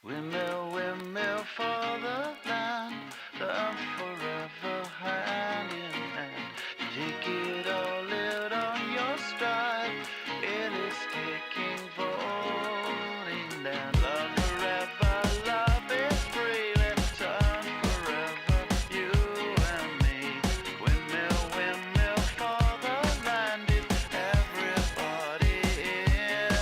Windmill, windmill for the land, the forever hand in hand. Take it all, live on your stride. It is taking, voting down. Love forever, love is free. Let's turn forever, you and me. Windmill, windmill for the land, is everybody in.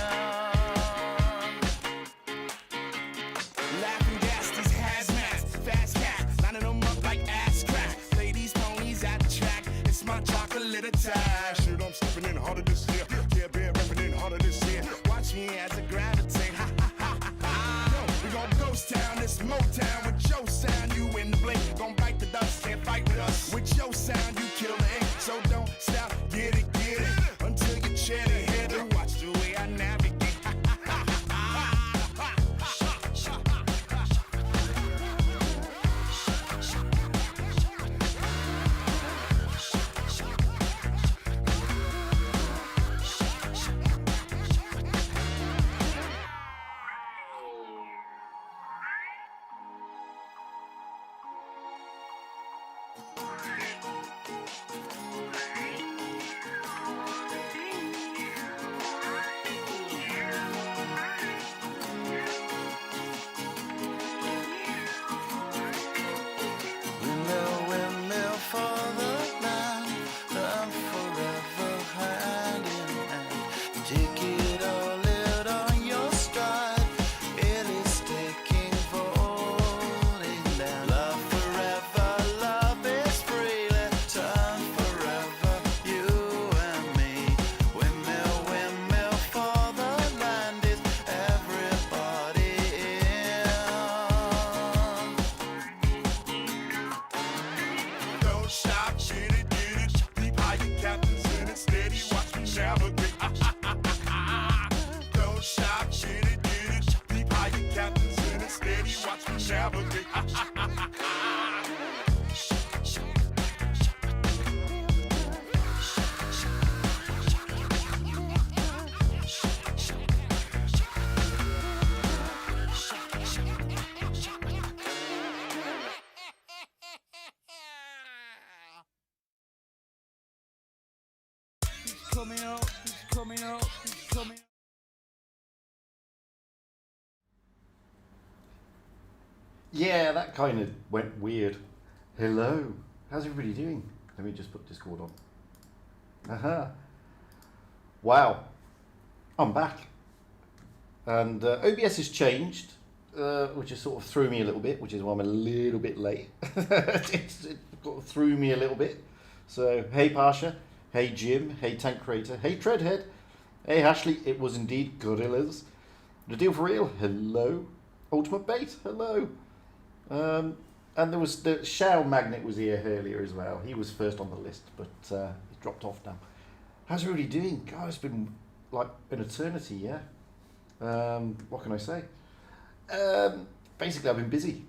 Laughing gas, these hazmats, fast cats, lining them up like ass crack. Play these ponies at the track, it's my chocolate attack. Shit, I'm stepping in harder this year. Yeah, bear repping in harder this year. Watch me as I gravitate. Ha ha ha ha ha. Yo, we gon' ghost town, this Motown with your sound. You in the blink, gon' bite the dust, can't fight with us. With your sound, you kill the ink, so don't stop, get it, until you chat it, hit it. Watch the way I navigate. Windmill, windmill for the land, the forever hand in hand. Take it all, live on your stride. It is taking, voting down. Love forever, love is free. Let's turn forever, you and me. Windmill, windmill for the land, is everybody in. Don't stop, get it, deep higher captains in it, steady, watch me navigate. Don't stop, get it, deep higher captains in it, steady, watch me navigate. Coming out, coming out, coming out. Yeah, that kind of went weird. Hello, how's everybody doing? Let me just put Discord on. Aha. Wow, I'm back. And OBS has changed, which has sort of threw me a little bit, which is why I'm a little bit late. it threw me a little bit. So, hey Pasha, hey Jim, hey Tank Creator, hey Treadhead, hey Ashley, it was indeed Gorillas. The Deal for Real, hello. Ultimate Bait, hello. And there was the Shao Magnet was here earlier as well. He was first on the list, but he's dropped off now. How's everybody doing? God, it's been like an eternity, yeah. What can I say? Basically, I've been busy.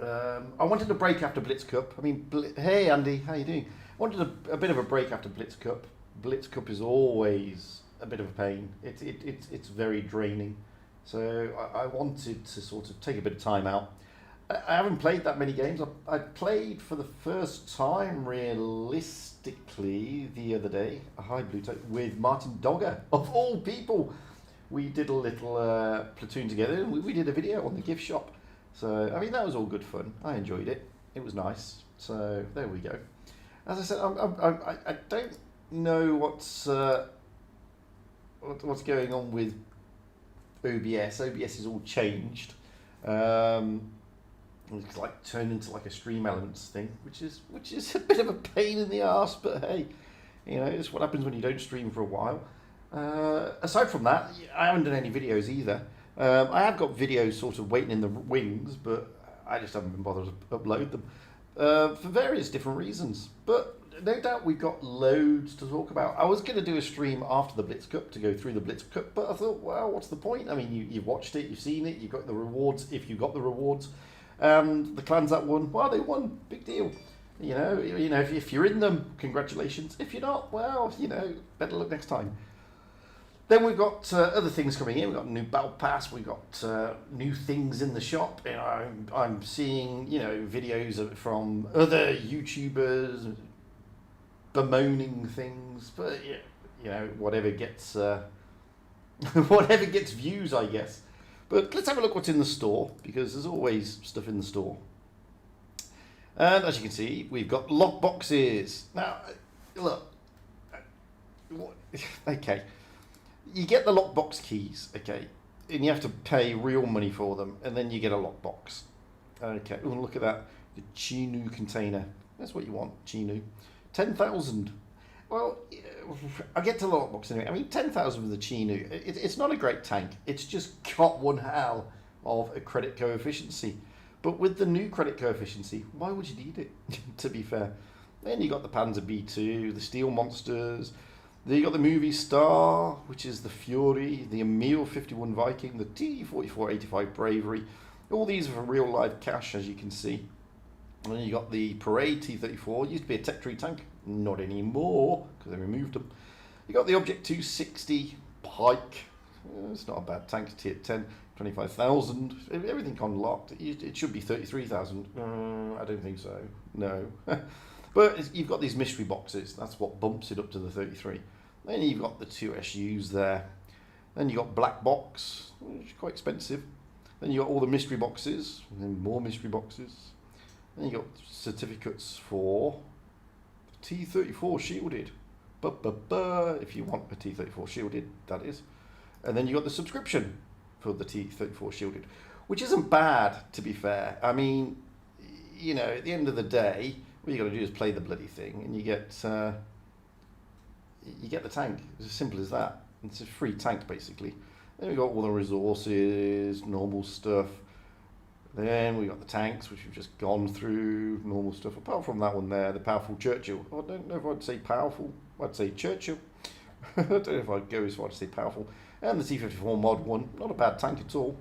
I wanted a break after Blitz Cup. I mean, hey Andy, how you doing? I wanted a bit of a break after Blitz Cup. Blitz Cup is always a bit of a pain. It's very draining. So I wanted to sort of take a bit of time out. I haven't played that many games. I played for the first time realistically the other day, a high blue tote, with Martin Dogger, of all people. We did a little platoon together and we did a video on the gift shop. So, I mean, that was all good fun. I enjoyed it. It was nice. So, there we go. As I said, I don't know what's going on with OBS. OBS is all changed. It's like turned into like a Stream Elements thing, which is a bit of a pain in the arse. But hey, you know, it's what happens when you don't stream for a while. Aside from that, I haven't done any videos either. I have got videos sort of waiting in the wings, but I just haven't been bothered to upload them for various different reasons. But no doubt we've got loads to talk about. I was going to do a stream after the Blitz Cup to go through the Blitz Cup, but I thought, well, what's the point? I mean, you've watched it, you've seen it, you've got the rewards, if you got the rewards. And the clans that won, well, they won, big deal. You know, if you're in them, congratulations. If you're not, well, you know, better luck next time. Then we've got other things coming in. We've got new battle pass. We've got new things in the shop. You know, I'm seeing, you know, videos from other YouTubers bemoaning things, but you know, whatever gets whatever gets views, I guess. But let's have a look what's in the store, because there's always stuff in the store. And as you can see, we've got lock boxes. Now, look, okay, you get the lockbox keys, okay, and you have to pay real money for them, and then you get a lockbox. Okay, oh, look at that, the Chinu container. That's what you want, Chinu. 10,000. Well, I'll get to the lockbox anyway. I mean, 10,000 with the Chinu, it's not a great tank. It's just got one hell of a credit coefficient. But with the new credit coefficient, why would you need it, to be fair? Then you got the Panzer B2, the Steel Monsters. Then you got the Movie Star, which is the Fury, the Emil 51 Viking, the T-4485 Bravery. All these are for real live cash, as you can see. And then you got the Parade T-34, used to be a Tech Tree tank, not anymore, because they removed them. You got the Object 260 Pike, it's not a bad tank, tier 10, 25,000, everything unlocked. It should be 33,000, I don't think so, no. But you've got these mystery boxes, that's what bumps it up to the 33. Then you've got the 2 SUs there. Then you've got Black Box, which is quite expensive. Then you've got all the mystery boxes, and then more mystery boxes. Then you got certificates for T-34 shielded. If you want a T-34 shielded, that is. And then you got the subscription for the T-34 shielded, which isn't bad, to be fair. I mean, you know, at the end of the day, what you got to do is play the bloody thing, and you get the tank. It's as simple as that. It's a free tank, basically. Then we got all the resources, normal stuff. Then we got the tanks, which we've just gone through, normal stuff. Apart from that one there, the powerful Churchill. I don't know if I'd say powerful. I'd say Churchill. I don't know if I'd go as far to say powerful. And the T-54 mod one, not a bad tank at all.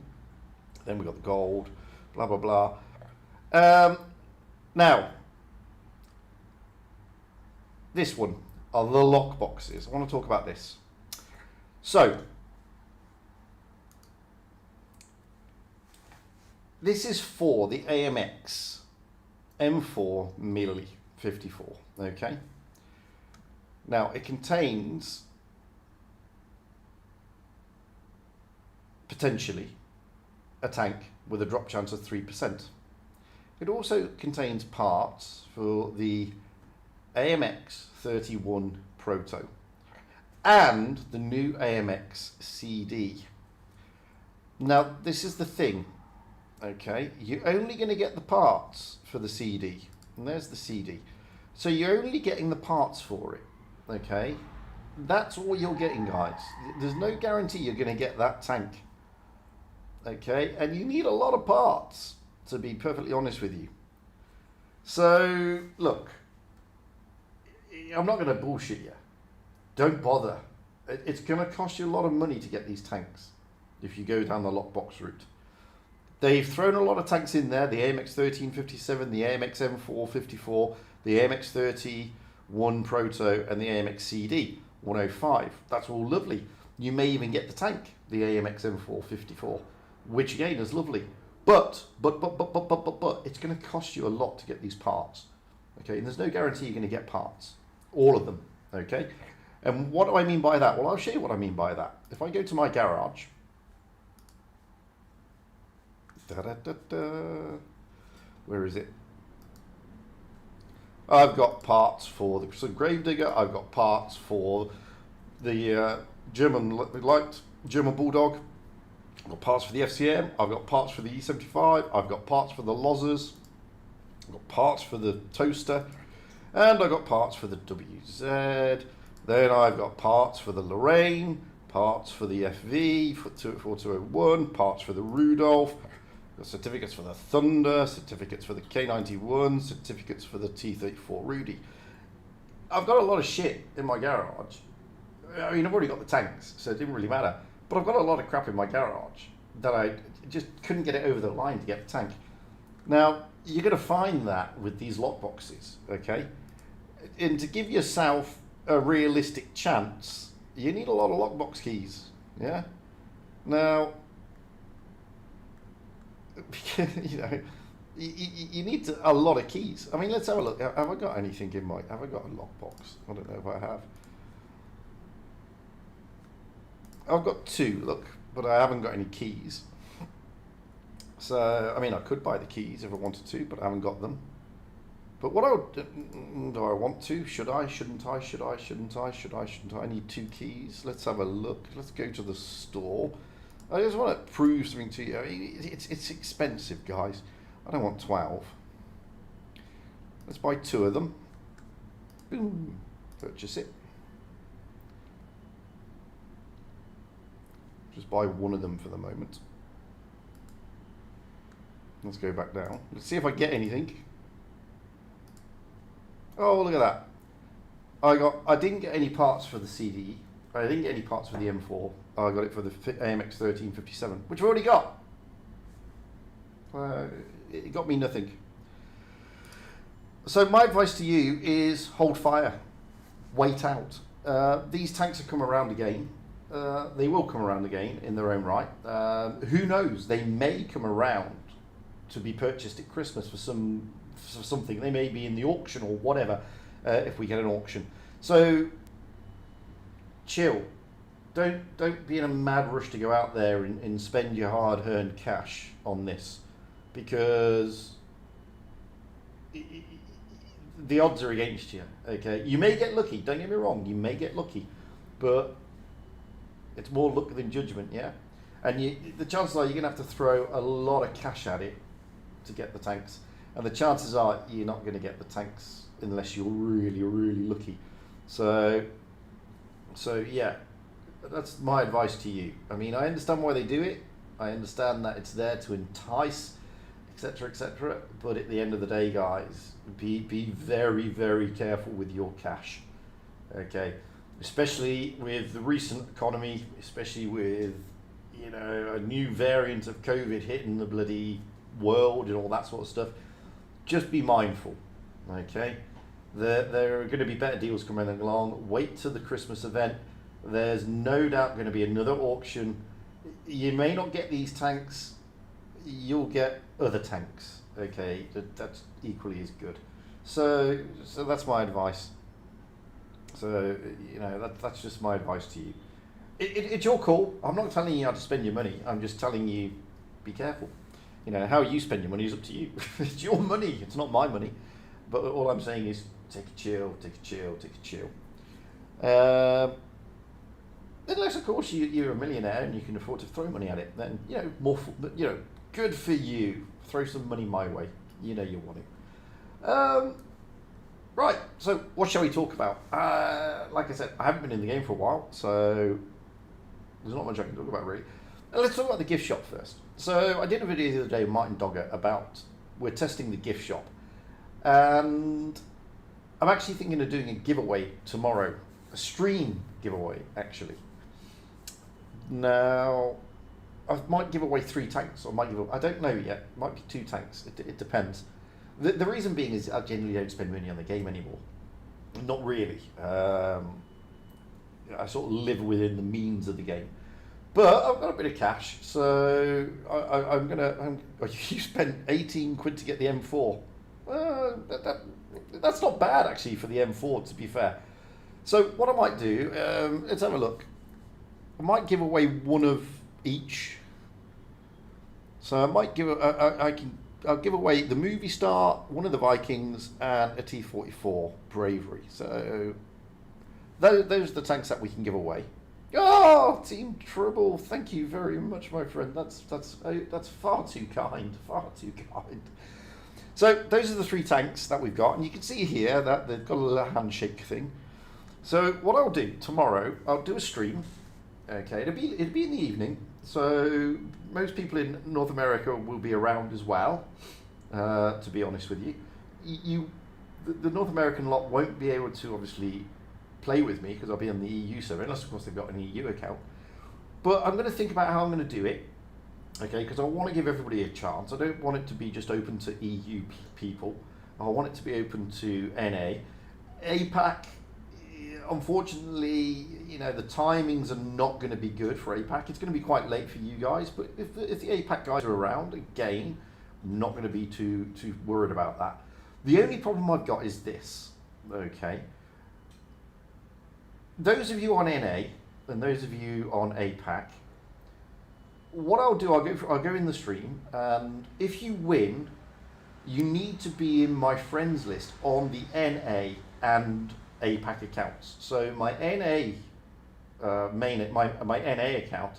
Then we got the gold, blah, blah, blah. Now, this one are the lock boxes. I want to talk about this. So, this is for the AMX M4 Mil 54, okay? Now, it contains, potentially, a tank with a drop chance of 3%. It also contains parts for the AMX 31 Proto and the new AMX CD. Now, this is the thing. Okay, you're only going to get the parts for the CD, and there's the CD. So you're only getting the parts for it, okay? That's all you're getting, guys. There's no guarantee you're going to get that tank, okay? And you need a lot of parts, to be perfectly honest with you. So, look, I'm not going to bullshit you. Don't bother. It's going to cost you a lot of money to get these tanks if you go down the lockbox route. They've thrown a lot of tanks in there, the AMX 1357, the AMX M454, the AMX 31 Proto, and the AMX CD 105. That's all lovely. You may even get the tank, the AMX M454, which again is lovely. But, it's going to cost you a lot to get these parts. Okay, and there's no guarantee you're going to get parts. All of them, okay? And what do I mean by that? Well, I'll show you what I mean by that. If I go to my garage, where is it? I've got parts for the Gravedigger. I've got parts for the German Bulldog. I've got parts for the FCM. I've got parts for the E75. I've got parts for the Lozzers. I've got parts for the Toaster. And I've got parts for the WZ. Then I've got parts for the Lorraine. Parts for the FV, for 4201. Parts for the Rudolph. Certificates for the Thunder, certificates for the K91, certificates for the T-34 Rudy. I've got a lot of shit in my garage. I mean, I've already got the tanks, so it didn't really matter. But I've got a lot of crap in my garage that I just couldn't get it over the line to get the tank. Now, you're going to find that with these lockboxes, okay? And to give yourself a realistic chance, you need a lot of lockbox keys. Yeah. Now, you know, you need a lot of keys. I mean, let's have a look. Have I got anything in my? Have I got a lockbox? I don't know if I have. I've got 2. Look, but I haven't got any keys. So I mean, I could buy the keys if I wanted to, but I haven't got them. But what do I want to? Should I? Shouldn't I? Should I? Shouldn't I? Should I? Shouldn't I? I need 2 keys. Let's have a look. Let's go to the store. I just want to prove something to you. I mean, it's expensive, guys. I don't want 12. Let's buy 2 of them. Boom. Purchase it. Just buy 1 of them for the moment. Let's go back down. Let's see if I get anything. Oh, look at that. I didn't get any parts for the CD. I didn't get any parts for the M4. I got it for the AMX 1357, which I've already got. It got me nothing. So my advice to you is hold fire. Wait out. These tanks have come around again. They will come around again in their own right. Who knows? They may come around to be purchased at Christmas for something. They may be in the auction or whatever, if we get an auction. So chill. Don't be in a mad rush to go out there and spend your hard-earned cash on this, because the odds are against you. Okay, you may get lucky. Don't get me wrong. You may get lucky, but it's more luck than judgment. Yeah, and the chances are you're gonna have to throw a lot of cash at it to get the tanks, and the chances are you're not going to get the tanks unless you're really, really lucky. So yeah, that's my advice to you. I mean, I understand why they do it. I understand that it's there to entice, etc., etc. But at the end of the day, guys, be very, very careful with your cash. Okay, especially with the recent economy, especially with, you know, a new variant of COVID hitting the bloody world and all that sort of stuff. Just be mindful. Okay, there are going to be better deals coming along. Wait till the Christmas event. There's no doubt going to be another auction. You may not get these tanks, you'll get other tanks. Okay, that's equally as good. So that's my advice. So, you know, that's just my advice to you. It's your call. I'm not telling you how to spend your money. I'm just telling you, be careful. You know, how you spend your money is up to you. It's your money. It's not my money. But all I'm saying is, take a chill, take a chill, take a chill. Unless, of course, you're a millionaire and you can afford to throw money at it, then, you know, good for you. Throw some money my way. You know you want it. Right, so what shall we talk about? Like I said, I haven't been in the game for a while, so there's not much I can talk about, really. Let's talk about the gift shop first. So I did a video the other day with Martin Dogger about, we're testing the gift shop. And I'm actually thinking of doing a giveaway tomorrow. A stream giveaway, actually. Now, I might give away 3 tanks, or I don't know yet. It might be 2 tanks. It depends. The reason being is I generally don't spend money on the game anymore. Not really. I sort of live within the means of the game. But I've got a bit of cash, so I'm gonna. You spent 18 quid to get the M4. That's not bad actually for the M4, to be fair. So what I might do, let's have a look. I might give away 1 of each. So I might give. I'll give away the Movie Star, 1 of the Vikings, and a T-44 Bravery. So those are the tanks that we can give away. Oh, Team Trouble! Thank you very much, my friend. That's far too kind. Far too kind. So those are the 3 tanks that we've got, and you can see here that they've got a little handshake thing. So what I'll do tomorrow, I'll do a stream. Okay, it'll be in the evening. So most people in North America will be around as well. To be honest with you, the North American lot won't be able to obviously play with me because I'll be on the EU server, unless of course they've got an EU account. But I'm going to think about how I'm going to do it. Okay, because I want to give everybody a chance. I don't want it to be just open to EU people. I want it to be open to NA. APAC, unfortunately, the timings are not going to be good for APAC. It's going to be quite late for you guys, but if the APAC guys are around, again, I'm not going to be too worried about that. The only problem I've got is this, okay? Those of you on NA and those of you on APAC, what I'll do, I'll go in the stream, and if you win, you need to be in my friends list on the NA and APAC accounts. So my NA my NA account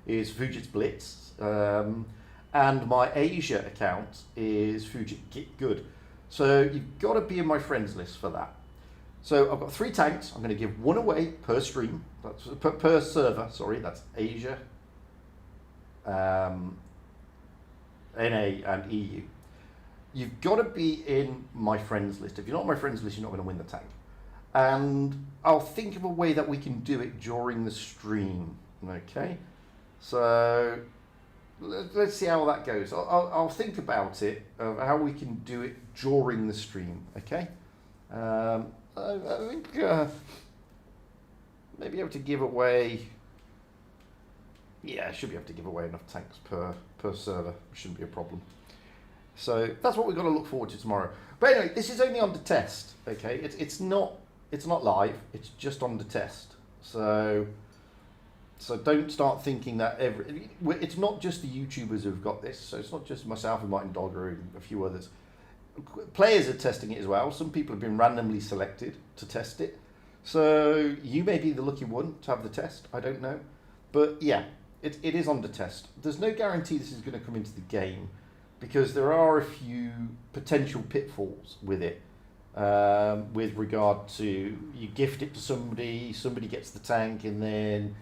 is Fugit's Blitz, and my Asia account is Fugit Get Good. So you've got to be in my friends list for that. So I've got 3 tanks. I'm going to give 1 away per stream. That's per server. Sorry, that's Asia, NA, and EU. You've got to be in my friends list. If you're not on my friends list, you're not going to win the tank. And I'll think of a way that we can do it during the stream. Okay, so let's see how that goes. I'll think about it, of how we can do it during the stream. Okay, I think maybe able to give away. Yeah, I should be able to give away enough tanks per server. Shouldn't be a problem. So that's what we've got to look forward to tomorrow. But anyway, this is only on the test. Okay, it's not live. It's just on the test. So don't start thinking that it's not just the YouTubers who've got this. So it's not just myself and Martin Dogger and a few others. Players are testing it as well. Some people have been randomly selected to test it. So you may be the lucky one to have the test. I don't know. But yeah, it is on the test. There's no guarantee this is going to come into the game, because there are a few potential pitfalls with it. With regard to, you gift it to somebody gets the tank, and then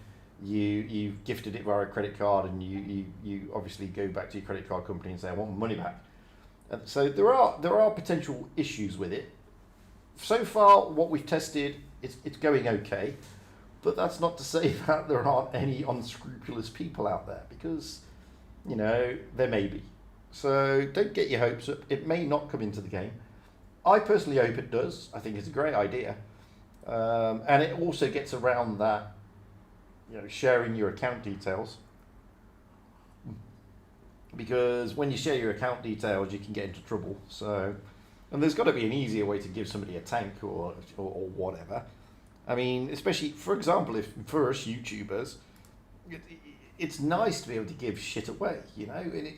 you've gifted it via a credit card, and you obviously go back to your credit card company and say, I want my money back. And so there are potential issues with it. So far, what we've tested, it's going okay, but that's not to say that there aren't any unscrupulous people out there, because there may be. So don't get your hopes up. It may not come into the game. I personally hope it does. I think it's a great idea, and it also gets around that, sharing your account details. Because when you share your account details, you can get into trouble. So, and there's got to be an easier way to give somebody a tank or whatever. I mean, especially, for example, if for us YouTubers, it's nice to be able to give shit away.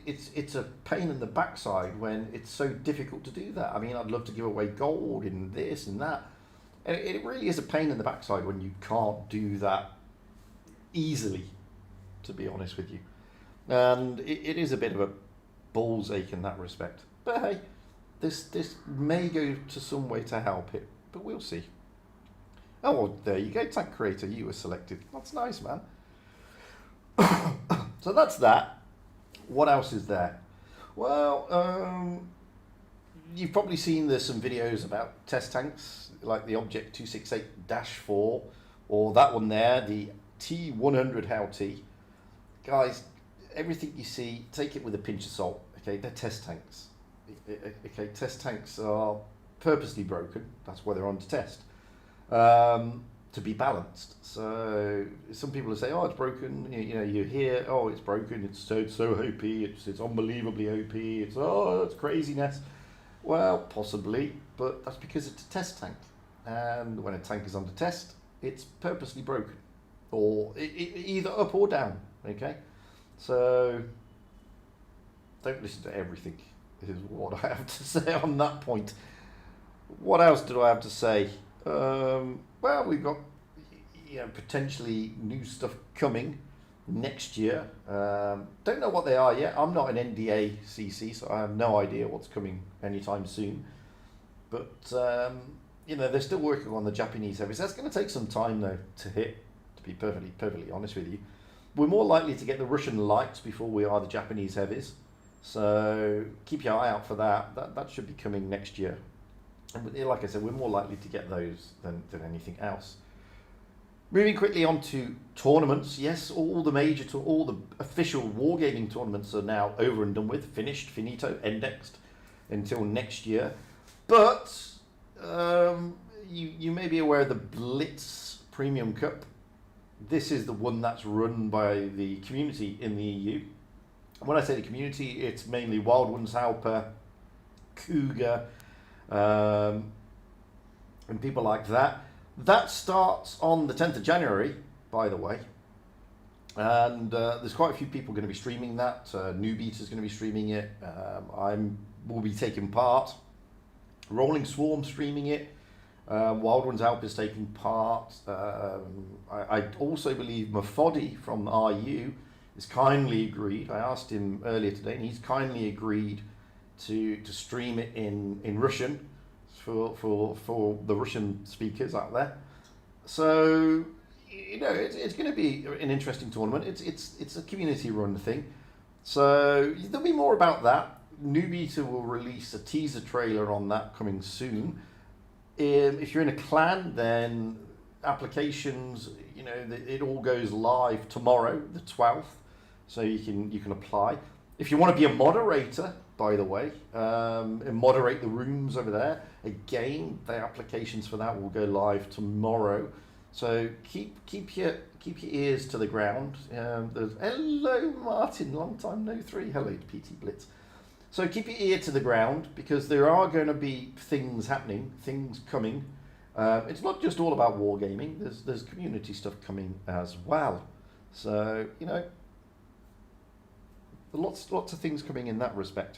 It's a pain in the backside when it's so difficult to do that. I mean, I'd love to give away gold and this and that, and it really is a pain in the backside when you can't do that easily, to be honest with you. And it is a bit of a balls ache in that respect. But hey, this may go to some way to help it, but we'll see. Oh, well, there you go, Tank Creator, you were selected. That's nice, man. So that's that. What else is there? Well, you've probably seen there's some videos about test tanks, like the Object 268-4, or that one there, the T100 HOT. Guys, everything you see, take it with a pinch of salt. Okay, they're test tanks. Okay, test tanks are purposely broken. That's why they're on to test. To be balanced. So some people will say, oh, it's broken. You hear, oh, it's broken. It's so OP. It's unbelievably OP. It's craziness. Well, possibly, but that's because it's a test tank. And when a tank is under test, it's purposely broken, or either up or down. Okay, so don't listen to everything, is what I have to say on that point. What else do I have to say? Well, we've got potentially new stuff coming next year. Don't know what they are yet. I'm not an NDA CC, so I have no idea what's coming anytime soon. But they're still working on the Japanese heavies. That's going to take some time though to hit. To be perfectly honest with you, we're more likely to get the Russian lights before we are the Japanese heavies. So keep your eye out for that. That should be coming next year. And like I said, we're more likely to get those than anything else. Moving quickly on to tournaments. Yes, all the official wargaming tournaments are now over and done with, finished, finito, indexed until next year. But you may be aware of the Blitz Premium Cup. This is the one that's run by the community in the EU. When I say the community, it's mainly Wild Ones Halper, Cougar, and people like that. That starts on the 10th of January, by the way. And there's quite a few people going to be streaming that. Newbeat is going to be streaming it. Will be taking part. Rolling Swarm streaming it. Wild Ones Help is taking part. I also believe Mafodi from RU is kindly agreed. I asked him earlier today, and he's kindly agreed to stream it in Russian for the Russian speakers out there. So it's going to be an interesting tournament. It's a community run thing. So there'll be more about that. Newbeater will release a teaser trailer on that coming soon. If you're in a clan, then applications, it all goes live tomorrow, the 12th, so you can apply. If you want to be a moderator, by the way, and moderate the rooms over there, again, the applications for that will go live tomorrow. So keep your ears to the ground. Hello, Martin, long time no three. Hello, PT Blitz. So keep your ear to the ground, because there are going to be things happening, things coming. It's not just all about wargaming. There's community stuff coming as well. So lots of things coming in that respect.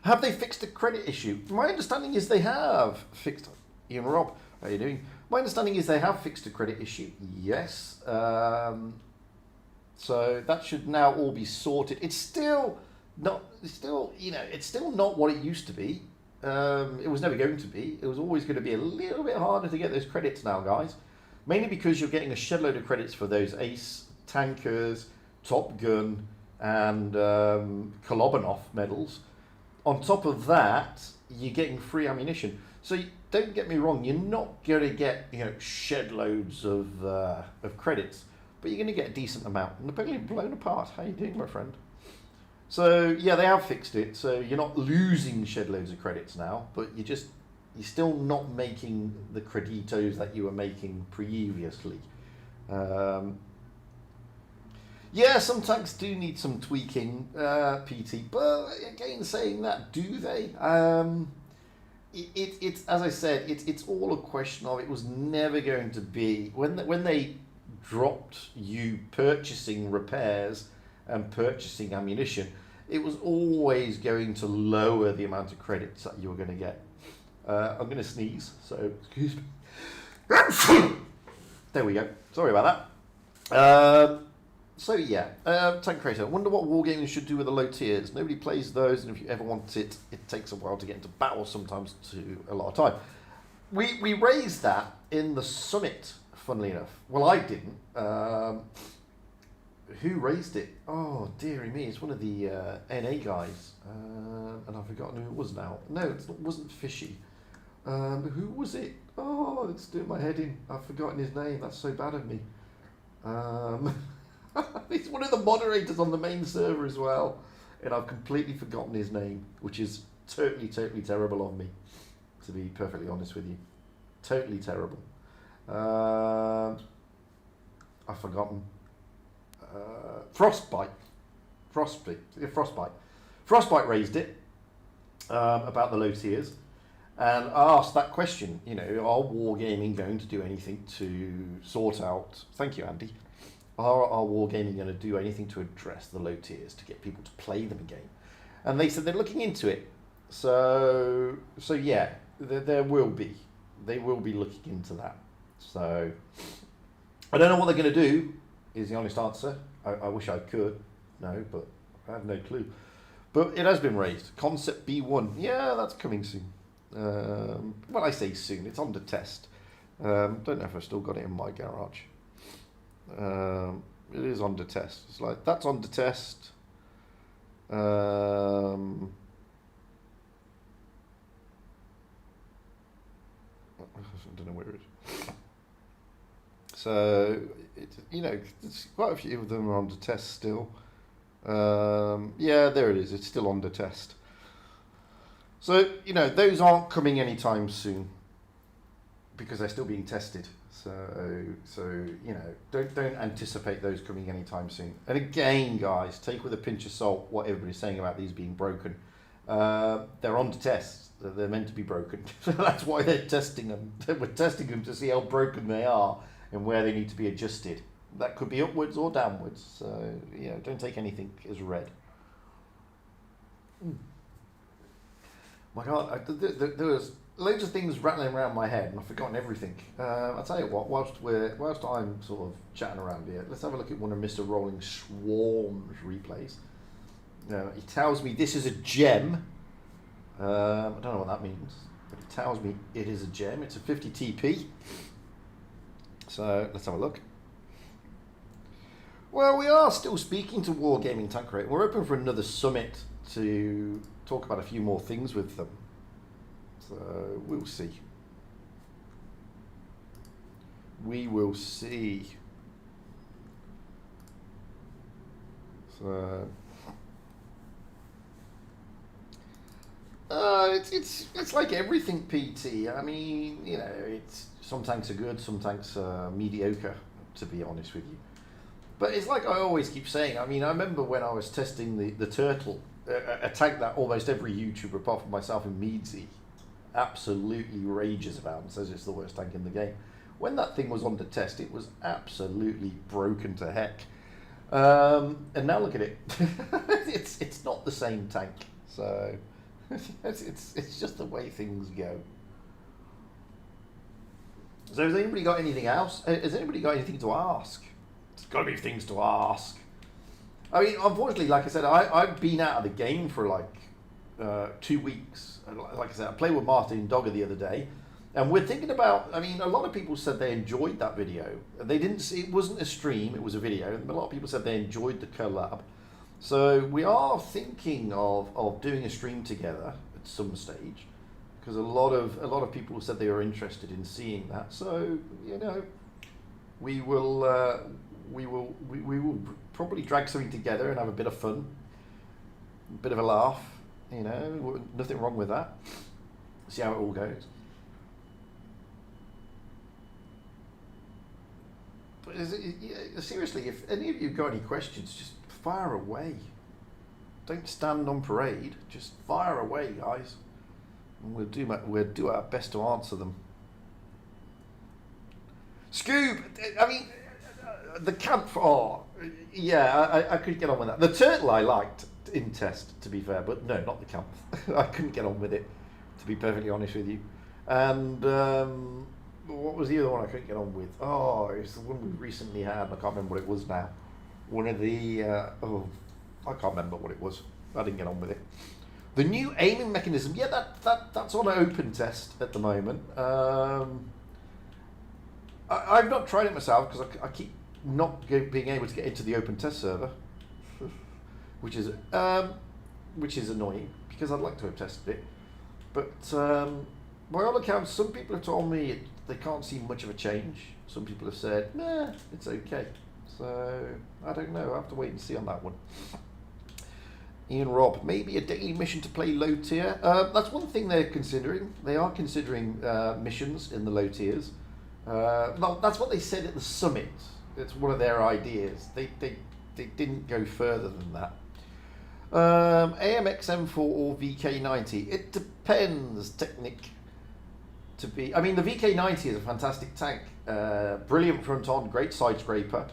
Have they fixed the credit issue? My understanding is they have fixed. Ian Rob, how are you doing? My understanding is they have fixed the credit issue. Yes. So that should now all be sorted. It's still not what it used to be. It was never going to be. It was always going to be a little bit harder to get those credits now, guys. Mainly because you're getting a shed load of credits for those Ace, Tankers, Top Gun, and Kolobanov medals. On top of that, you're getting free ammunition. So don't get me wrong, you're not going to get shed loads of credits, but you're going to get a decent amount. And they're blown apart. How you doing, my friend? So yeah, they have fixed it. So you're not losing shed loads of credits now, but you're still not making the creditos that you were making previously. Yeah, some tanks do need some tweaking, PT. But again, saying that, do they? It's as I said, it's all a question of, it was never going to be when they dropped you purchasing repairs and purchasing ammunition. It was always going to lower the amount of credits that you were going to get. I'm going to sneeze, so excuse me. There we go. Sorry about that. So yeah, Tank Creator. I wonder what wargaming should do with the low tiers. Nobody plays those, and if you ever want it, it takes a while to get into battle, sometimes to a lot of time. We raised that in the summit, funnily enough. Well, I didn't. Who raised it? Oh, dearie me, it's one of the NA guys. And I've forgotten who it was now. No, it wasn't Fishy. Who was it? Oh, it's doing my head in. I've forgotten his name. That's so bad of me. He's one of the moderators on the main server as well. And I've completely forgotten his name, which is totally terrible of me, to be perfectly honest with you. Totally terrible. I've forgotten. Frostbite raised it about the low tiers and asked that question, are wargaming going to do anything to sort out, thank you Andy, are wargaming going to do anything to address the low tiers to get people to play them again? And they said they're looking into it. So yeah, they will be looking into that. So I don't know what they're going to do, is the honest answer. I wish I could know, but I have no clue. But it has been raised. Concept B1, yeah, that's coming soon. Well, I say soon, it's under test. Don't know if I've still got it in my garage. It is under test. It's like, that's under test. I don't know where it is. So, it's quite a few of them are under test still. Yeah, there it is. It's still under test. So, those aren't coming anytime soon. because they're still being tested. So you know, don't anticipate those coming anytime soon. And again, guys, take with a pinch of salt what everybody's saying about these being broken. They're on to test. They're meant to be broken. So that's why they're testing them. We're testing them to see how broken they are and where they need to be adjusted. That could be upwards or downwards. So you know, don't take anything as read. My God, there was loads of things rattling around my head, and I've forgotten everything. I'll tell you what. Whilst I'm sort of chatting around here, let's have a look at one of Mr. Rolling Swarm's replays. He tells me this is a gem. I don't know what that means, but he tells me it is a gem. It's a 50 TP. So let's have a look. Well, we are still speaking to Wargaming Tank Rate. We're open for another summit to talk about a few more things with them. So we'll see. We will see. So it's like everything, PT. I mean, you know, it's some tanks are good, some tanks are mediocre, to be honest with you. But it's like I always keep saying. I mean, I remember when I was testing the Turtle, a tank that almost every YouTuber, apart from myself and Meadsy, absolutely rages about and says it's the worst tank in the game. When that thing was on the test, it was absolutely broken to heck. And now look at it. it's not the same tank. So it's just the way things go. So has anybody got anything else? Has anybody got anything to ask? There's got to be things to ask. I mean, unfortunately, like I said, I've been out of the game for like 2 weeks. Like I said, I played with Martin and Dogger the other day, and we're thinking about. I mean, a lot of people said they enjoyed that video. They didn't see it wasn't a stream; it was a video. And a lot of people said they enjoyed the collab. So we are thinking of doing a stream together at some stage, because a lot of people said they were interested in seeing that. So you know, we will probably drag something together and have a bit of fun, a bit of a laugh. You know, nothing wrong with that. See how it all goes. But seriously, if any of you got any questions, just fire away. Don't stand on parade. Just fire away, guys. And we'll do our best to answer them. Scoob, I mean, the camp. Oh, yeah, I could get on with that. The Turtle I liked in test, to be fair, but no, not the camp. I couldn't get on with it, to be perfectly honest with you. And what was the other one I couldn't get on with? Oh, it's the one we recently had. I can't remember what it was now. One of the I can't remember what it was. I didn't get on with it. The new aiming mechanism, yeah, that's on an open test at the moment. I've not tried it myself because I keep not being able to get into the open test server, which is annoying because I'd like to have tested it. But by all accounts, some people have told me they can't see much of a change. Some people have said, nah, it's okay. So I don't know. I'll have to wait and see on that one. Ian Robb, maybe a daily mission to play low tier. That's one thing they're considering. They are considering missions in the low tiers. No, that's what they said at the summit. It's one of their ideas. They didn't go further than that. AMX M4 or VK90? It depends, Technic. I mean, the VK90 is a fantastic tank. Brilliant front on, great side scraper.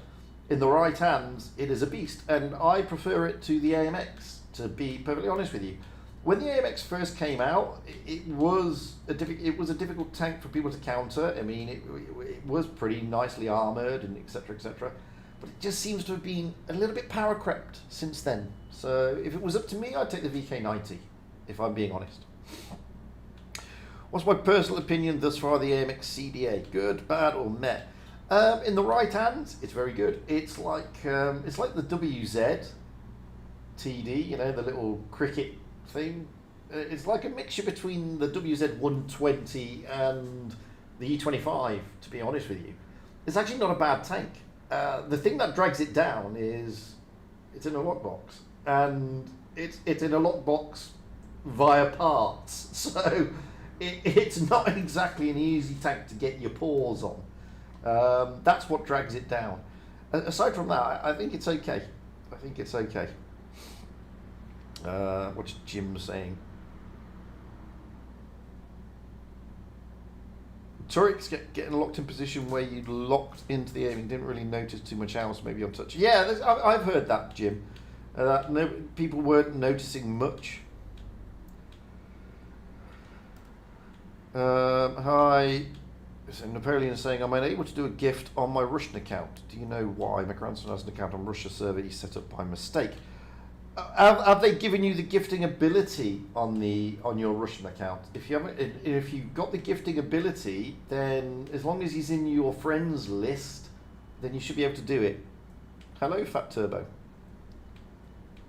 In the right hands, it is a beast, and I prefer it to the AMX, to be perfectly honest with you. When the AMX first came out, it was a difficult tank for people to counter. I mean, it was pretty nicely armoured and etc, etc. But it just seems to have been a little bit power crept since then. So if it was up to me, I'd take the VK90, if I'm being honest. What's my personal opinion thus far of the AMX CDA? Good, bad, or meh? In the right hand, it's very good. It's like the WZ TD, you know, the little cricket thing. It's like a mixture between the WZ 120 and the E25, to be honest with you. It's actually not a bad tank. The thing that drags it down is it's in a lockbox, and it's in a lockbox via parts. So it's not exactly an easy tank to get your paws on. That's what drags it down. Aside from that, I think it's okay. I think it's okay. What's Jim saying? Turret's getting locked in position where you locked into the aiming, didn't really notice too much else, maybe on touch. Yeah, I've heard that, Jim. People weren't noticing much. Hi. So Napoleon is saying, I'm unable to do a gift on my Russian account. Do you know why? My grandson has an account on Russia server he set up by mistake. Have they given you the gifting ability on your Russian account? If you've got the gifting ability, then as long as he's in your friends list, then you should be able to do it. Hello, Fat Turbo.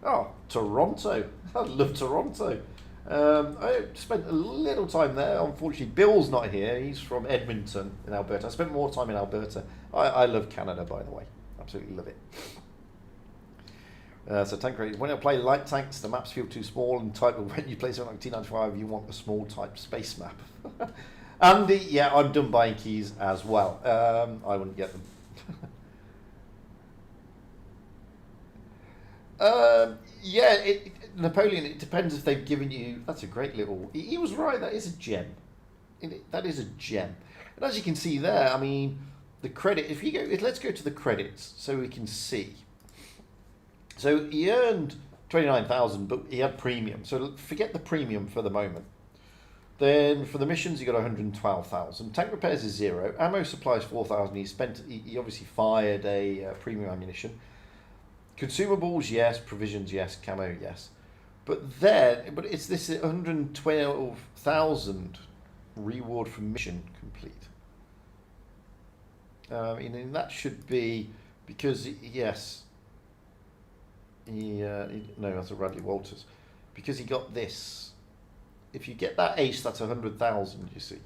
Oh, Toronto. I love Toronto. I spent a little time there. Unfortunately, Bill's not here. He's from Edmonton in Alberta. I spent more time in Alberta. I love Canada, by the way. Absolutely love it. So tank rating. When I play light tanks, the maps feel too small and tight. But when you play something like T95, you want a small type space map. Andy, yeah, I'm done buying keys as well. I wouldn't get them. Yeah, Napoleon, it depends if they've given you... That's a great little... He was right, that is a gem. That is a gem. And as you can see there, I mean, the credit... If you go... Let's go to the credits so we can see. So he earned 29,000, but he had premium. So forget the premium for the moment. Then for the missions, he got 112,000. Tank repairs is 0. Ammo supplies 4,000. He obviously fired a premium ammunition. Consumables, yes. Provisions, yes. Camo, yes. But it's this 112,000 reward for mission complete. And that should be because yes. No, that's a Radley Walters, because he got this. If you get that ace, that's 100,000. You see,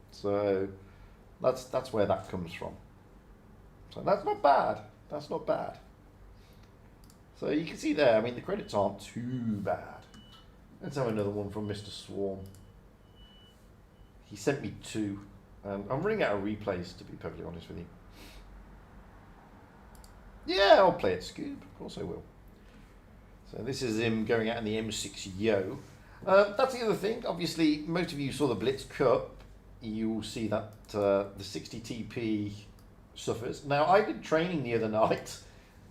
so that's where that comes from. So that's not bad. That's not bad. So you can see there. I mean, the credits aren't too bad. Let's have another one from Mr. Swarm. He sent me 2. I'm running out of replays, to be perfectly honest with you. Yeah, I'll play it, Scoob. Of course I will. So this is him going out in the M6 Yo. That's the other thing. Obviously, most of you saw the Blitz Cup. You'll see that the 60 TP suffers. Now, I did training the other night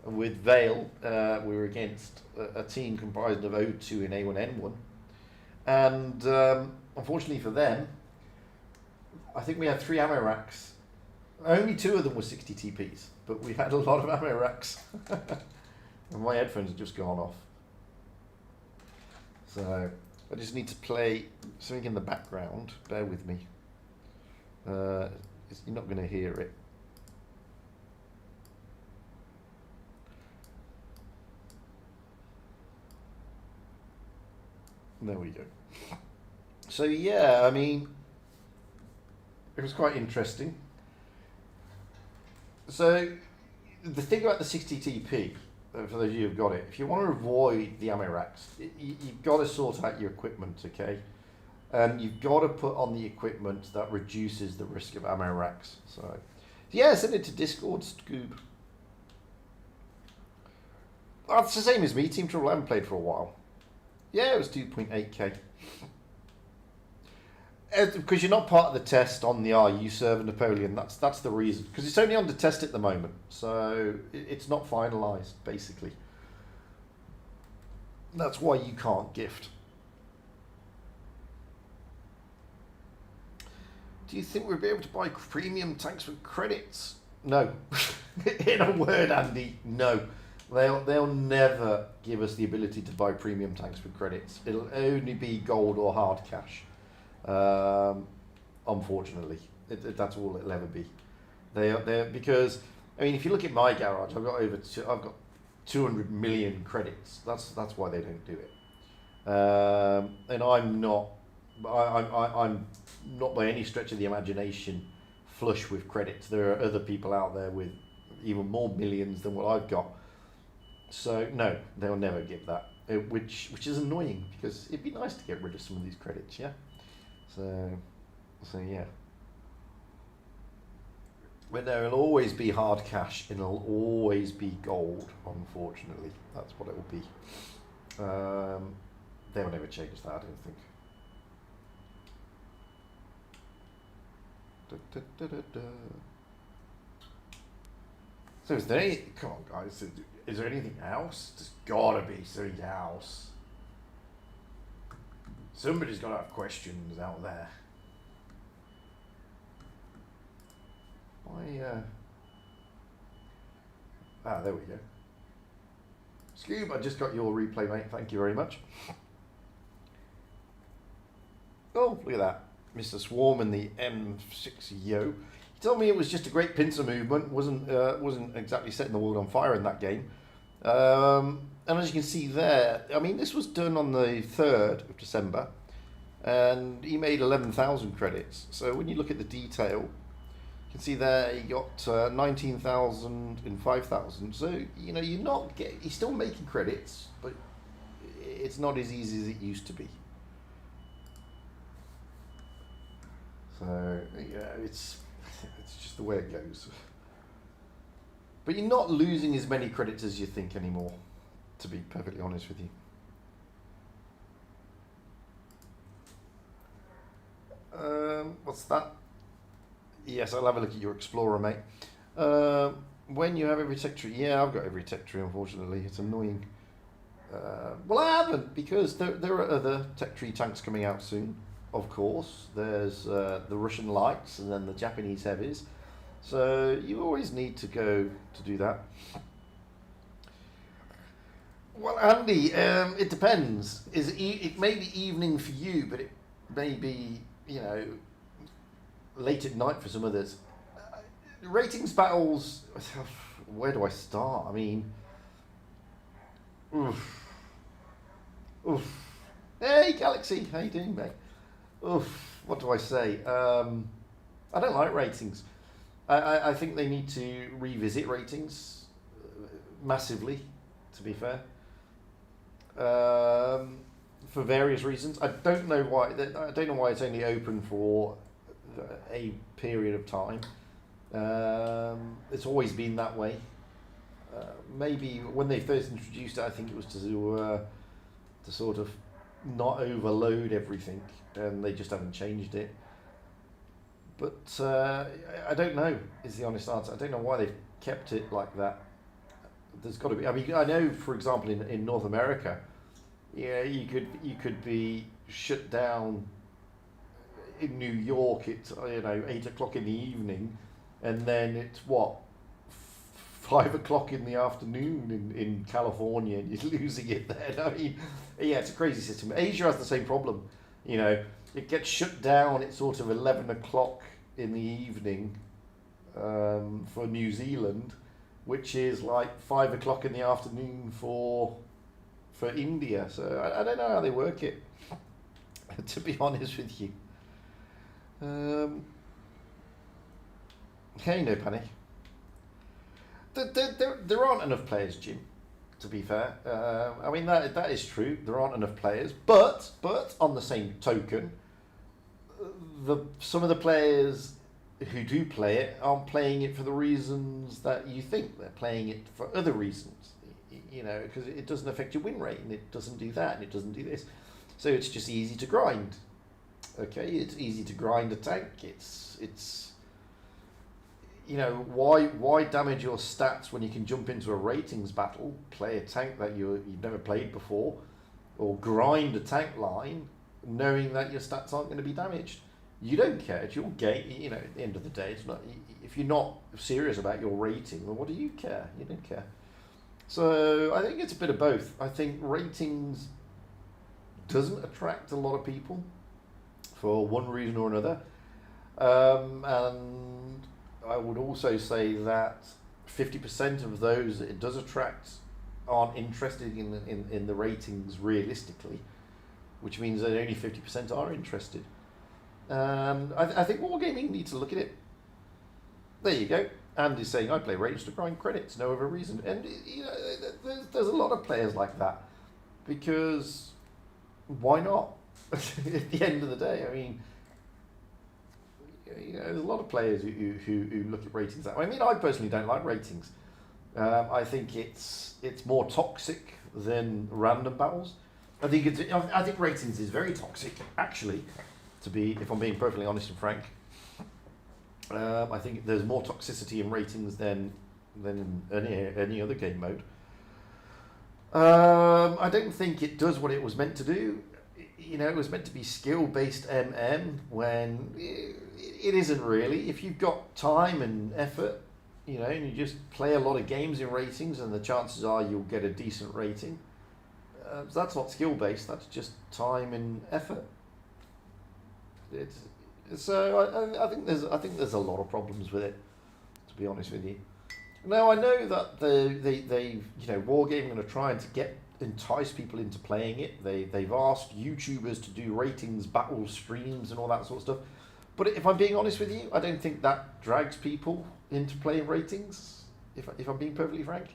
with Vale. We were against a team comprised of O2 and A1N1. And unfortunately for them, I think we had 3 ammo racks. Only 2 of them were 60 TPs, but we had a lot of ammo racks. And my headphones have just gone off. So I just need to play something in the background. Bear with me. You're not going to hear it. There we go. So yeah, I mean, it was quite interesting. So the thing about the 60 TP, for those of you who've got it, if you want to avoid the ammo racks, you've got to sort out your equipment, okay? And you've got to put on the equipment that reduces the risk of ammo racks. So yeah, send it to Discord, Scoob. That's the same as me. Team Trouble, I haven't played for a while. Yeah, it was 2.8k. Because you're not part of the test on the RU server, Napoleon. That's the reason. Because it's only under test at the moment, so it's not finalised, basically. That's why you can't gift. Do you think we'll be able to buy premium tanks with credits? No. In a word, Andy, no. They'll never give us the ability to buy premium tanks with credits. It'll only be gold or hard cash. Unfortunately, that's all it'll ever be. They're because I mean, if you look at my garage, I've got 200 million credits. That's why they don't do it. And I'm not by any stretch of the imagination flush with credits. There are other people out there with even more millions than what I've got. So no, they'll never give that, which is annoying because it'd be nice to get rid of some of these credits, yeah. So yeah. But there will always be hard cash and it'll always be gold, unfortunately. That's what it will be. They will never change that, I don't think. So is there any, come on guys, is there anything else? There's gotta be something else. Somebody's gotta have questions out there. There we go. Scoob, I just got your replay, mate. Thank you very much. Oh, look at that. Mr. Swarm and the M6Yo. He told me it was just a great pincer movement. Wasn't exactly setting the world on fire in that game. And as you can see there, I mean, this was done on the 3rd of December. And he made 11,000 credits. So when you look at the detail, you can see there he got 19,000 and 5,000. So you know he's still making credits, but it's not as easy as it used to be. So yeah, it's just the way it goes. But you're not losing as many credits as you think anymore, to be perfectly honest with you. What's that? Yes, I'll have a look at your Explorer, mate. When you have every tech tree, yeah, I've got every tech tree, unfortunately. It's annoying. Well, I haven't, because there are other tech tree tanks coming out soon, of course. There's the Russian lights and then the Japanese heavies. So you always need to go to do that. Well, Andy, it depends. It may be evening for you, but it may be, you know, late at night for some others. Ratings battles, where do I start? I mean, oof. Hey Galaxy, how you doing, mate? What do I say? I don't like ratings. I think they need to revisit ratings massively, to be fair. For various reasons. I don't know why it's only open for a period of time. It's always been that way. Maybe when they first introduced it, I think it was to sort of not overload everything, and they just haven't changed it. But I don't know, is the honest answer. I don't know why they've kept it like that. There's got to be. I mean, I know, for example, in North America, yeah, you could be shut down in New York at 8 o'clock in the evening, and then it's 5 o'clock in the afternoon in California, and you're losing it then. I mean, yeah, it's a crazy system. Asia has the same problem. You know, it gets shut down at sort of 11 o'clock in the evening for New Zealand, which is like 5 o'clock in the afternoon for India. So I don't know how they work it, to be honest with you. Hey, no panic. There aren't enough players, Jim, to be fair. I mean, that is true. There aren't enough players. But on the same token, some of the players who do play it aren't playing it for the reasons that you think. They're playing it for other reasons. You know, because it doesn't affect your win rate, and it doesn't do that, and it doesn't do this. So it's just easy to grind. Okay, it's easy to grind a tank. It's you know, why damage your stats when you can jump into a ratings battle, play a tank that you've never played before, or grind a tank line, knowing that your stats aren't going to be damaged. You don't care. It's your game. You know, at the end of the day, it's not. If you're not serious about your rating, then what do you care? You don't care. So I think it's a bit of both. I think ratings doesn't attract a lot of people for one reason or another, and I would also say that 50% of those that it does attract aren't interested in the ratings realistically, which means that only 50% are interested. And I think Wargaming needs to look at it. There you go. Andy's saying, I play ratings to grind credits, no other reason. And you know, there's a lot of players like that, because why not? At the end of the day, I mean, you know, there's a lot of players who look at ratings that way. I mean, I personally don't like ratings. I think it's more toxic than random battles. I think ratings is very toxic, actually. If I'm being perfectly honest and frank, I think there's more toxicity in ratings than in any other game mode. I don't think it does what it was meant to do. You know, it was meant to be skill-based when it isn't really. If you've got time and effort, you know, and you just play a lot of games in ratings, and the chances are you'll get a decent rating. That's not skill-based. That's just time and effort. I think there's a lot of problems with it, to be honest with you. Now I know that they Wargaming are trying to entice people into playing it. They've asked YouTubers to do ratings, battle streams, and all that sort of stuff. But if I'm being honest with you, I don't think that drags people into playing ratings. If I'm being perfectly frank,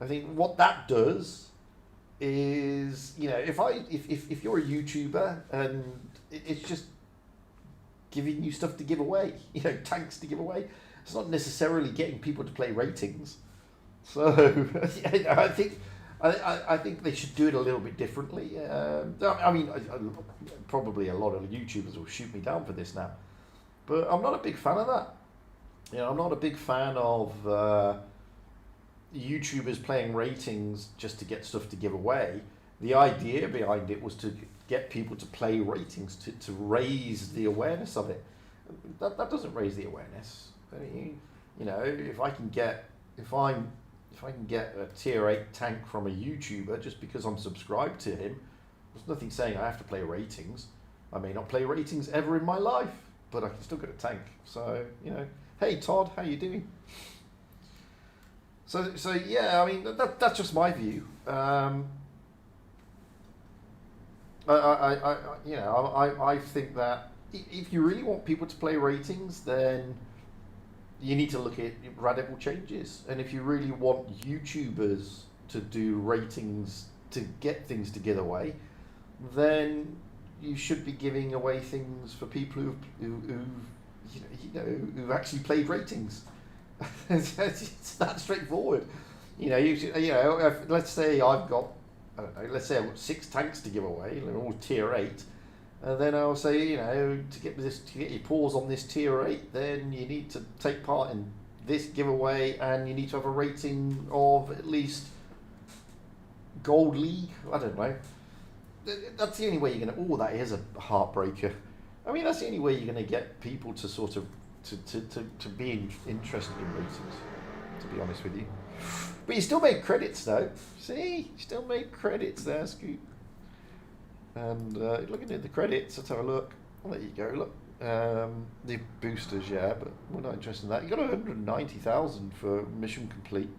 I think what that does is, you know, if you're a YouTuber and it's just giving you stuff to give away, you know, tanks to give away. It's not necessarily getting people to play ratings. So I think they should do it a little bit differently. I mean, probably a lot of YouTubers will shoot me down for this now, but I'm not a big fan of that. You know, I'm not a big fan of YouTubers playing ratings just to get stuff to give away. The idea behind it was to get people to play ratings to raise the awareness of it. That doesn't raise the awareness. I mean, you know, if I can get a tier 8 tank from a YouTuber just because I'm subscribed to him, there's nothing saying I have to play ratings. I may not play ratings ever in my life, but I can still get a tank. So, you know, hey Todd, how you doing? So yeah, I mean that's just my view. I think that if you really want people to play ratings, then you need to look at radical changes. And if you really want YouTubers to do ratings to get things to give away, then you should be giving away things for people who've actually played ratings. It's that straightforward. Let's say I've got 6 tanks to give away, they're all tier 8. And then I'll say, you know, to get your paws on this tier 8, then you need to take part in this giveaway, and you need to have a rating of at least Gold League. I don't know. That's the only way you're going to. Oh, that is a heartbreaker. I mean, that's the only way you're going to get people to sort of to be interested in ratings. To be honest with you, but you still make credits though. See, you still make credits there, Scoot. And looking at the credits, let's have a look. Well, there you go. Look, the boosters, yeah, but we're not interested in that. You got 190,000 for mission complete.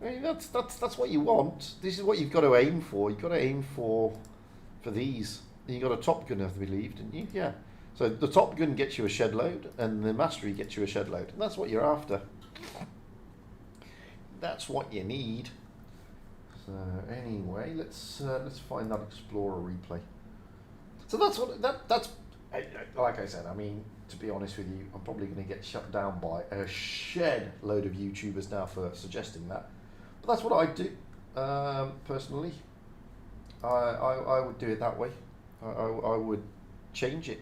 I mean, that's what you want. This is what you've got to aim for. You've got to aim for these. You got a Top Gun, I believe, didn't you? Yeah. So the Top Gun gets you a shed load, and the Mastery gets you a shed load, and that's what you're after. That's what you need. So anyway, let's find that Explorer replay. So that's like I said. I mean, to be honest with you, I'm probably going to get shut down by a shed load of YouTubers now for suggesting that. But that's what I do personally. I would do it that way. I would change it.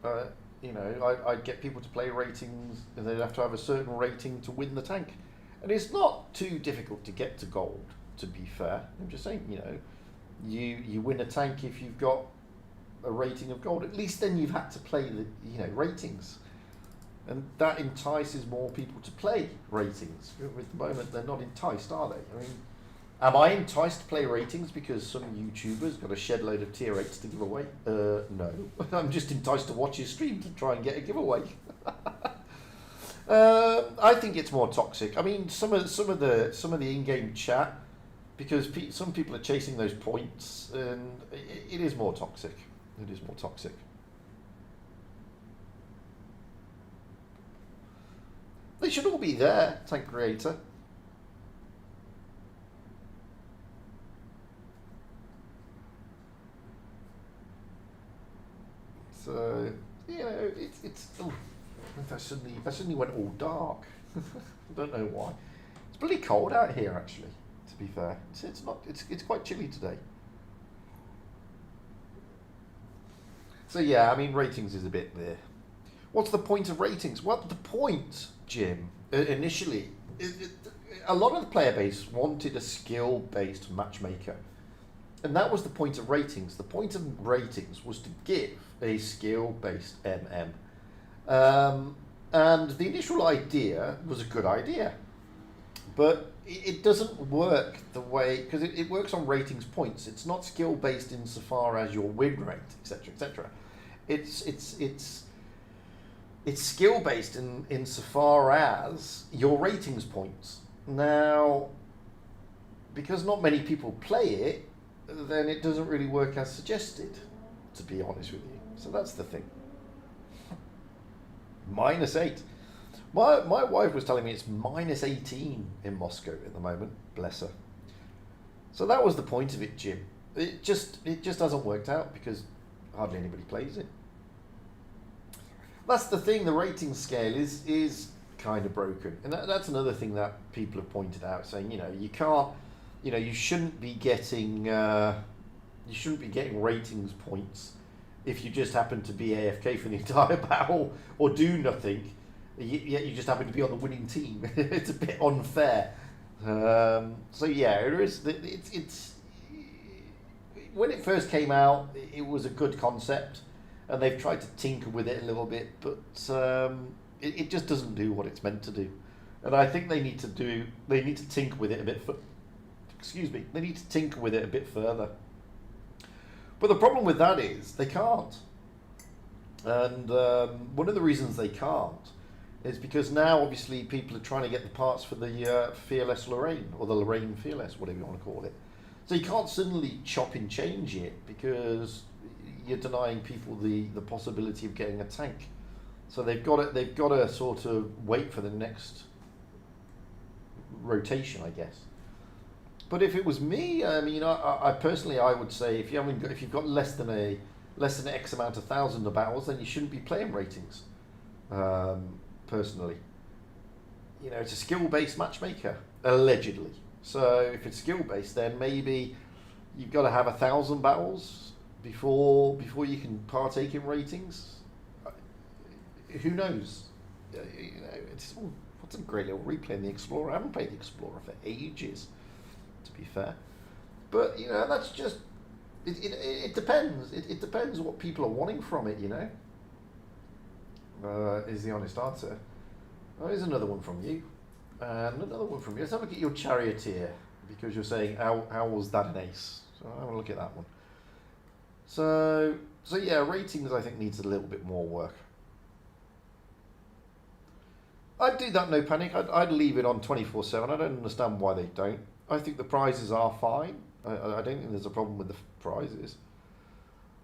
I'd get people to play ratings, and they'd have to have a certain rating to win the tank. And it's not too difficult to get to gold, to be fair. I'm just saying, you know, you win a tank if you've got a rating of gold. At least then you've had to play the, you know, ratings. And that entices more people to play ratings. At the moment, they're not enticed, are they? I mean, am I enticed to play ratings because some YouTubers got a shed load of tier 8s to give away? No. I'm just enticed to watch his stream to try and get a giveaway. I think it's more toxic. I mean, some of the in-game chat, because some people are chasing those points, and it is more toxic. It is more toxic. They should all be there, Tank Creator. So it's oh, I suddenly went all dark. I don't know why. It's bloody cold out here, actually. To be fair, it's quite chilly today. So yeah, I mean, ratings is a bit there. What's the point of ratings? Well, the point, Jim, initially, a lot of the player base wanted a skill-based matchmaker. And that was the point of ratings. The point of ratings was to give a skill-based MM. And the initial idea was a good idea. But it doesn't work the way, because it works on ratings points. It's not skill-based insofar as your win rate, etc., etc. It's skill-based insofar as your ratings points. Now, because not many people play it, then it doesn't really work as suggested, to be honest with you. So that's the thing. -8. My wife was telling me it's -18 in Moscow at the moment, bless her. So that was the point of it, Jim. It just hasn't worked out because hardly anybody plays it. That's the thing, the rating scale is kind of broken. And that's another thing that people have pointed out, saying, you can't, you shouldn't be getting ratings points if you just happen to be AFK for the entire battle or do nothing, yet you just happen to be on the winning team. It's a bit unfair. So yeah, it's when it first came out, it was a good concept, and they've tried to tinker with it a little bit, but it just doesn't do what it's meant to do. And I think they need to tinker with it a bit. They need to tinker with it a bit further. But the problem with that is they can't. And one of the reasons they can't is because now obviously people are trying to get the parts for the Fearless Lorraine, or the Lorraine Fearless, whatever you want to call it. So you can't suddenly chop and change it because you're denying people the possibility of getting a tank. So they've got to sort of wait for the next rotation, I guess. But if it was me, I mean, I personally, I would say if you've got less than X amount of thousand of battles, then you shouldn't be playing ratings. Personally, it's a skill-based matchmaker, allegedly. So if it's skill-based, then maybe you've got to have 1,000 battles before you can partake in ratings. Who knows? What's a great little replay in the Explorer? I haven't played the Explorer for ages, to be fair. But that's just it depends. It depends what people are wanting from it. Is the honest answer. Oh, here's another one from you, and another one from you. Let's have a look at your Charioteer, because you're saying how was that an ace? So I'll have a look at that one. So yeah, ratings I think needs a little bit more work. I'd do that, no panic. I'd leave it on 24/7. I don't understand why they don't. I think the prizes are fine. I don't think there's a problem with the prizes.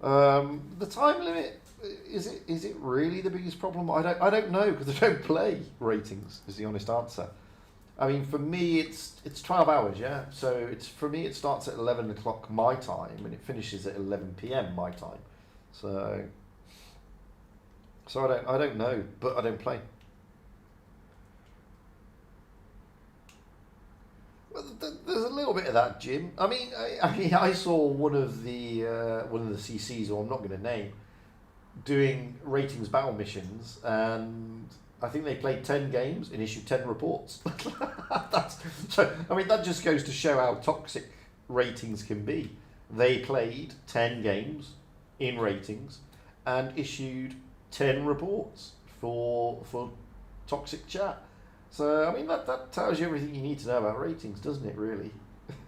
The time limit, is it really the biggest problem? I don't know, because I don't play ratings, is the honest answer. I mean, for me it's 12 hours, yeah. So for me it starts at 11 o'clock my time and it finishes at 11 p.m. my time. So I don't know, but I don't play. Well, there's a little bit of that, Jim. I mean, I saw one of the CCs, or I'm not going to name, doing ratings battle missions, and I think they played 10 games and issued 10 reports. That just goes to show how toxic ratings can be. They played 10 games in ratings and issued 10 reports for toxic chat. So, I mean, that tells you everything you need to know about ratings, doesn't it, really?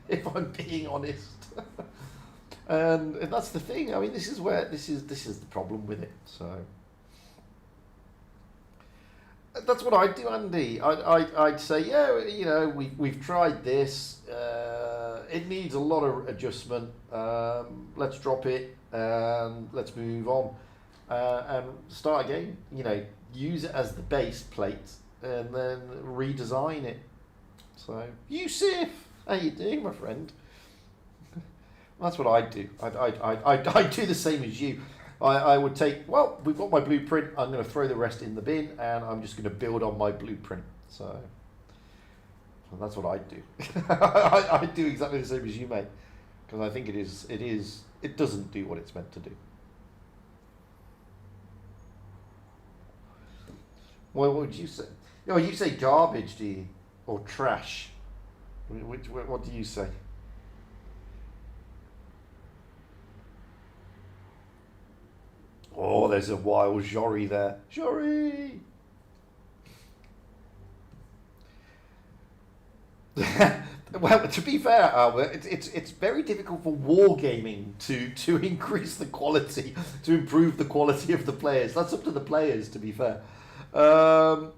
If I'm being honest. and that's the thing. I mean, this is the problem with it. So, that's what I'd do, Andy. I'd say, yeah, we've tried this. It needs a lot of adjustment. Let's drop it and let's move on and start again. Use it as the base plate, and then redesign it. So, Yusuf, how you doing, my friend? That's what I'd do. I'd do the same as you. I would take, well, we've got my blueprint, I'm going to throw the rest in the bin, and I'm just going to build on my blueprint. So that's what I'd do. I'd do exactly the same as you, mate, because I think it doesn't do what it's meant to do. Well, what would you say? Oh, you say garbage, do you? Or trash? What do you say? Oh, there's a wild Jory there. Jory! Well, to be fair, Albert, it's very difficult for wargaming to increase the quality, to improve the quality of the players. That's up to the players, to be fair. And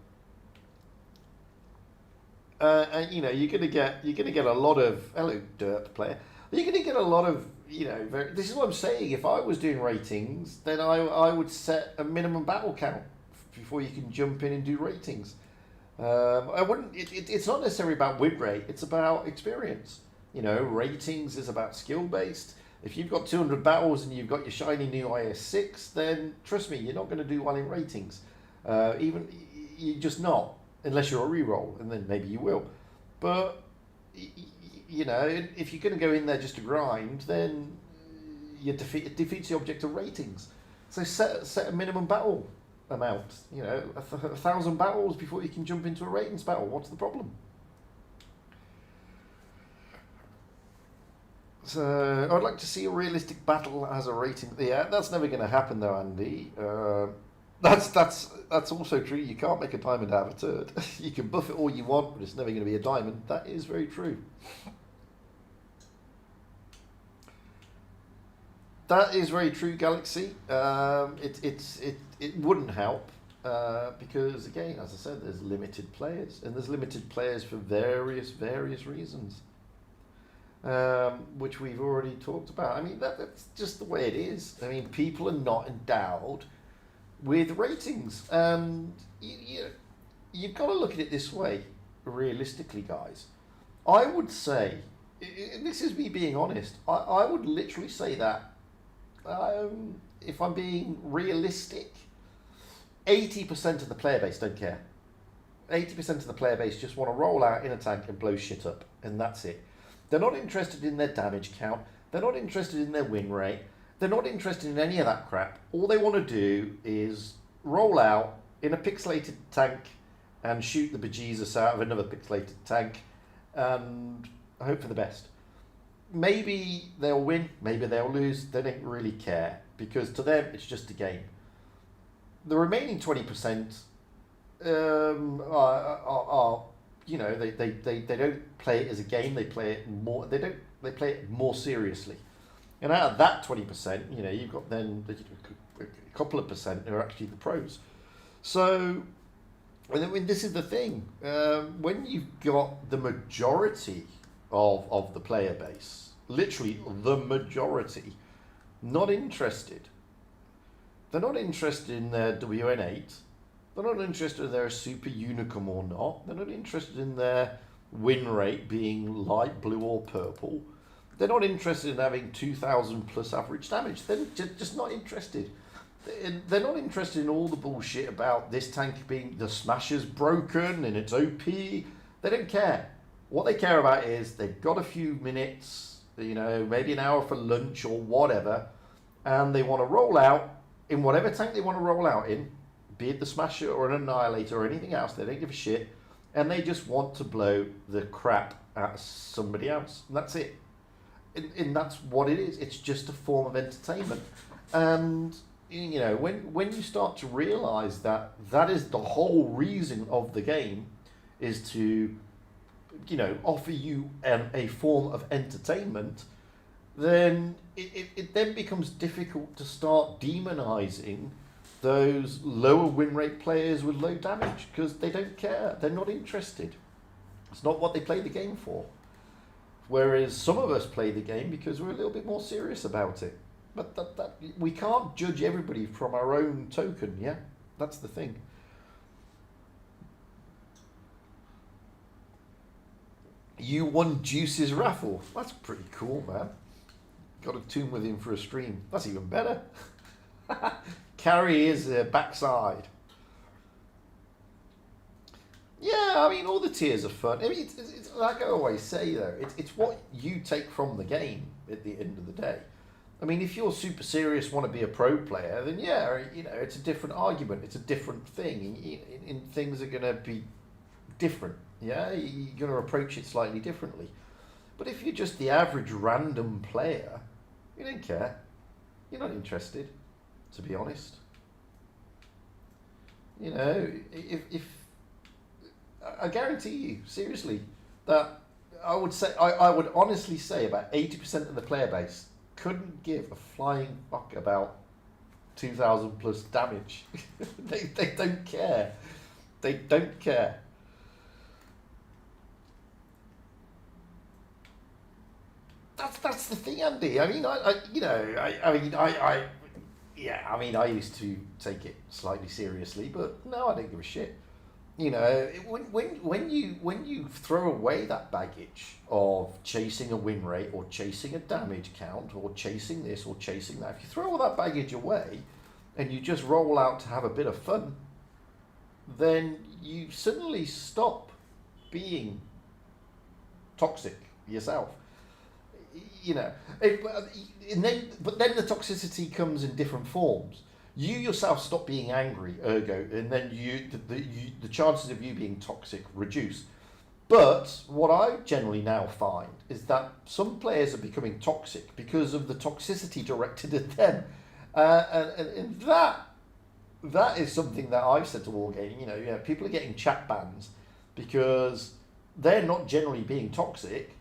you know, you're gonna get a lot of, hello derp player. You're gonna get a lot of, you know, this is what I'm saying. If I was doing ratings, then I would set a minimum battle count before you can jump in and do ratings. I wouldn't. It's not necessarily about win rate. It's about experience. You know, ratings is about skill based. If you've got 200 battles and you've got your shiny new IS6, then trust me, you're not going to do well in ratings. Even you're just not, unless you're a reroll, and then maybe you will. But you know, if you're going to go in there just to grind, then it defeats the object of ratings. So set a minimum battle amount. You know, 1,000 battles before you can jump into a ratings battle. What's the problem? So I'd like to see a realistic battle as a rating. Yeah, that's never going to happen though, Andy. That's also true. You can't make a diamond out of a turd. You can buff it all you want, but it's never going to be a diamond. That is very true. That is very true, Galaxy. It wouldn't help because, again, as I said, there's limited players, and there's limited players for various reasons, which we've already talked about. I mean, that's just the way it is. I mean, people are not endowed with ratings, and you've got to look at it this way, realistically, guys. I would say, and this is me being honest, I would literally say that. If I'm being realistic, 80% of the player base don't care. 80% of the player base just want to roll out in a tank and blow shit up, and that's it. They're not interested in their damage count. They're not interested in their win rate. They're not interested in any of that crap. All they want to do is roll out in a pixelated tank and shoot the bejesus out of another pixelated tank and hope for the best. Maybe they'll win, maybe they'll lose. They don't really care because to them it's just a game. The remaining 20% are you know, they don't play it as a game. They play it more. They play it more seriously. And out of that 20%, you know, you've got then a couple of percent who are actually the pros. So, I mean, this is the thing. When you've got the majority of the player base, literally the majority, not interested. They're not interested in their WN8. They're not interested in their super unicum or not. They're not interested in their win rate being light blue or purple. They're not interested in having 2,000 plus average damage. They're just not interested. They're not interested in all the bullshit about this tank being, the smasher's broken and it's OP. They don't care. What they care about is they've got a few minutes, you know, maybe an hour for lunch or whatever, and they want to roll out in whatever tank they want to roll out in, be it the smasher or an annihilator or anything else. They don't give a shit, and they just want to blow the crap out of somebody else, and that's it. And that's what it is. It's just a form of entertainment. And, you know, when you start to realise that that is the whole reason of the game, is to, you know, offer you a form of entertainment, then it then becomes difficult to start demonising those lower win rate players with low damage, because they don't care. They're not interested. It's not what they play the game for. Whereas some of us play the game because we're a little bit more serious about it. But that we can't judge everybody from our own token, yeah? That's the thing. You won Juice's raffle. That's pretty cool, man. Got a tune with him for a stream. That's even better. Carry his backside. Yeah, I mean, all the tiers are fun. I mean, it's like I always say, though, it's what you take from the game at the end of the day. I mean, if you're super serious, want to be a pro player, then yeah, you know, it's a different argument. It's a different thing. And things are going to be different. Yeah, you're going to approach it slightly differently. But if you're just the average random player, you don't care. You're not interested, to be honest. You know, if I guarantee you, seriously, that I would honestly say about 80% of the player base couldn't give a flying fuck about 2,000 plus damage. they don't care. They don't care. That's the thing, Andy. I mean, I used to take it slightly seriously, but no, I don't give a shit. You know, when you throw away that baggage of chasing a win rate or chasing a damage count or chasing this or chasing that, if you throw all that baggage away and you just roll out to have a bit of fun, then you suddenly stop being toxic yourself. You know, but then the toxicity comes in different forms. You yourself stop being angry, ergo, and then the chances of you being toxic reduce. But what I generally now find is that some players are becoming toxic because of the toxicity directed at them, and that is something that I've said to Wargaming. You know, people are getting chat bans because they're not generally being toxic,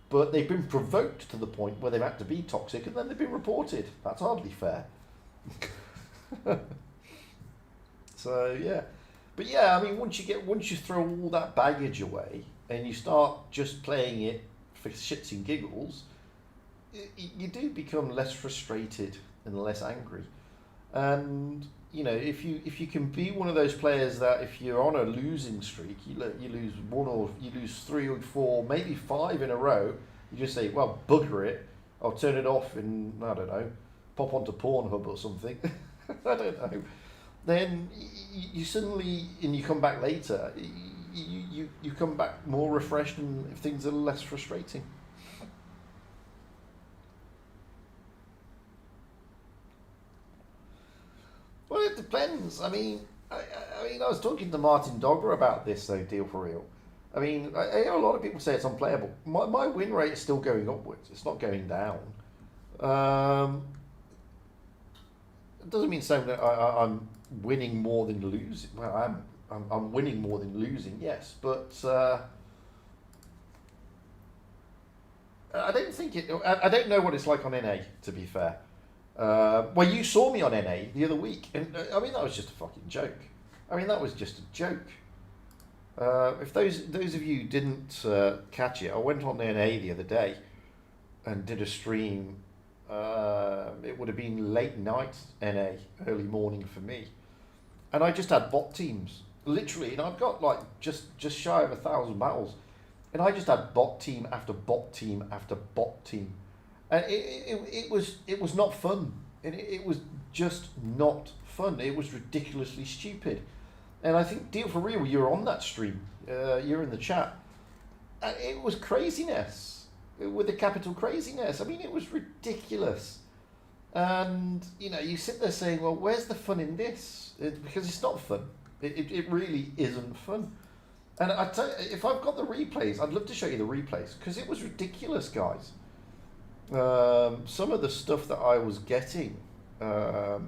but they've been provoked to the point where they've had to be toxic, and then they've been reported. That's hardly fair. So yeah, but yeah, I mean, once you throw all that baggage away and you start just playing it for shits and giggles, you do become less frustrated and less angry. And you know, if you can be one of those players that if you're on a losing streak, you lose one or you lose 3 or 4, maybe 5 in a row, you just say, well, bugger it, I'll turn it off and I don't know, pop onto Pornhub or something. I don't know. Then you suddenly, and you come back later, you come back more refreshed and things are less frustrating. Well, it depends. I mean, I was talking to Martin Dogger about this, though, Deal for Real. I mean, I hear a lot of people say it's unplayable. My win rate is still going upwards. It's not going down. It doesn't mean saying that I'm winning more than losing. Well, I'm winning more than losing, yes, but I don't think it. I don't know what it's like on NA, to be fair. Well, you saw me on NA the other week, and I mean that was just a fucking joke. I mean that was just a joke. If those of you didn't catch it, I went on NA the other day and did a stream. It would have been late night NA, early morning for me, and I just had bot teams, literally, and I've got like just shy of 1,000 battles, and I just had bot team after bot team after bot team, and it was not fun, and it was just not fun. It was ridiculously stupid, and I think Deal for Real, you're on that stream, you're in the chat, and it was craziness. With a capital craziness. I mean, it was ridiculous. And, you know, you sit there saying, well, where's the fun in this? Because it's not fun. It really isn't fun. And I tell you, if I've got the replays, I'd love to show you the replays, because it was ridiculous, guys. Some of the stuff that I was getting, I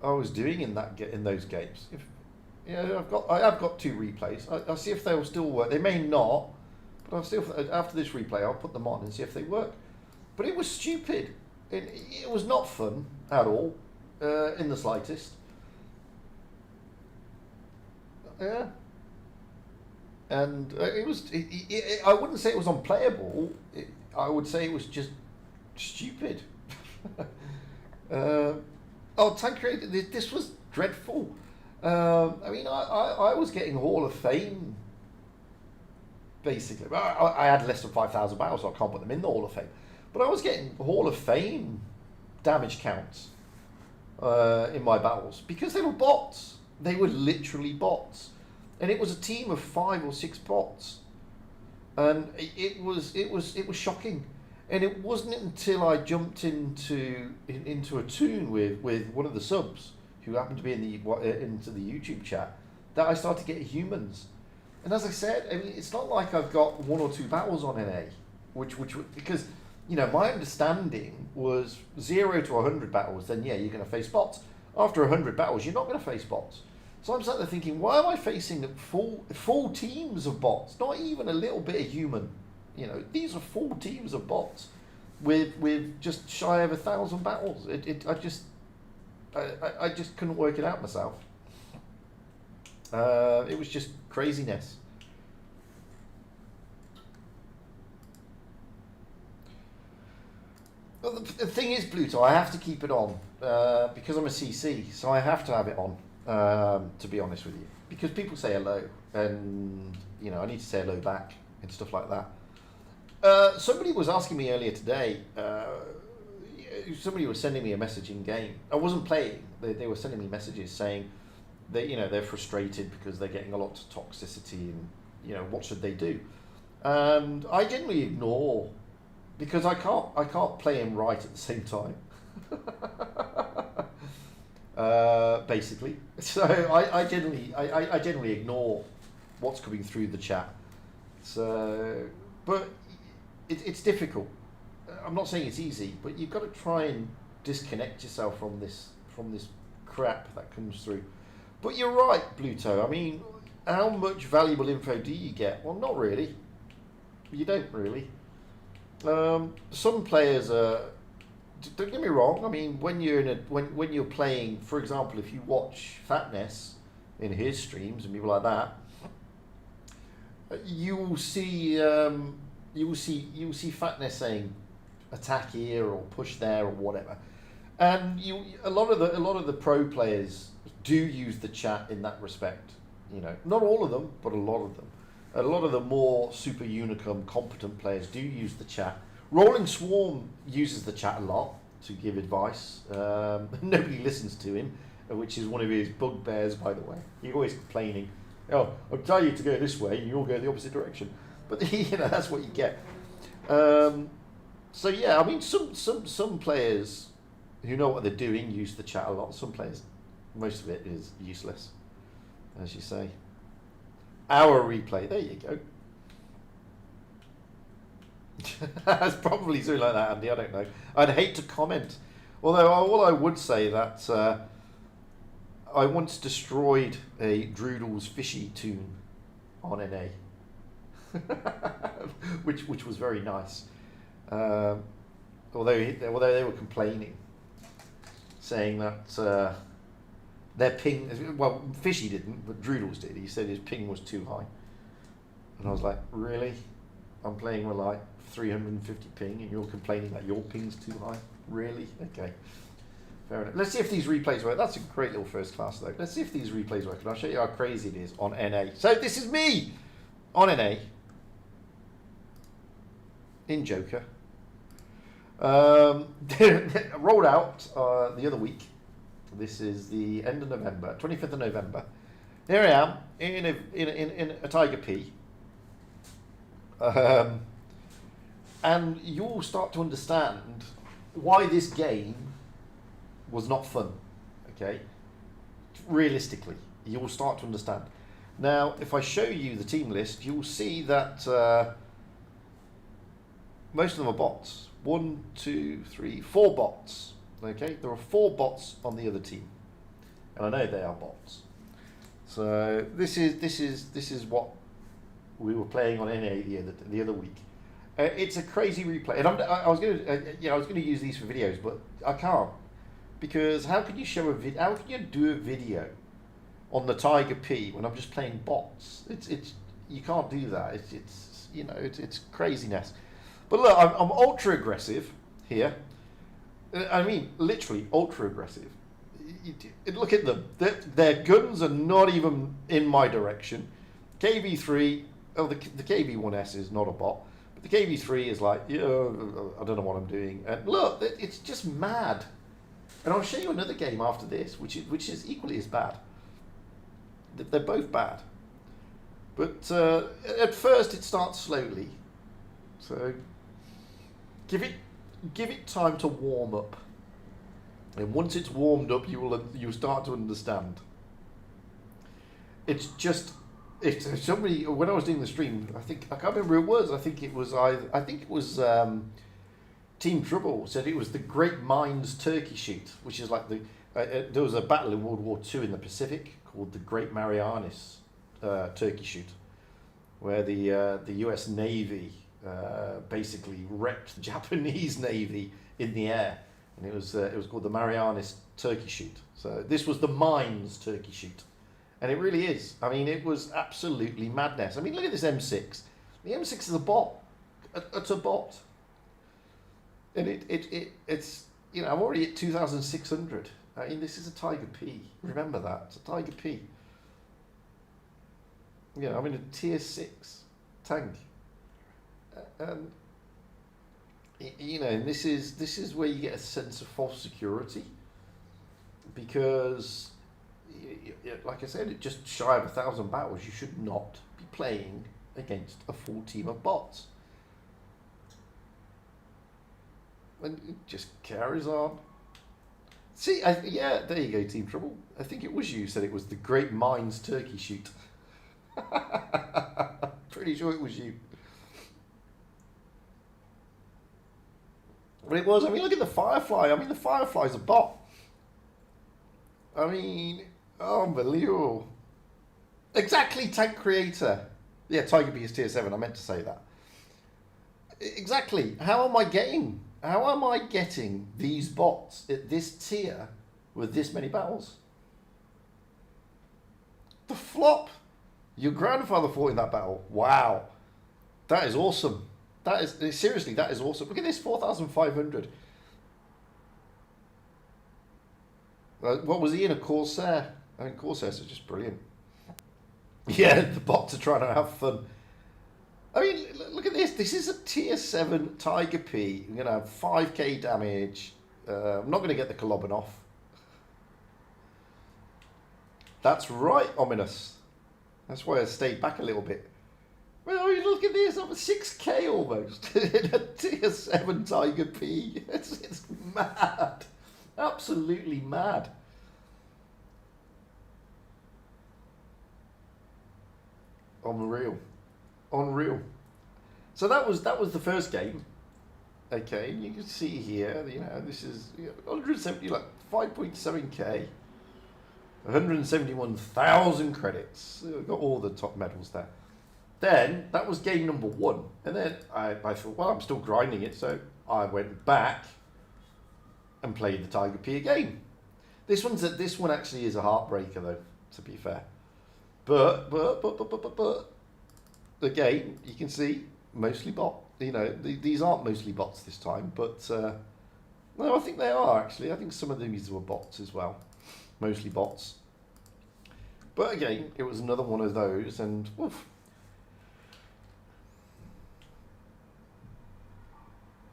was doing in those games. I have got 2 replays. I'll see if they'll still work. They may not. But I'll still, after this replay, I'll put them on and see if they work. But it was stupid. It was not fun at all, in the slightest. Yeah. And it was. I wouldn't say it was unplayable. I would say it was just stupid. Tancred, this was dreadful. I mean, I was getting Hall of Fame. Basically, I had less than 5,000 battles, so I can't put them in the Hall of Fame. But I was getting Hall of Fame damage counts in my battles because they were bots. They were literally bots, and it was a team of 5 or 6 bots, and it was shocking. And it wasn't until I jumped into a tune with one of the subs who happened to be into the YouTube chat that I started to get humans. And as I said, I mean, it's not like I've got 1 or 2 battles on NA, which because my understanding was 0 to 100 battles. Then yeah, you're going to face bots. After 100 battles, you're not going to face bots. So I'm sat there thinking, why am I facing full teams of bots? Not even a little bit of human. These are full teams of bots with just shy of 1,000 battles. I just couldn't work it out myself. It was just craziness. But the thing is, Pluto, I have to keep it on because I'm a CC, so I have to have it on. To be honest with you, because people say hello, and I need to say hello back and stuff like that. Somebody was asking me earlier today. Somebody was sending me a message in game. I wasn't playing. They were sending me messages saying that they're frustrated because they're getting a lot of toxicity and what should they do? And I generally ignore because I can't play him right at the same time. Basically, so I generally ignore what's coming through the chat. So, but it's difficult. I'm not saying it's easy, but you've got to try and disconnect yourself from this crap that comes through. But you're right, Bluto. I mean, how much valuable info do you get? Well, not really. You don't really. Some players are. Don't get me wrong. I mean, when you're playing, for example, if you watch Fatness in his streams and people like that, you will see Fatness saying attack here or push there or whatever, and a lot of the pro players do use the chat in that respect. Not all of them, but a lot of them. A lot of the more super unicum competent players do use the chat. Rolling Swarm uses the chat a lot to give advice. Nobody listens to him, which is one of his bugbears, by the way. He's always complaining, "Oh, I'll tell you to go this way, and you'll go the opposite direction." But that's what you get. So yeah, I mean, some players who know what they're doing use the chat a lot. Some players, most of it is useless, as you say. Our replay, there you go. It's probably something like that, Andy. I don't know. I'd hate to comment. Although all I would say that I once destroyed a Droodle's Fishy tune on NA, which was very nice. Although they were complaining, saying that their ping, well, Fishy didn't, but Droodle's did. He said his ping was too high, and I was like, really? I'm playing with like 350 ping, and you're complaining that your ping's too high? Really? Okay, fair enough. Let's see if these replays work. That's a great little first class though. Let's see if these replays work, and I'll show you how crazy it is on NA. So this is me on NA in Joker. Rolled out the other week. This is the end of November, 25th of November. Here I am in a Tiger P. And you'll start to understand why this game was not fun. Okay, realistically, you'll start to understand. Now, if I show you the team list, you'll see that most of them are bots. 1, 2, 3, 4 bots. Okay, there are 4 bots on the other team, and I know they are bots. So this is what we were playing on NA the other week. It's a crazy replay, and I was going to use these for videos, but I can't, because how can you show a video? How can you do a video on the Tiger P when I'm just playing bots? It's you can't do that. It's craziness. But look, I'm ultra aggressive here. I mean, literally ultra aggressive. Look at them. Their guns are not even in my direction. KV3, the KV1S is not a bot, but the KV3 is like, I don't know what I'm doing. And look, it's just mad. And I'll show you another game after this, which is equally as bad. They're both bad. But at first it starts slowly. So give it time to warm up. And once it's warmed up, you'll start to understand. It's somebody, when I was doing the stream, I can't remember who it was. I think it was Team Trouble said it was the Great Minds Turkey Shoot, which is like there was a battle in World War II in the Pacific called the Great Marianas Turkey Shoot, where the U.S. Navy basically wrecked the Japanese Navy in the air, and it was called the Marianas Turkey Shoot. So this was the Mines Turkey Shoot, and it really is. I mean, it was absolutely madness. I mean, look at this M6. The M6 is a bot. It's a bot. And it's, you know, I'm already at 2,600. I mean, this is a Tiger P. Remember that. It's a Tiger P. You know, I'm in a tier 6 tank. And, you know, and this is where you get a sense of false security. Because, like I said, just shy of 1,000 battles, you should not be playing against a full team of bots. And it just carries on. See, yeah, there you go, Team Trouble. I think it was you who said it was the Great Minds Turkey Shoot. Pretty sure it was you. But it was. I mean, look at the Firefly. I mean, the Firefly's a bot. I mean, unbelievable. Exactly, Tank Creator. Yeah, Tiger B is tier 7. I meant to say that. Exactly. How am I getting these bots at this tier with this many battles? The flop. Your grandfather fought in that battle. Wow. That is awesome. Seriously, that is awesome. Look at this, 4,500. What was he in? A Corsair? I mean, Corsairs are just brilliant. Yeah, the bots are trying to have fun. I mean, look at this. This is a tier 7 Tiger P. I'm going to have 5k damage. I'm not going to get the Kolobanov. That's right, Ominous. That's why I stayed back a little bit. Well, look at this. I'm at 6k almost in a tier 7 Tiger P. It's mad. Absolutely mad. Unreal. So that was the first game. Okay, you can see here, you know, this is 170, like 5.7k, 171,000 credits. Got all the top medals there. Then that was game number 1, and then I thought, well, I'm still grinding it, so I went back and played the Tiger P again. This one actually is a heartbreaker, though, to be fair. But again, you can see mostly bot. You know, these aren't mostly bots this time, but no, I think they are actually. I think some of these were bots as well, mostly bots. But again, it was another one of those, and oof.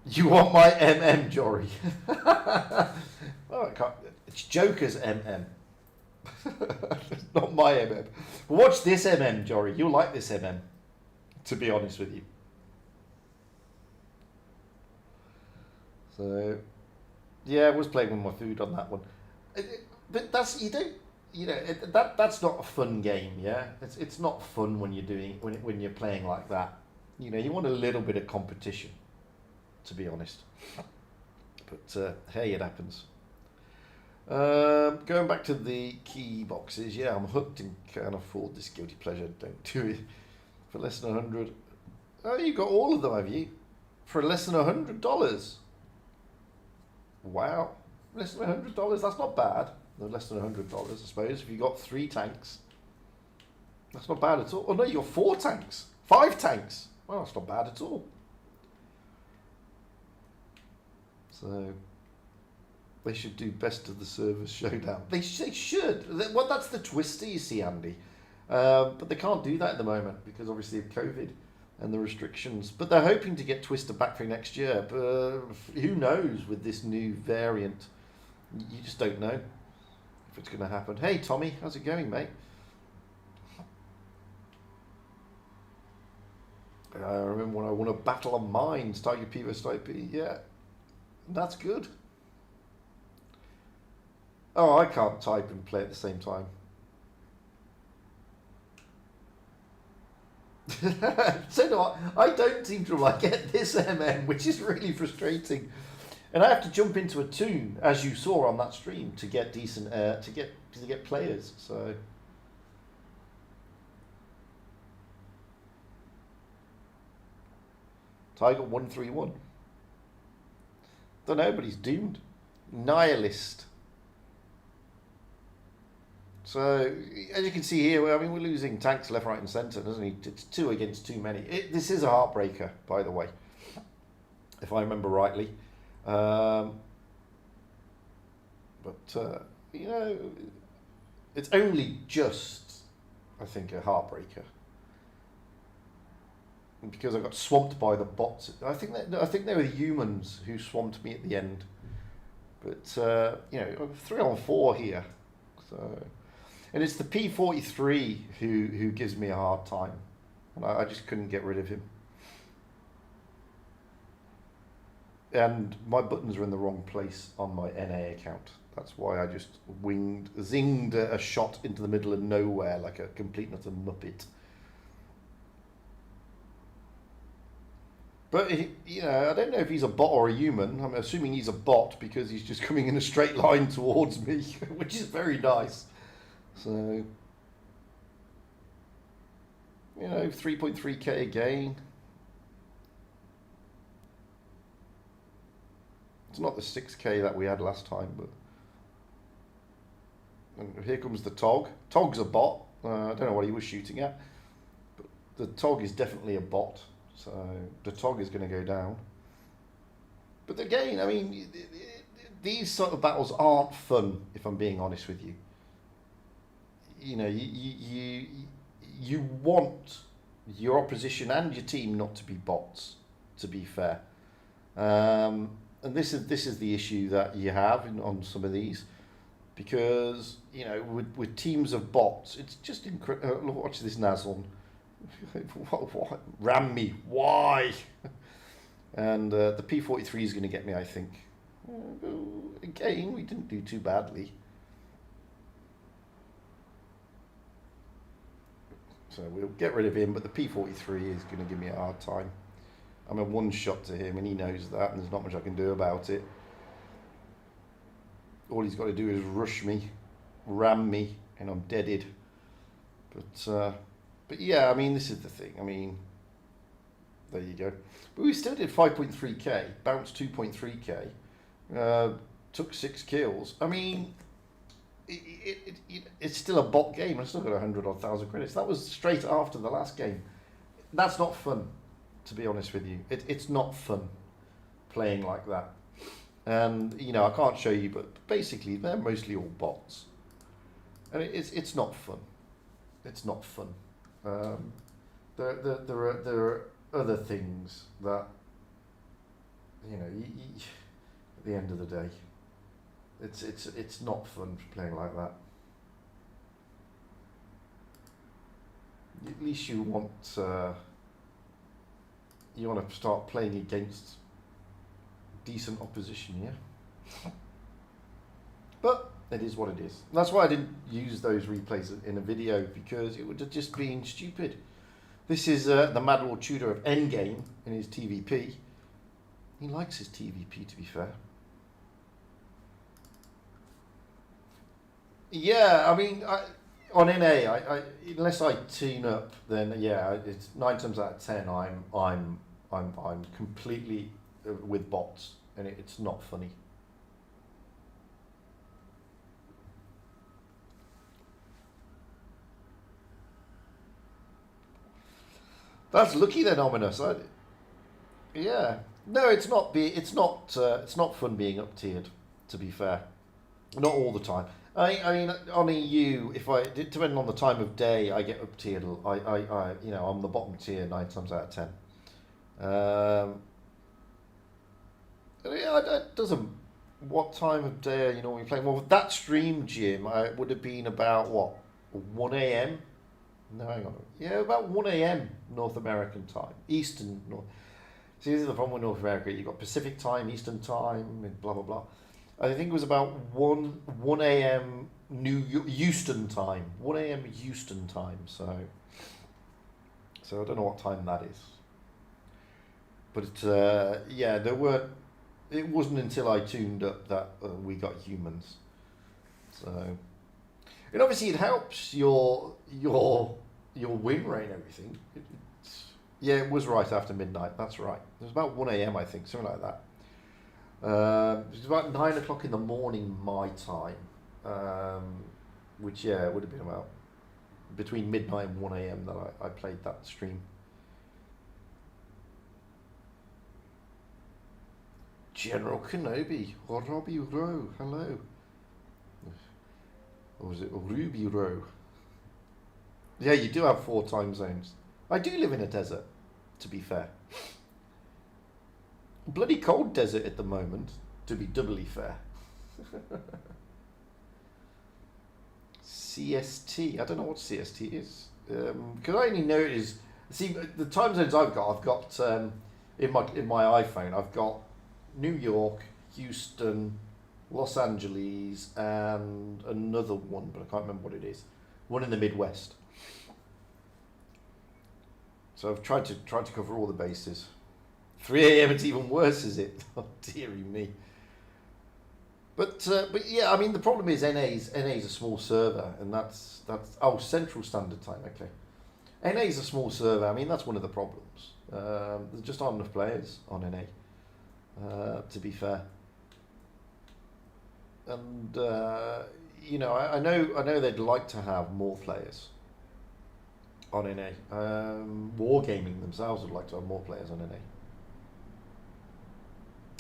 You want my MM, Jory? Oh, I can't. It's Joker's MM. Not my MM. Watch this MM, Jory. You'll like this MM, to be honest with you. So, yeah, I was playing with my food on that one. But that's, that's not a fun game, yeah? It's not fun when you're doing, when you're playing like that. You know, you want a little bit of competition, to be honest. But, hey, it happens. Going back to the key boxes, yeah, I'm hooked and can't afford this guilty pleasure. Don't do it for less than 100. Oh, you got all of them, have you? For less than $100. Wow, less than $100. That's not bad. No, less than $100, I suppose. If you got 3 tanks, that's not bad at all. Oh no, you got 4 tanks, 5 tanks. Well, that's not bad at all. So. They should do best of the service showdown. They should. Well, that's the twister, you see, Andy. But they can't do that at the moment because obviously of COVID and the restrictions. But they're hoping to get Twister back for next year. But who knows with this new variant You just don't know if it's going to happen. Hey Tommy, how's it going, mate? I remember when I won a battle of minds, Tiger P vs IP. Yeah, that's good. Oh, I can't type and play at the same time. So do I. I don't seem to like get this which is really frustrating. And I have to jump into a tune, as you saw on that stream, to get decent to get players. So Tiger 131. Don't know, but he's doomed. Nihilist. So, as you can see here, I mean, we're losing tanks left, right and centre, doesn't he? It's 2 against too many. This is a heartbreaker, by the way, if I remember rightly. But, you know, it's only just, I think, a heartbreaker. Because I got swamped by the bots. I think they were the humans who swamped me at the end. But, you know, 3-on-4 here. So... And it's the P43 who gives me a hard time. And I just couldn't get rid of him. And my buttons are in the wrong place on my NA account. That's why I just zinged a shot into the middle of nowhere like a complete and utter muppet. But, you know, I don't know if he's a bot or a human. I'm assuming he's a bot because he's just coming in a straight line towards me, which is very nice. So, you know, 3.3k again. It's not the 6k that we had last time, but... And here comes the Tog. Tog's a bot. I don't know what he was shooting at. But the Tog is definitely a bot. So, the Tog is going to go down. But again, I mean, these sort of battles aren't fun, if I'm being honest with you. You know, you want your opposition and your team not to be bots, to be fair. And this is the issue that you have on some of these, because you know with teams of bots, it's just incredible. Watch this Nazon. What? Ram me? Why? And the P43 is going to get me, I think. Again, we didn't do too badly. So we'll get rid of him, but the P43 is going to give me a hard time. I'm a one shot to him, and he knows that, and there's not much I can do about it. All he's got to do is rush me, ram me, and I'm deaded. But yeah, I mean, this is the thing. I mean, there you go. But we still did 5.3k, bounced 2.3k, took 6 kills. I mean... It's still a bot game. I still got 100,000 credits. That was straight after the last game. That's not fun, to be honest with you. It's not fun playing like that. And you know, I can't show you, but basically they're mostly all bots, and it's not fun. It's not fun. There are other things that you know. At the end of the day. It's not fun playing like that. At least you want to start playing against decent opposition, yeah. But it is what it is. And that's why I didn't use those replays in a video, because it would have just been stupid. This is the Mad Lord Tudor of Endgame in his TVP. He likes his TVP, to be fair. Yeah, I mean, on NA, unless I tune up, then yeah, it's 9 times out of 10 I'm completely with bots, and it's not funny. That's lucky then, Ominous. Yeah, no, it's not. It's not fun being up tiered. To be fair, not all the time. I mean, on EU, if it depending on the time of day, I get up tiered. You know, I'm the bottom tier 9 times out of 10. Yeah, it doesn't what time of day are you normally playing? Well, that stream, Jim, it would have been about what, 1 a.m. No, hang on. Yeah, about 1 a.m. North American time, Eastern North. See, this is the problem with North America. You've got Pacific time, Eastern time, and blah blah blah. I think it was about 1 a.m. Houston time. 1 a.m. Houston time. So I don't know what time that is. But yeah, there were. It wasn't until I tuned up that we got humans. So, and obviously it helps your win rate and everything. Yeah, it was right after midnight. That's right. It was about 1 a.m. I think, something like that. It was about 9 o'clock in the morning my time, which yeah, it would have been about between midnight and 1 a.m. that I played that stream. General Kenobi, or Robbie Rowe, hello. Or was it Ruby Rowe? Yeah, you do have 4 time zones. I do live in a desert, to be fair. Bloody cold desert at the moment, to be doubly fair. CST, I don't know what CST is. Because I only know it is. See, the time zones I've got in my iPhone, I've got New York, Houston, Los Angeles, and another one, but I can't remember what it is. One in the Midwest. So I've tried to cover all the bases. 3 a.m. it's even worse, is it? Oh dearie me. But yeah, I mean the problem is NA's a small server, and that's Central Standard Time. Okay, NA's a small server. I mean that's one of the problems. There just aren't enough players on NA. To be fair, and you know, I know they'd like to have more players on NA. Wargaming themselves would like to have more players on NA.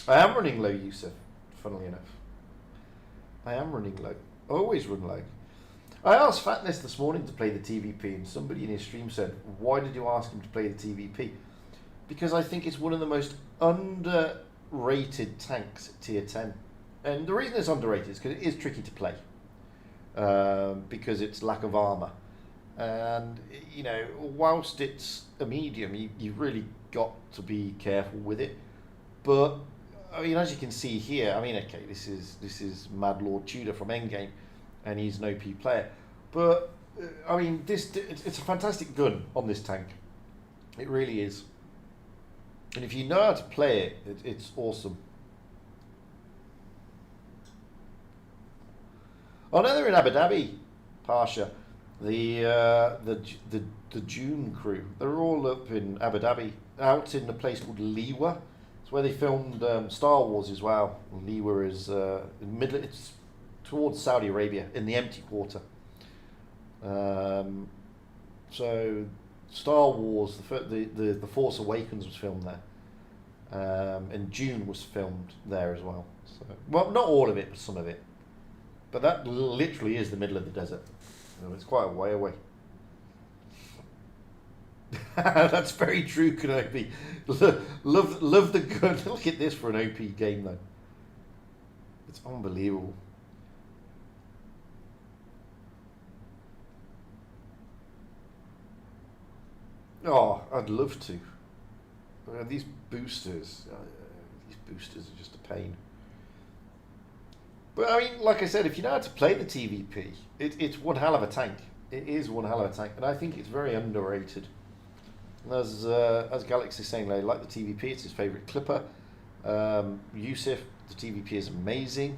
I am running low, Yusuf, funnily enough. I am running low. I always run low. I asked Fatness this morning to play the TVP, and somebody in his stream said, why did you ask him to play the TVP? Because I think it's one of the most underrated tanks at tier 10. And the reason it's underrated is because it is tricky to play. Because it's lack of armour. And, you know, whilst it's a medium, you've really got to be careful with it. But, I mean, as you can see here, I mean, okay, this is Mad Lord Tudor from Endgame, and he's an OP player. But, I mean, it's a fantastic gun on this tank. It really is. And if you know how to play it, it's awesome. Oh no, they're in Abu Dhabi, Pasha. The June crew. They're all up in Abu Dhabi, out in a place called Liwa. It's where they filmed Star Wars as well. Liwa is it's towards Saudi Arabia in the empty quarter. So Star Wars, the Force Awakens was filmed there, and Dune was filmed there as well. So, well, not all of it, but some of it. But that literally is the middle of the desert. It's quite a way away. That's very true, Kenobi. Love the gun. Look at this for an OP game, though. It's unbelievable. Oh, I'd love to. These boosters are just a pain. But I mean, like I said, if you know how to play the TVP, it's one hell of a tank. It is one hell of a tank, and I think it's very underrated. And as Galaxy is saying, they like the TVP. It's his favourite clipper. Yusuf, the TVP is amazing.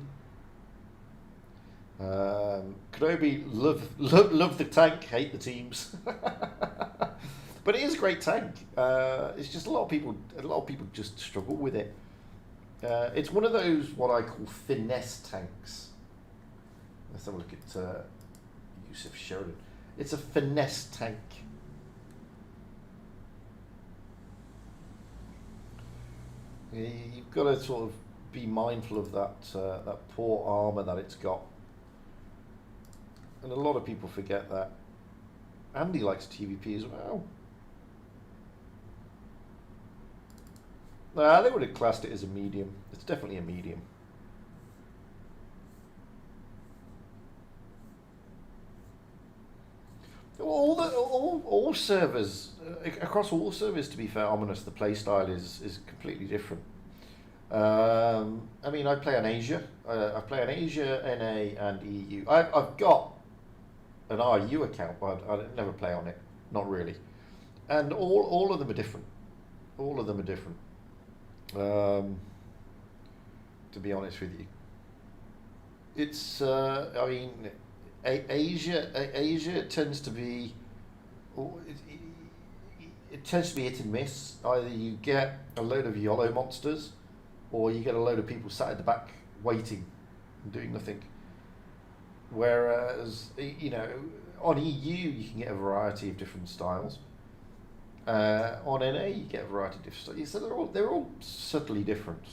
Kenobi, love the tank, hate the teams. But it is a great tank. It's just a lot of people just struggle with it. It's one of those what I call finesse tanks. Let's have a look at Yusuf Sheridan. It's a finesse tank. You've got to sort of be mindful of that poor armour that it's got. And a lot of people forget that. Andy likes TVP as well. They would have classed it as a medium. It's definitely a medium. all servers across all servers. To be fair, Ominous, the play style is completely different. I mean, I play on Asia. I play on Asia, NA, and EU. I've got an RU account, but I never play on it. Not really. And all of them are different. All of them are different. To be honest with you, it's. I mean, Asia tends to be. It tends to be hit and miss. Either you get a load of YOLO monsters, or you get a load of people sat at the back waiting and doing nothing. Whereas, you know, on EU you can get a variety of different styles. On NA you get a variety of different styles. So they're all subtly different.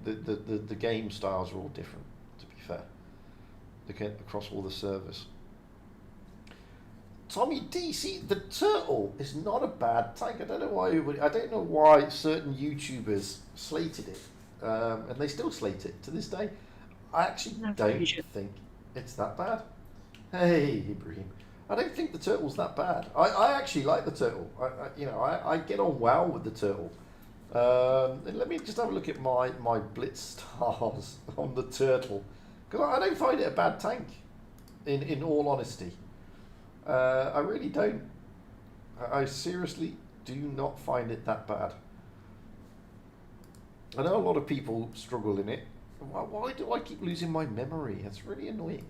The game styles are all different, to be fair. They get across all the servers. Tommy D, see, the turtle is not a bad tank. I don't know why certain YouTubers slated it, and they still slate it to this day. I actually don't think it's that bad. Hey, Ibrahim, I don't think the turtle's that bad. I actually like the turtle. I get on well with the turtle. And let me just have a look at my blitz stars on the turtle, because I don't find it a bad tank. In all honesty. I really don't. I seriously do not find it that bad. I know a lot of people struggle in it. Why do I keep losing my memory? It's really annoying.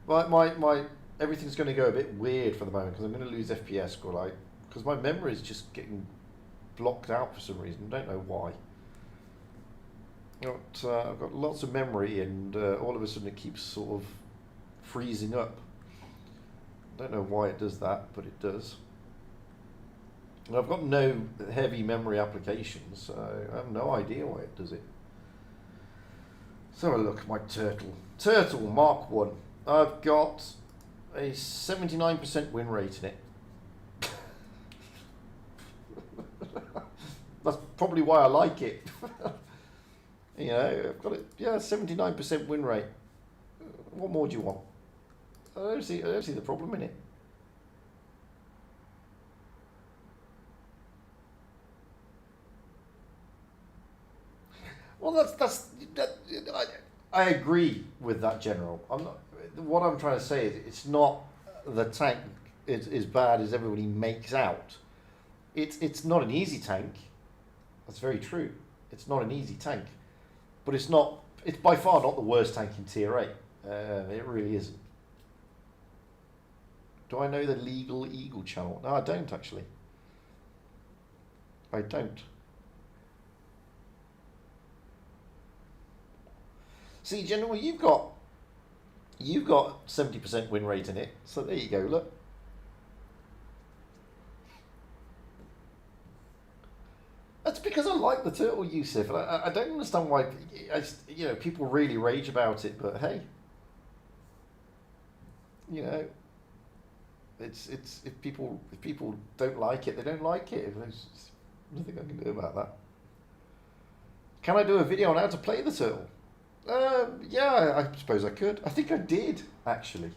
My everything's going to go a bit weird for the moment because I'm going to lose FPS because my memory is just getting blocked out for some reason. I don't know why. I've got lots of memory, and all of a sudden it keeps sort of freezing up. Don't know why it does that, but it does. And I've got no heavy memory applications, so I have no idea why it does it. So look at my turtle. Turtle Mark 1. I've got a 79% win rate in it. That's probably why I like it. You know, I've got it. Yeah, 79% win rate. What more do you want? I don't see the problem in it. Well, that. I agree with that, General. What I'm trying to say is it's not the tank is as bad as everybody makes out. It's not an easy tank. That's very true. It's not an easy tank, but it's by far not the worst tank in Tier 8. It really isn't. Do I know the Legal Eagle channel? No, I don't actually. I don't. See, General, you've got 70% win rate in it, so there you go. Look. That's because I like the turtle, Yusuf. I don't understand why people really rage about it, but hey, it's if people don't like it, they don't like it. There's nothing I can do about that. Can I do a video on how to play the turtle? Yeah, I suppose I could. I think I did actually.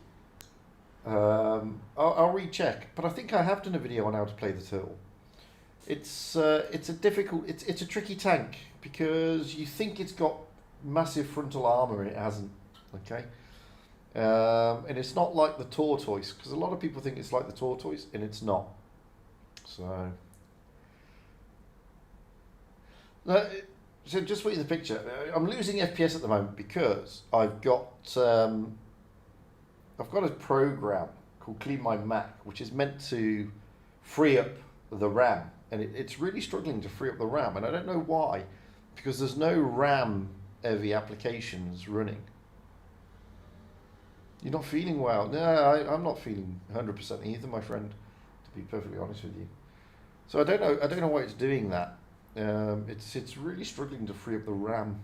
I'll recheck, but I think I have done a video on how to play the turtle. It's a tricky tank because you think it's got massive frontal armor and it hasn't. Okay. And it's not like the tortoise, because a lot of people think it's like the tortoise, and it's not. So just put you in the picture. I'm losing FPS at the moment because I've got a program called Clean My Mac, which is meant to free up the RAM, and it's really struggling to free up the RAM, and I don't know why, because there's no RAM heavy applications running. You're not feeling well. No, I'm not feeling 100% either, my friend, to be perfectly honest with you. So I don't know why it's doing that. It's really struggling to free up the RAM.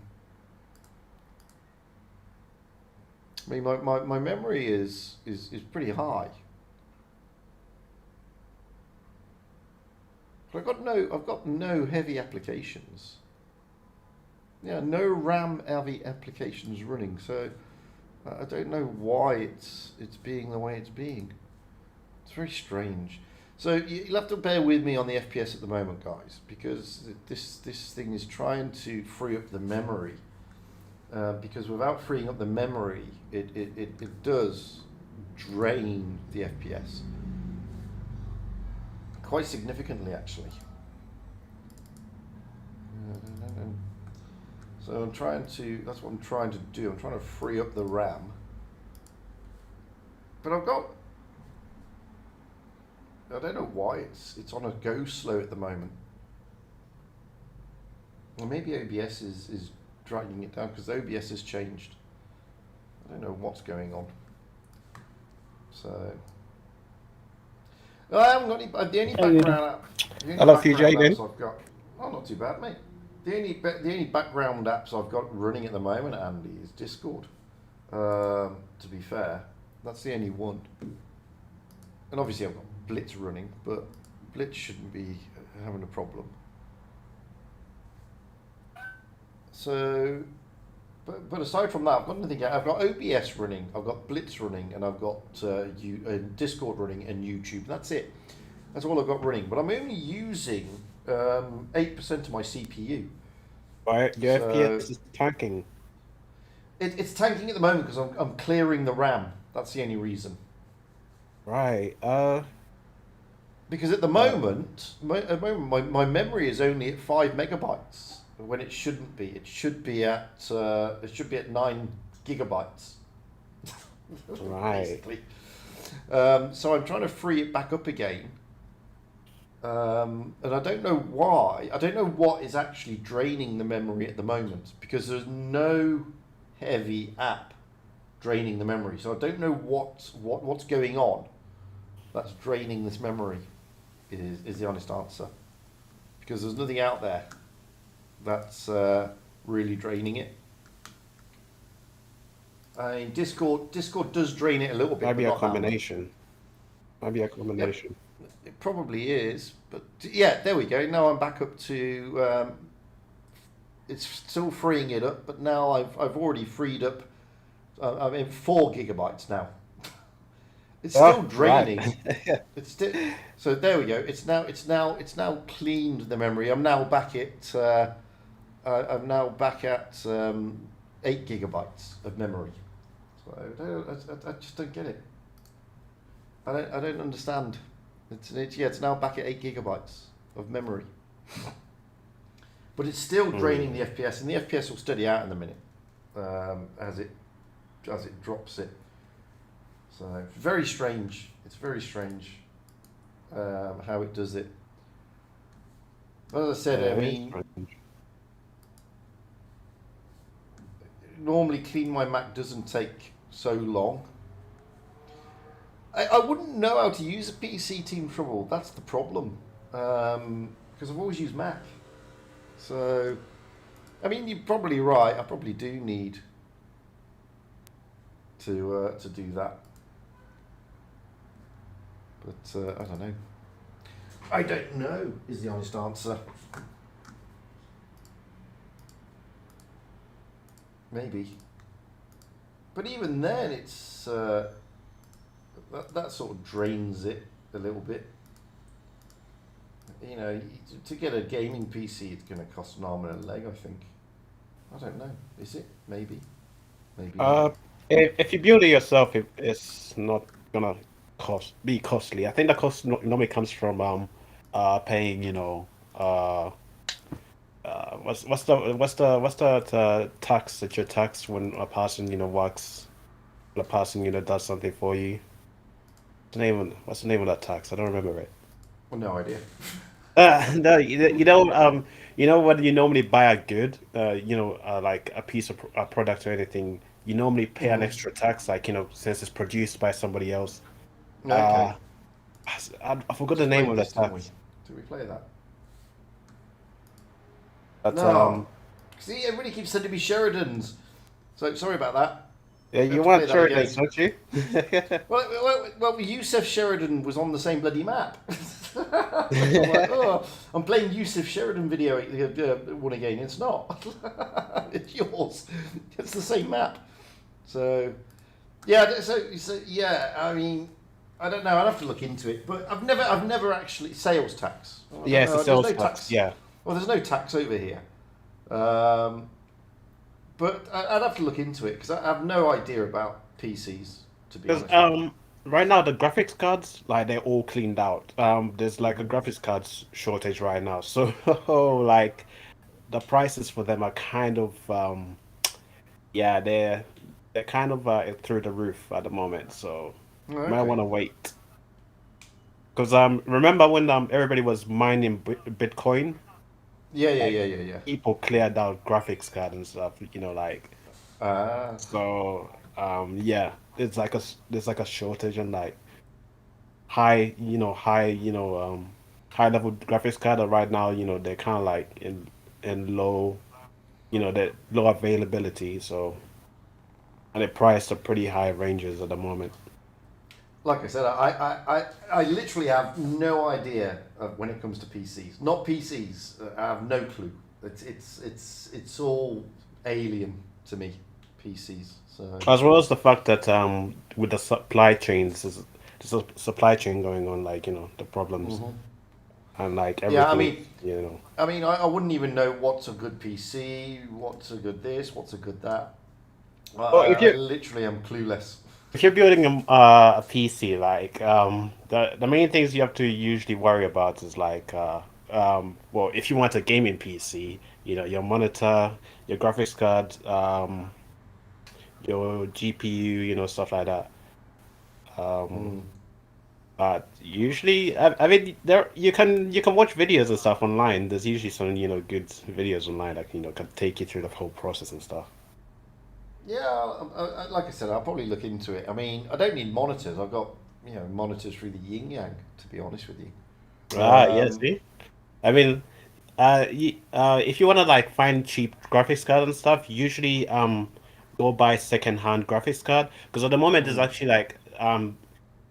I mean, my memory is pretty high. But I've got no heavy applications. Yeah, no RAM heavy applications running. So I don't know why it's being the way it's being. It's very strange. So you'll have to bear with me on the FPS at the moment, guys, because this thing is trying to free up the memory. Because without freeing up the memory, it does drain the FPS quite significantly, actually. So I'm trying to. That's what I'm trying to do. I'm trying to free up the RAM. But I don't know why it's on a go slow at the moment. Or maybe OBS is dragging it down because OBS has changed. I don't know what's going on. So I haven't got any. The only background app. Hello, Fugit, apps I've got. Oh, not too bad, mate. The only background apps I've got running at the moment, Andy, is Discord. To be fair, that's the only one. And obviously I've got Blitz running, but Blitz shouldn't be having a problem. So, but aside from that, I've got nothing. I've got OBS running, I've got Blitz running, and I've got Discord running and YouTube. That's it. That's all I've got running. But I'm only using 8% of my CPU. Right, your FPS is tanking. It's tanking at the moment because I'm clearing the RAM. That's the only reason. Right. Because at the moment, my memory is only at 5 megabytes when it shouldn't be. It should be at 9 gigabytes. Right. Basically. So I'm trying to free it back up again. And I don't know why. I don't know what is actually draining the memory at the moment because there's no heavy app draining the memory. So I don't know what's going on that's draining this memory is the honest answer. Because there's nothing out there that's really draining it. I mean, Discord does drain it a little bit. Might be but a not that much. combination. Might be a combination. Yep. It probably is, but yeah, there we go. Now I'm back up to. It's still freeing it up, but now I've already freed up. I'm in 4 gigabytes now. It's still draining. Right. It's still. So there we go. It's now cleaned the memory. I'm now back at. I'm now back at 8 gigabytes of memory. So I just don't get it. I don't understand. It's now back at 8 gigabytes of memory. But it's still draining the FPS, and the FPS will steady out in a minute as it drops it. So very strange. It's very strange how it does it. But as I said, I mean, normally clean my Mac doesn't take so long. I wouldn't know how to use a PC, Team Trouble. That's the problem. Because I've always used Mac. So, I mean, you're probably right. I probably do need to do that. But I don't know. I don't know is the honest answer. Maybe. But even then, it's... that sort of drains it a little bit. You know, to get a gaming PC, it's going to cost an arm and a leg, I think. I don't know. Is it? Maybe. Maybe. If you build it yourself, it's not gonna be costly. I think the cost normally comes from paying, you know, what's the tax that you tax when a person, you know, works, a person, you know, does something for you. What's the name of that tax? I don't remember it. Well, no idea. No, you know when you normally buy a good, like a piece of a product or anything, you normally pay an extra tax, like, you know, since it's produced by somebody else. Okay. I forgot the name of that tax. Did we play that? But, no. See, everybody keeps sending me Sheridans. So sorry about that. Yeah, you want Sheridan, don't you? well, Yusuf Sheridan was on the same bloody map. I'm like, oh, I'm playing Yusuf Sheridan video one again. It's not. It's yours. It's the same map. So, yeah. So yeah. I mean, I don't know. I'd have to look into it, but I've never actually sales tax. I don't Yeah, it's know, a there's sales no tax. Yeah. Well, there's no tax over here. But I'd have to look into it because I have no idea about PCs, to be Because honest with you. right now the graphics cards, like they're all cleaned out. There's like a graphics cards shortage right now. So like the prices for them are kind of yeah, they're kind of through the roof at the moment. So Oh, might okay. want to wait. Because remember when everybody was mining Bitcoin, like Yeah. people cleared out graphics card and stuff, like Ah, so yeah, it's like there's like a shortage and like high level graphics card are right now, they're kind of like in low, they're low availability, so and they're priced at pretty high ranges at the moment. like I said, I literally have no idea of when it comes to PCs. Not PCs. I have no clue. It's all alien to me. PCs. So. As well as the fact that with the supply chains, there's a supply chain going on, like the problems Mhm. and like Yeah, everything, I wouldn't even know what's a good PC, what's a good this, what's a good that. Well, I literally am clueless. if you're building a PC, like the main things you have to usually worry about is like well, if you want a gaming PC, your monitor, your graphics card, your GPU, stuff like that. Um, Mm. Usually, I mean, there you can watch videos and stuff online. There's usually some good videos online that can take you through the whole process and stuff. Yeah, like I said, I'll probably look into it. I mean, I don't need monitors. I've got monitors through the yin yang. To be honest with you, Yeah, see. I mean, if you want to like find cheap graphics card and stuff, usually go buy second-hand graphics card because at the moment there's mm, actually like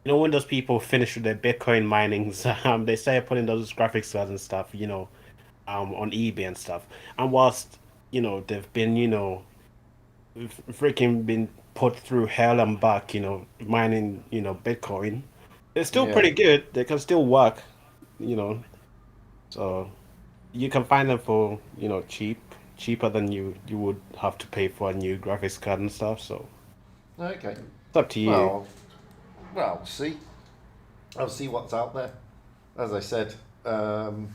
when those people finish with their Bitcoin minings, they start putting those graphics cards and stuff, on eBay and stuff. And whilst they've been freaking been put through hell and back, mining Bitcoin, they're still yeah. pretty good. They can still work, you know. So you can find them for cheaper than you would have to pay for a new graphics card and stuff. So Okay. it's up to you. Well, well, see. I'll see what's out there. As I said, I'm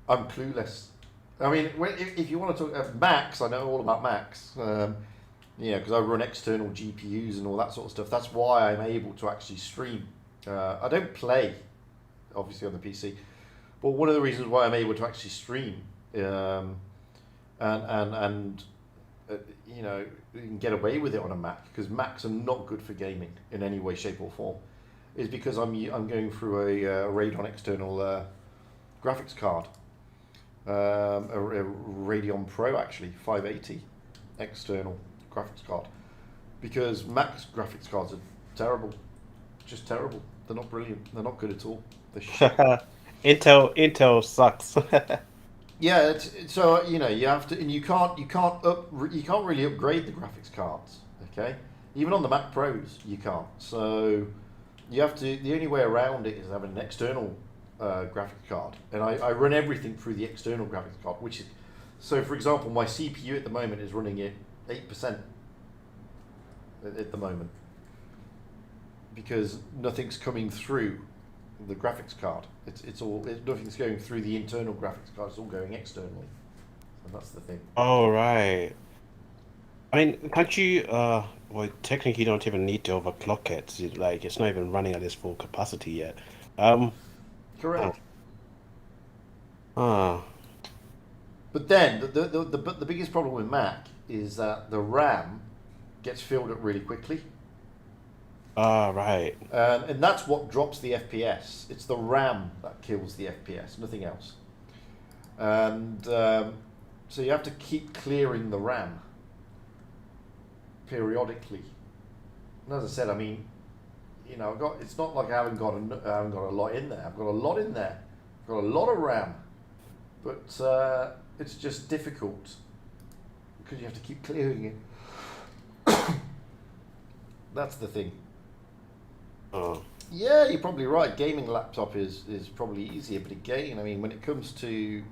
clueless. I mean, if you want to talk Macs, I know all about Macs. Because I run external GPUs and all that sort of stuff. That's why I'm able to actually stream. I don't play, obviously, on the PC, but one of the reasons why I'm able to actually stream, and you can get away with it on a Mac because Macs are not good for gaming in any way, shape, or form, is because I'm going through a Radeon external graphics card, a Radeon Pro actually 580 external graphics card, because Mac's graphics cards are terrible, just terrible. They're not brilliant. They're not good at all. They're shit. Intel sucks. Yeah, so you have to, and you can't really upgrade the graphics cards. Okay, even on the Mac Pros you can't. So you have to. The only way around it is having an external graphics card, and I run everything through the external graphics card. Which is, so for example, my CPU at the moment is running at 8% at the moment because nothing's coming through the graphics card. Nothing's going through the internal graphics card. It's all going externally. So that's the thing. All right. I mean, can't you? Well, technically, you don't even need to overclock it. Like, it's not even running at its full capacity yet. Um. Correct. Ah. But then the biggest problem with Mac is that the RAM gets filled up really quickly. Right. And that's what drops the FPS. It's the RAM that kills the FPS, nothing else. And so you have to keep clearing the RAM periodically. And as I said, I mean, it's not like I haven't got a lot in there. I've got a lot in there. I've got a lot of RAM, but it's just difficult because you have to keep clearing it. That's the thing. Oh. Yeah, you're probably right. Gaming laptop is probably easier, but again, I mean, when it comes to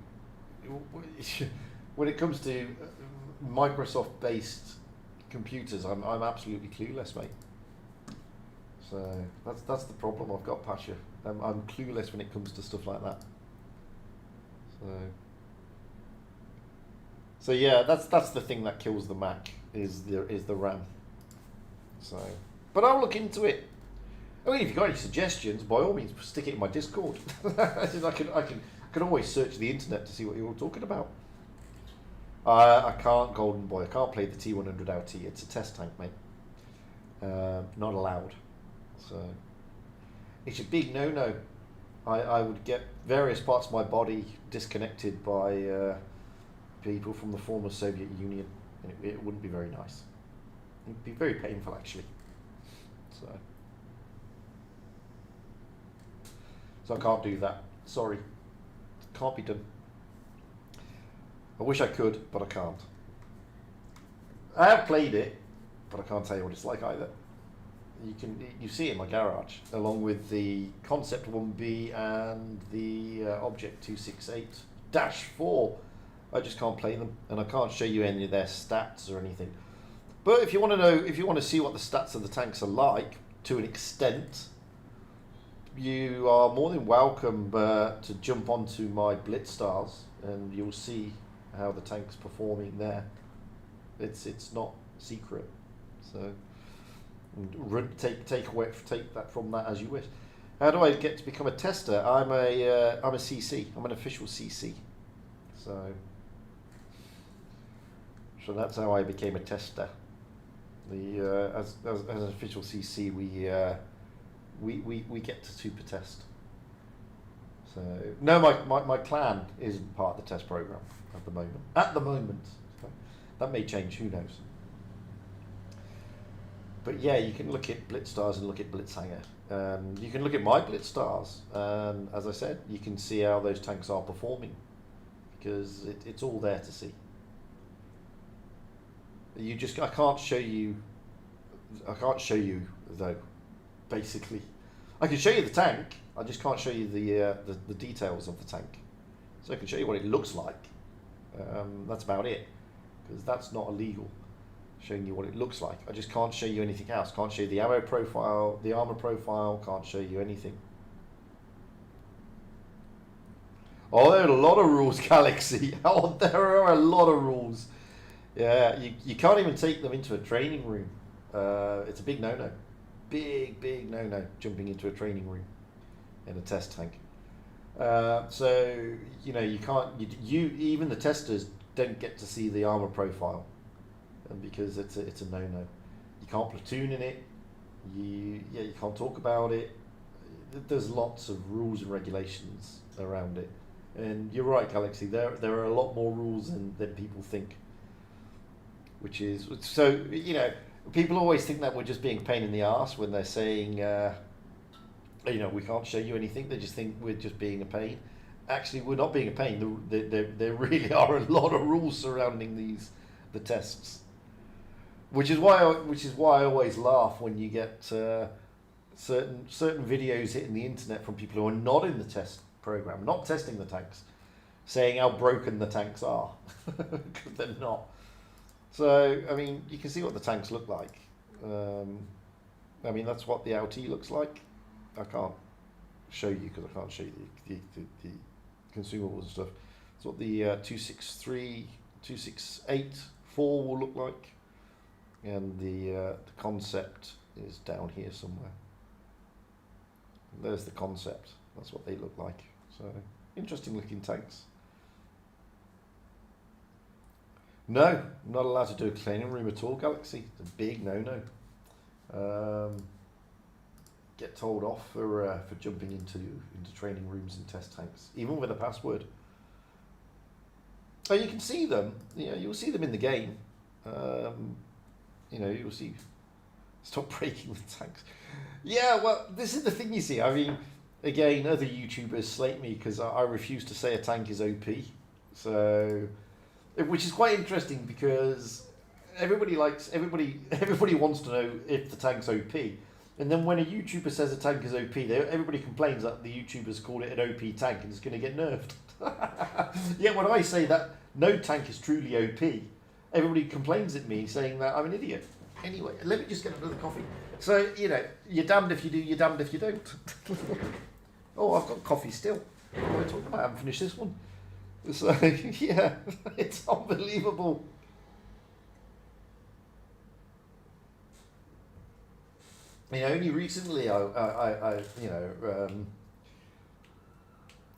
Microsoft-based computers, I'm absolutely clueless, mate. So that's the problem I've got, Pasha. I'm clueless when it comes to stuff like that. So yeah, that's the thing that kills the Mac is the RAM. So, but I'll look into it. I mean, if you've got any suggestions, by all means, stick it in my Discord. I can always search the internet to see what you're all talking about. I can't, Golden Boy. I can't play the T100 LT. It's a test tank, mate. Not allowed. So it's a big no-no. I would get various parts of my body disconnected by people from the former Soviet Union, and it wouldn't be very nice. It'd be very painful, actually. So I can't do that. Sorry. Can't be done. I wish I could, but I can't. I have played it, but I can't tell you what it's like either. You see it in my garage, along with the Concept 1B and the Object 268-4. I just can't play them, and I can't show you any of their stats or anything. But if you want to see what the stats of the tanks are like, to an extent, you are more than welcome to jump onto my Blitz Stars, and you'll see how the tank's performing there. It's not secret, so take that from that as you wish. How do I get to become a tester? I'm a CC. I'm an official CC. So that's how I became a tester. As an official CC, we get to super test. So no, my clan isn't part of the test program at the moment. So that may change. Who knows? But yeah, you can look at Blitz Stars and look at Blitzhanger. You can look at my Blitz Stars, and as I said, you can see how those tanks are performing, because it's all there to see. I can't show you though. Basically, I can show you the tank. I just can't show you the details of the tank. So I can show you what it looks like. That's about it, because that's not illegal. Showing you what it looks like. I just can't show you anything else. Can't show you the ammo profile, the armor profile. Can't show you anything. Oh, there are a lot of rules, Galaxy. Oh, there are a lot of rules. Yeah, you can't even take them into a training room. It's a big no-no. Big no-no, jumping into a training room in a test tank. So, you can't, even the testers don't get to see the armor profile, because it's a no-no. You can't platoon in it. You can't talk about it. There's lots of rules and regulations around it. And you're right, Galaxy, there are a lot more rules than people think. Which is, so, people always think that we're just being a pain in the arse when they're saying, we can't show you anything. They just think we're just being a pain. Actually, we're not being a pain. There really are a lot of rules surrounding the tests. Which is why I always laugh when you get certain videos hitting the internet from people who are not in the test program, not testing the tanks, saying how broken the tanks are, because they're not. So, I mean, you can see what the tanks look like. I mean, that's what the LT looks like. I can't show you because I can't show you the consumables and stuff. That's what the 263, 268, 4 will look like. And the concept is down here somewhere. There's the concept. That's what they look like. So, interesting looking tanks. No, I'm not allowed to do a training room at all, Galaxy. It's a big no-no. Get told off for jumping into training rooms and test tanks, even with a password. Oh, you can see them. You'll see them in the game. You'll see. Stop breaking the tanks. Yeah, well, this is the thing, you see. I mean, again, other YouTubers slate me because I refuse to say a tank is OP. So, which is quite interesting because everybody wants to know if the tank's OP. And then when a YouTuber says a tank is OP, everybody complains that the YouTubers call it an OP tank and it's going to get nerfed. Yet when I say that no tank is truly OP, everybody complains at me saying that I'm an idiot. Anyway, let me just get another coffee. So, you know, you're damned if you do, you're damned if you don't. Oh, I've got coffee still. What am I talking about? I haven't finished this one. So, yeah, it's unbelievable. You know, only recently, I you know,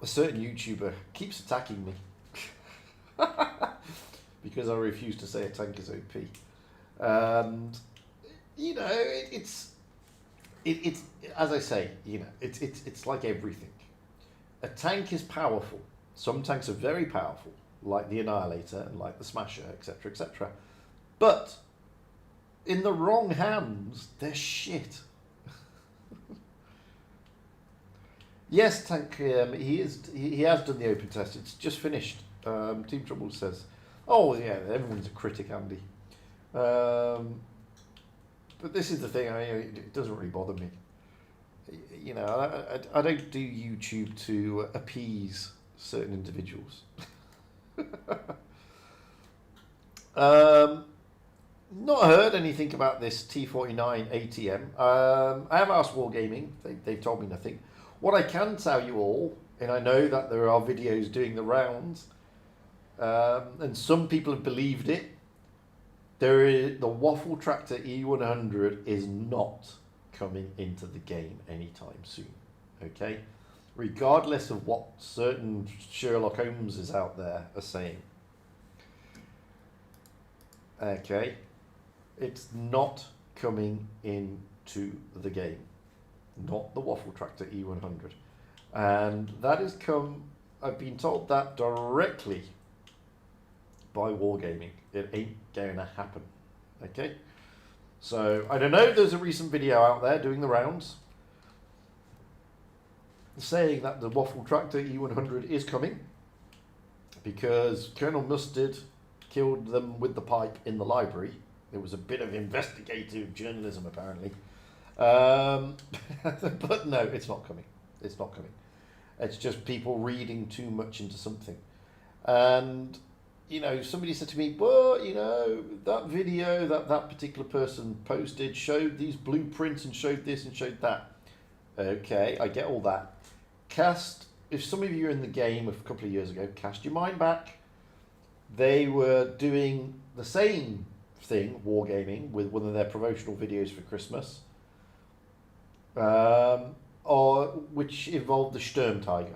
a certain YouTuber keeps attacking me because I refuse to say a tank is OP, and you know, it's as I say, you know, it's like everything. A tank is powerful. Some tanks are very powerful, like the Annihilator and like the Smasher, etc., etc. But in the wrong hands, they're shit. Yes, Tank, he has done the open test. It's just finished. Team Trouble says, oh yeah, everyone's a critic, Andy. But this is the thing, it doesn't really bother me. You know, I don't do YouTube to appease certain individuals. Not heard anything about this T49 ATM. I have asked Wargaming. They've told me nothing. What I can tell you all, and I know that there are videos doing the rounds, and some people have believed it, the Waffle Tractor E100 is not coming into the game anytime soon. Okay? Regardless of what certain Sherlock Holmeses out there are saying. Okay? It's not coming into the game. Not the Waffle Tractor E100. And that has come, I've been told that directly by Wargaming. It ain't going to happen. Okay? So, I don't know, there's a recent video out there doing the rounds saying that the Waffle Tractor E100 is coming because Colonel Mustard killed them with the pipe in the library. It was a bit of investigative journalism, apparently. But no, it's not coming. It's not coming. It's just people reading too much into something. And, you know, somebody said to me, well, you know, that video that particular person posted showed these blueprints and showed this and showed that. Okay, I get all that. If some of you are in the game a couple of years ago, cast your mind back. They were doing the same thing, Wargaming, with one of their promotional videos for Christmas, which involved the Sturmtiger.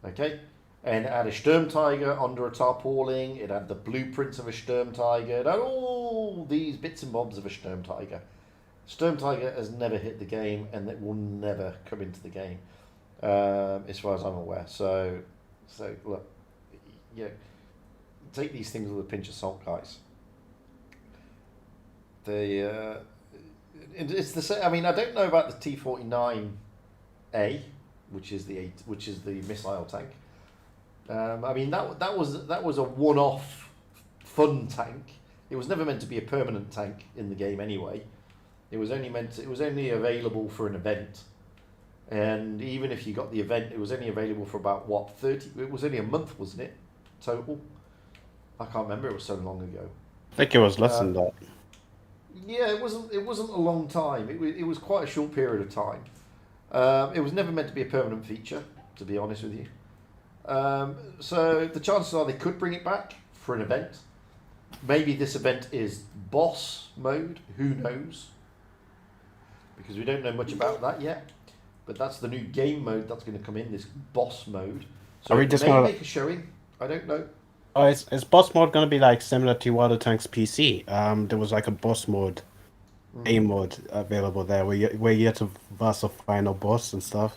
Okay? And it had a Sturmtiger under a tarpaulin, it had the blueprints of a Sturmtiger, it had all these bits and bobs of a Sturmtiger. Sturmtiger has never hit the game, and it will never come into the game, as far as I'm aware. So look, you know, take these things with a pinch of salt, guys. It's the same. I mean, I don't know about the T49A, which is the missile tank. I mean, that was a one-off fun tank. It was never meant to be a permanent tank in the game anyway. It was only available for an event. And even if you got the event, it was only available for about 30. It was only a month, wasn't it? Total. I can't remember. It was so long ago. I think it was less than that. Yeah, it wasn't a long time. It was quite a short period of time. It was never meant to be a permanent feature, to be honest with you. So the chances are they could bring it back for an event. Maybe this event is boss mode. Who knows? Because we don't know much about that yet. But that's the new game mode that's going to come in, this boss mode. So Are we just gonna make a showing? I don't know. Oh, is boss mode gonna be like similar to Water Tank's PC? There was like a boss mode, A mode available there where you had to verse a final boss and stuff.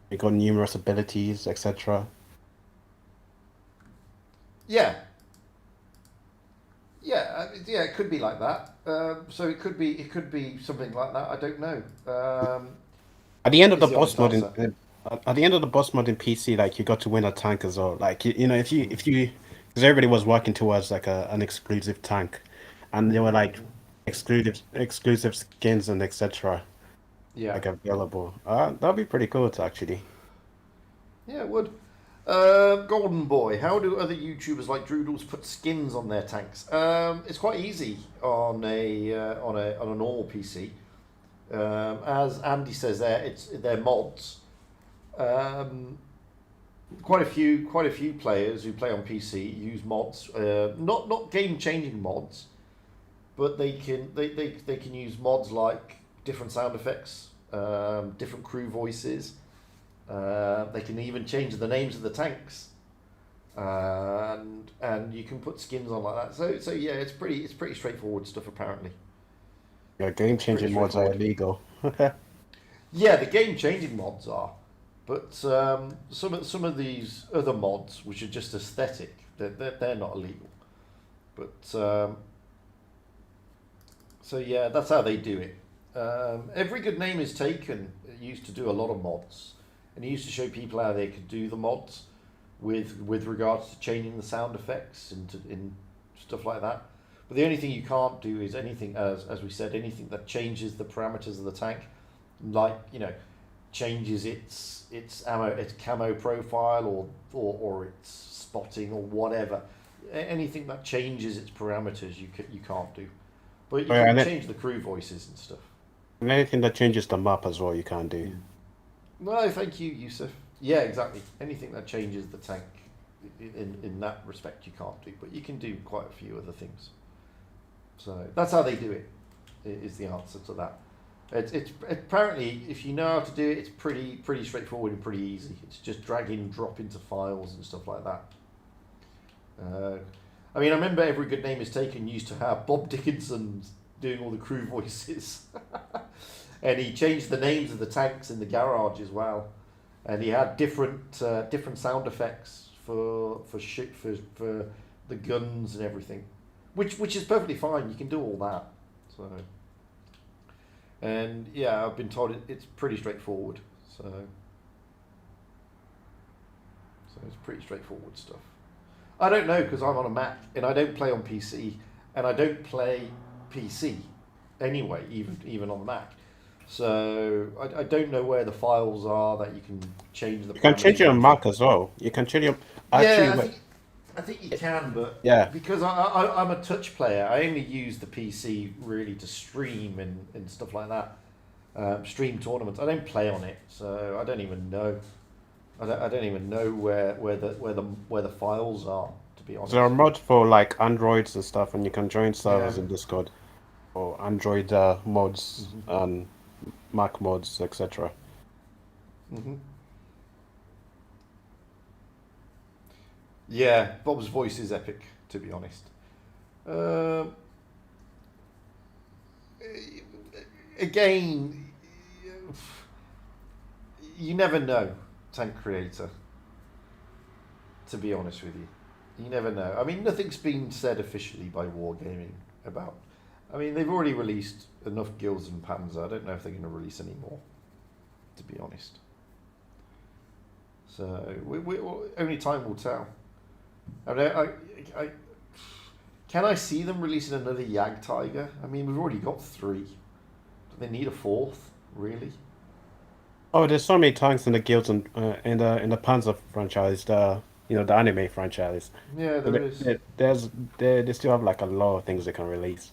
You got numerous abilities, etc. Yeah. Yeah, it could be like that. So it could be something like that. I don't know. At the end of the Is the boss honest mode at the end of the boss mode in PC, like you got to win a tank as well. Like you know, if you because everybody was working towards like an exclusive tank, and there were like exclusive skins and etc. Yeah. like available. That'd be pretty cool, actually. Yeah, it would. Golden Boy, how do other YouTubers like Droodles put skins on their tanks? It's quite easy on a normal PC. As Andy says there, they're mods. Quite a few players who play on PC use mods. Not game changing mods, but they can use mods like different sound effects, different crew voices. They can even change the names of the tanks, and you can put skins on like that. So yeah, it's pretty straightforward stuff apparently. Yeah, game-changing mods are illegal. Yeah, the game changing mods are, but some of these other mods which are just aesthetic, they're not illegal. But so yeah, that's how they do it. Every Good Name Is Taken used to do a lot of mods, and he used to show people how they could do the mods with regards to changing the sound effects in stuff like that. But the only thing you can't do is anything, as we said, anything that changes the parameters of the tank, like changes its ammo, its camo profile, or its spotting or whatever. Anything that changes its parameters, you can't do. But you can change the crew voices and stuff. And anything that changes the map as well, you can't do. No, thank you, Yusuf. Yeah, exactly. Anything that changes the tank, in that respect, you can't do. But you can do quite a few other things. So that's how they do it. Is the answer to that. It's apparently, if you know how to do it, it's pretty straightforward and pretty easy. It's just drag in, drop into files and stuff like that. I mean, I remember Every Good Name Is Taken used to have Bob Dickinson doing all the crew voices, and he changed the names of the tanks in the garage as well, and he had different sound effects for the guns and everything, which is perfectly fine. You can do all that. So, and yeah, I've been told it's pretty straightforward. So it's pretty straightforward stuff. I don't know because I'm on a Mac and I don't play on PC, and I don't play PC anyway, even on the Mac. So I don't know where the files are that you can change the. You can change your Mac as well. You can change your. Actually, I think you can, but yeah, because I'm a touch player, I only use the PC really to stream and stuff like that. Stream tournaments. I don't play on it, so I don't even know. I don't even know where the files are, to be honest. there are mods for like Androids and stuff, and you can join servers in Discord, or Android mods and Mac mods, etc. Yeah, Bob's voice is epic, to be honest. Again, you never know, Tank Creator. To be honest with you, you never know. I mean, nothing's been said officially by Wargaming about. I mean, they've already released enough Guilds and Panzer. I don't know if they're going to release any more, to be honest. So only time will tell. I mean, can I see them releasing another Yag Tiger? I mean, we've already got 3. Do they need a 4th, really? Oh, there's so many tanks in the guilds and in the Panzer franchise, the anime franchise. Yeah, there is. They still have like a lot of things they can release.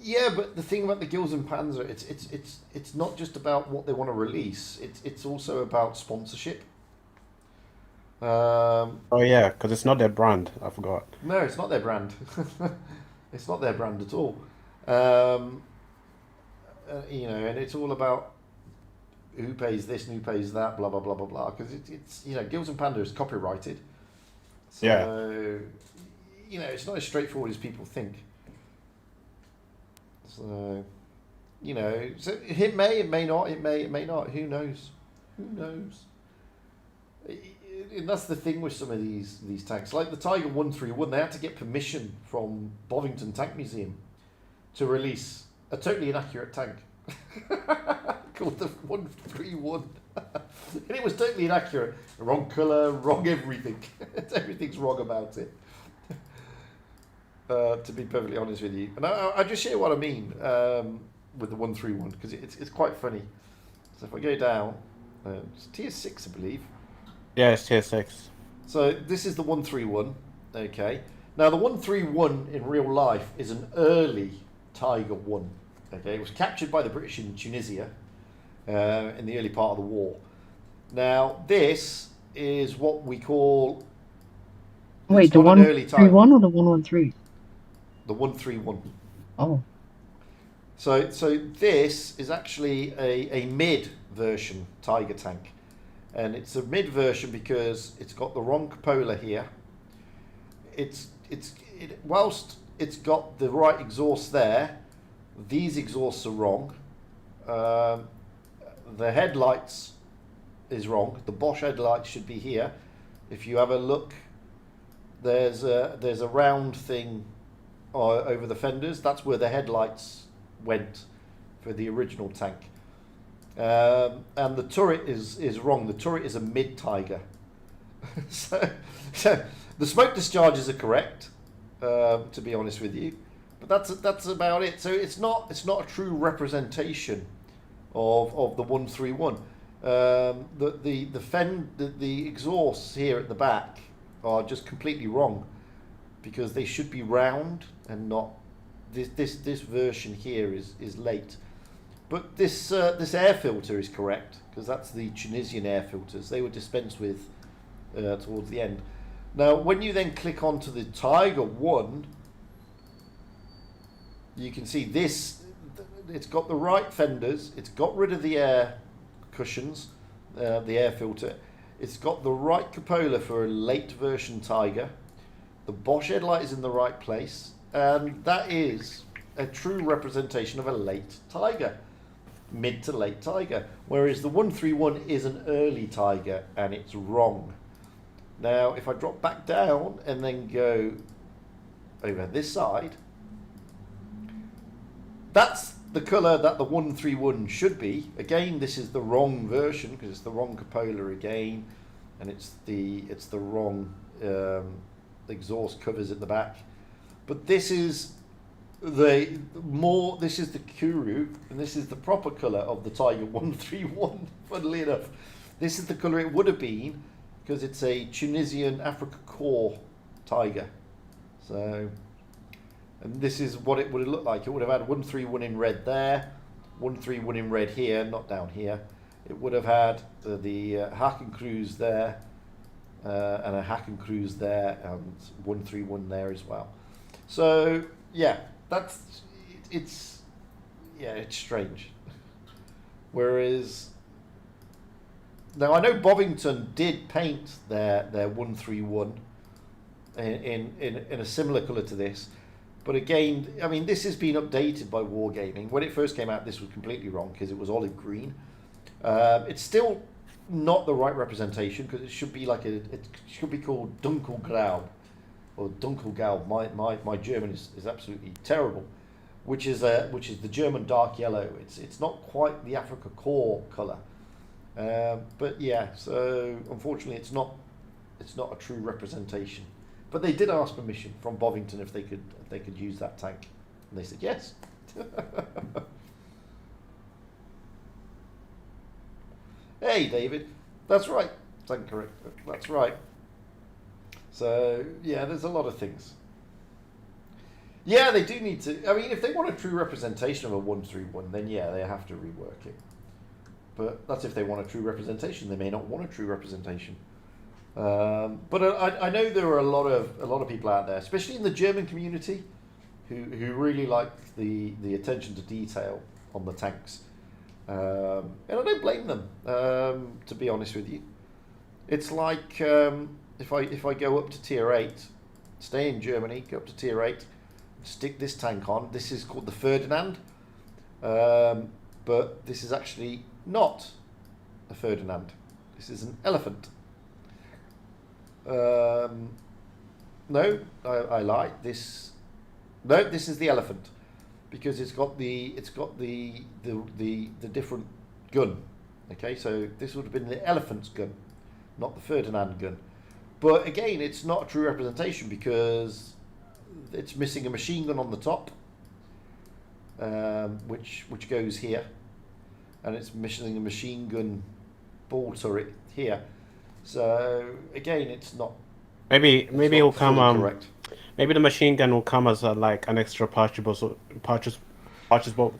Yeah, but the thing about the Guilds and Panzer, it's not just about what they want to release. It's also about sponsorship. Oh yeah, because it's not their brand. I forgot. No, it's not their brand. It's not their brand at all. And it's all about who pays this and who pays that, blah blah blah blah blah. Because it's Guilds and Panzer is copyrighted. So, it's not as straightforward as people think. So, so it may not, it may not. Who knows? And that's the thing with some of these tanks, like the Tiger 131. They had to get permission from Bovington Tank Museum to release a totally inaccurate tank called the 131, and it was totally inaccurate. Wrong colour, wrong everything. Everything's wrong about it. To be perfectly honest with you, and I just share what I mean. with the 131 because it's quite funny. So if I go down, it's tier 6, I believe. Yeah, it's tier 6. So this is the 131. Okay. Now the 131 in real life is an early Tiger 1. Okay, it was captured by the British in Tunisia in the early part of the war. Now this is what we call. Wait, the 131 or the 113? The 131. Oh. So this is actually a mid version Tiger tank, and it's a mid version because it's got the wrong cupola here. Whilst it's got the right exhaust there, these exhausts are wrong. The headlights is wrong. The Bosch headlights should be here. If you have a look, there's a round thing over the fenders. That's where the headlights went for the original tank. And the turret is wrong. The turret is a mid Tiger. so the smoke discharges are correct, to be honest with you, but that's about it. So it's not a true representation of the 131. The exhausts here at the back are just completely wrong because they should be round and not. This version here is late, but this air filter is correct because that's the Tunisian air filters. They were dispensed with towards the end. Now, when you then click onto the Tiger 1, you can see this. It's got the right fenders. It's got rid of the air cushions, the air filter. It's got the right cupola for a late version Tiger. The Bosch headlight is in the right place. And that is a true representation of a late Tiger, mid to late Tiger. Whereas the 131 is an early Tiger, and it's wrong. Now, if I drop back down and then go over this side, that's the colour that the 131 should be. Again, this is the wrong version because it's the wrong cupola again, and it's the wrong exhaust covers at the back. But this is the Kuru, and this is the proper colour of the Tiger 131. Funnily enough, this is the colour it would have been because it's a Tunisian Africa Core Tiger. So, and this is what it would have looked like. It would have had 131 in red there, 131 in red here, not down here. It would have had the Haken Cruise there, and a Haken Cruise there, and 131 there as well. So yeah, it's strange. Whereas now I know Bovington did paint their 131 in a similar colour to this, but again, I mean, this has been updated by Wargaming. When it first came out, this was completely wrong because it was olive green. It's still not the right representation because it should be it should be called Dunkelgrau. Or Dunkelgelb. My German is absolutely terrible, which is the German dark yellow. It's not quite the Africa Core colour, but yeah. So unfortunately, it's not a true representation. But they did ask permission from Bovington if they could use that tank, and they said yes. Hey, David, that's right. Correct. That's right. So, yeah, there's a lot of things. Yeah, they do need to. I mean, if they want a true representation of a 131, then yeah, they have to rework it. But that's if they want a true representation. They may not want a true representation. But I know there are a lot of people out there, especially in the German community, who really like the attention to detail on the tanks. And I don't blame them, to be honest with you. It's like if I go up to tier 8, stay in Germany, go up to tier 8, stick this tank on. This is called the Ferdinand, but this is actually not a Ferdinand. This is an elephant. No, I lie. This is the elephant because it's got the different gun. Okay, so this would have been the elephant's gun, not the Ferdinand gun. But again, it's not a true representation because it's missing a machine gun on the top. which goes here, and it's missing a machine gun ball turret here. So again, it's not. Maybe it'll come. Correct. Maybe the machine gun will come as like an extra purchasable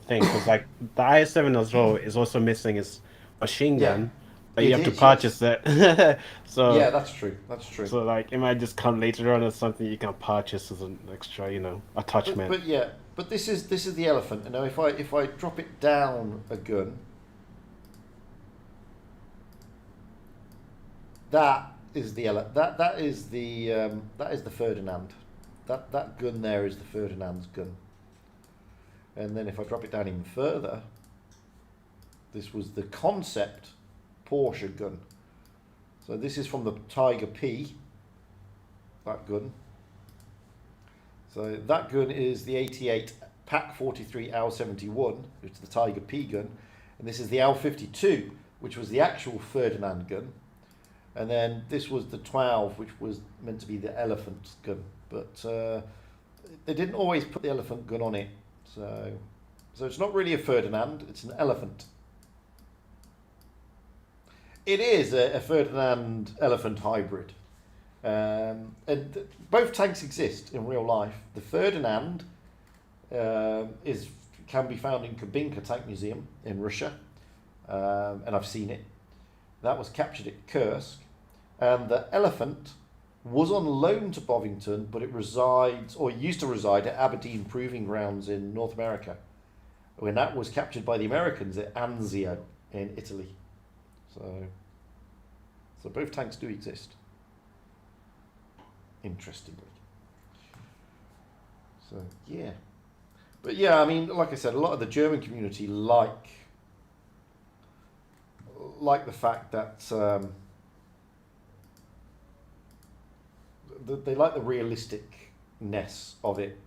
thing, because like the IS-7 as well is also missing its machine gun, but you have to purchase it. So yeah, that's true. That's true. So like it might just come later on as something you can purchase as an extra, attachment. But this is the elephant. And now if I drop it down a gun, that is the that is the Ferdinand. That gun there is the Ferdinand's gun. And then if I drop it down even further, this was the concept Porsche gun. So this is from the Tiger P, that gun. So that gun is the 88 Pak 43 L71, which is the Tiger P gun. And this is the L52, which was the actual Ferdinand gun. And then this was the 12, which was meant to be the elephant gun. But they didn't always put the elephant gun on it. So it's not really a Ferdinand, it's an elephant. It is a Ferdinand elephant hybrid. And both tanks exist in real life. The Ferdinand can be found in Kubinka Tank Museum in Russia. And I've seen it. That was captured at Kursk. And the elephant was on loan to Bovington, but it used to reside at Aberdeen Proving Grounds in North America, when that was captured by the Americans at Anzio in Italy. So both tanks do exist, interestingly. So yeah, but yeah, I mean, like I said, a lot of the German community like the fact that they like the realisticness of it,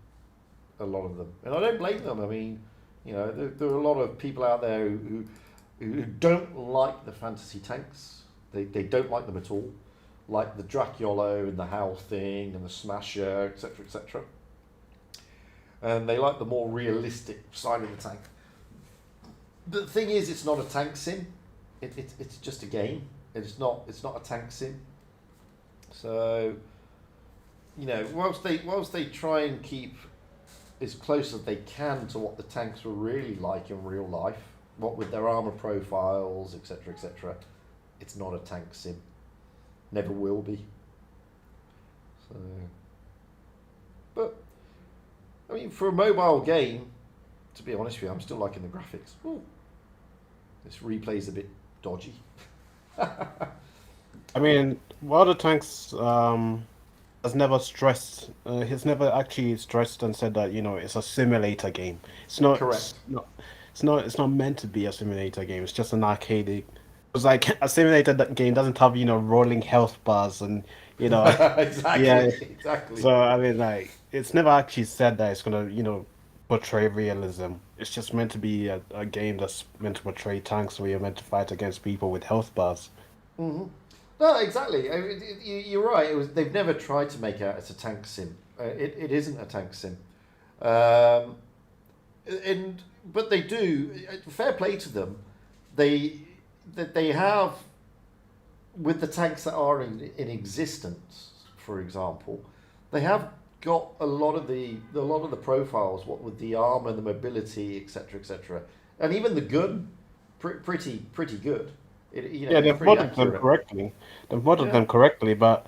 a lot of them, and I don't blame them. I mean, there are a lot of people out there who don't like the fantasy tanks. They don't like them at all, like the Dracula and the Howl thing and the Smasher, etc., etc. And they like the more realistic side of the tank. The thing is, it's not a tank sim. It's just a game. It's not a tank sim. So, whilst they try and keep as close as they can to what the tanks were really like in real life, what with their armor profiles, etc., etc., it's not a tank sim. Never will be. So, but I mean, for a mobile game, to be honest with you, I'm still liking the graphics. Ooh. This replay's a bit dodgy. I mean, World of Tanks has never stressed. He's never actually stressed and said that it's a simulator game. It's not. Correct. It's not meant to be a simulator game. It's just an arcade. It's like a simulator game doesn't have rolling health bars and exactly. Yeah. Exactly. So I mean, like, it's never actually said that it's gonna portray realism. It's just meant to be a game that's meant to portray tanks where you're meant to fight against people with health bars. Mm-hmm. No, exactly. You're right. They've never tried to make out it's a tank sim. It isn't a tank sim. But they do. Fair play to them. They have, with the tanks that are in existence, for example, they have got a lot of the profiles, what with the armor, the mobility, etc., etc., and even the gun, pretty good. They've modeled them correctly. They've modeled them correctly, but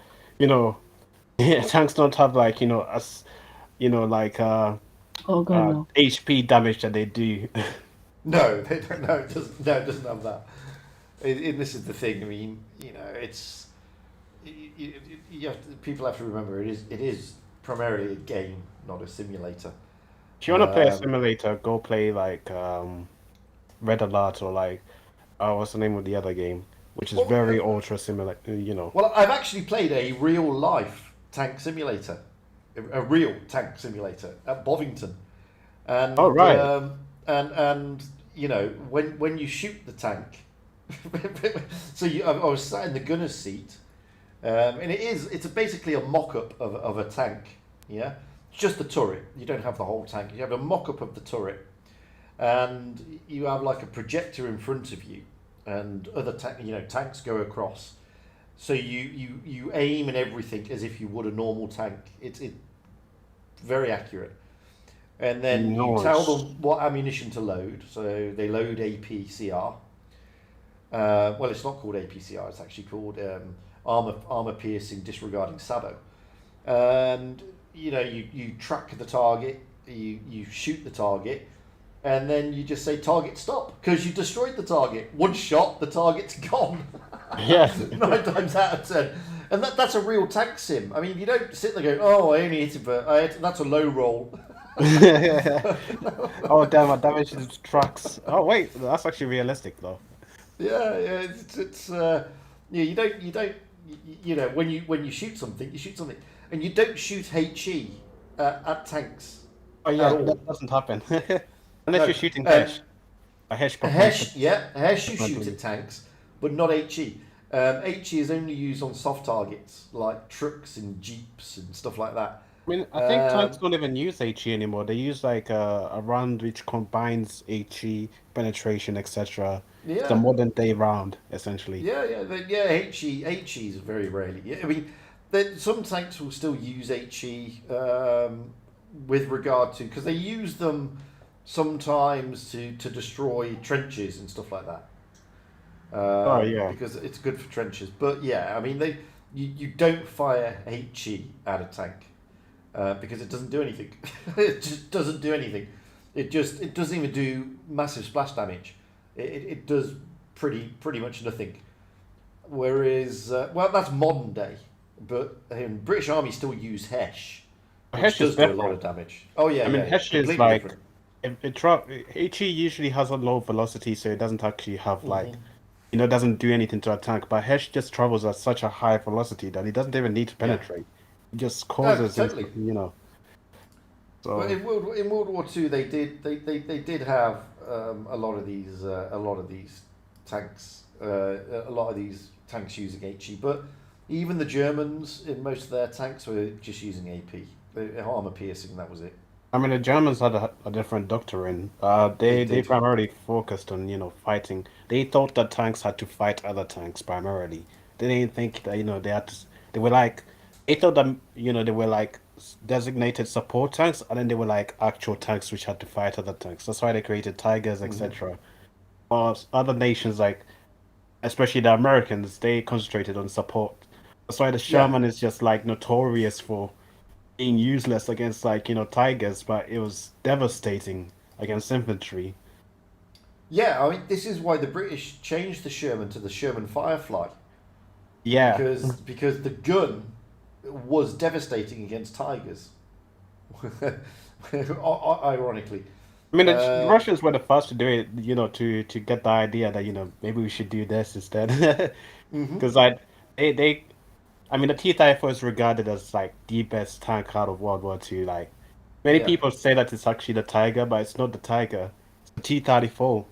tanks don't have HP damage that they do. No, they don't. No, it doesn't have that. This is the thing. I mean, it's people have to remember it is primarily a game, not a simulator. If you want to play a simulator, go play Red Alert or what's the name of the other game, which is very ultra similar. Well, I've actually played a real life tank simulator, a real tank simulator at Bovington, and and when you shoot the tank, so I was sat in the gunner's seat, and it's basically a mock-up of a tank. Yeah, just the turret. You don't have the whole tank. You have a mock-up of the turret, and you have like a projector in front of you, and other tanks go across. So you aim and everything as if you would a normal tank. It's very accurate. And then you tell them what ammunition to load. So they load APCR. Well, it's not called APCR. It's actually called armor piercing disregarding sabo. And you track the target. You shoot the target, and then you just say target stop because you destroyed the target. One shot, the target's gone. Yeah. 9 times out of 10. And that's a real tank sim. I mean, you don't sit there going, oh, I only hit it, but that's a low roll. Oh damn! I damaged his trucks. Oh wait, that's actually realistic though. Yeah, it's you don't when you shoot something, and you don't shoot HE at tanks. Oh yeah, at all. that doesn't happen unless No, you're shooting Hesh. A Hesh. Hesh you shoot at tanks, but not HE. HE is only used on soft targets like trucks and jeeps and stuff like that. I mean, I think tanks don't even use HE anymore. They use like a round which combines HE, penetration, etc. Yeah. It's a modern day round, essentially. HE is very rarely. Yeah, I mean, some tanks will still use HE with regard to, because they use them sometimes to destroy trenches and stuff like that. Because it's good for trenches. But yeah, I mean, you don't fire HE at a tank. Because it doesn't do anything. It just doesn't do anything. It doesn't even do massive splash damage. It does pretty much nothing. Whereas, well, that's modern day. But British Army still use Hesh. Which does do a lot of damage. Oh yeah, I mean, Hesh is like HE usually has a low velocity, so it doesn't actually have like, doesn't do anything to a tank. But Hesh just travels at such a high velocity that it doesn't even need to penetrate. Yeah. Just causes totally. So well, in World War II, they did have a lot of these tanks, a lot of these tanks using HE, but even the Germans in most of their tanks were just using AP, armor piercing. That was it. I mean, the Germans had a different doctrine. They primarily focused on fighting. They thought that tanks had to fight other tanks primarily. They didn't think that they had to. They were like. They thought that they were like designated support tanks, and then they were like actual tanks which had to fight other tanks. That's why they created Tigers, etc. Or other nations, like especially the Americans, they concentrated on support. That's why the Sherman is just like notorious for being useless against Tigers, but it was devastating against infantry. Yeah, I mean, this is why the British changed the Sherman to the Sherman Firefly. Yeah, because the gun was devastating against Tigers. Ironically, I mean, the Russians were the first to do it. To get the idea that maybe we should do this instead. Because the T-34 is regarded as like the best tank out of World War II. Like many people say that it's actually the Tiger, but it's not the Tiger. It's the T-34.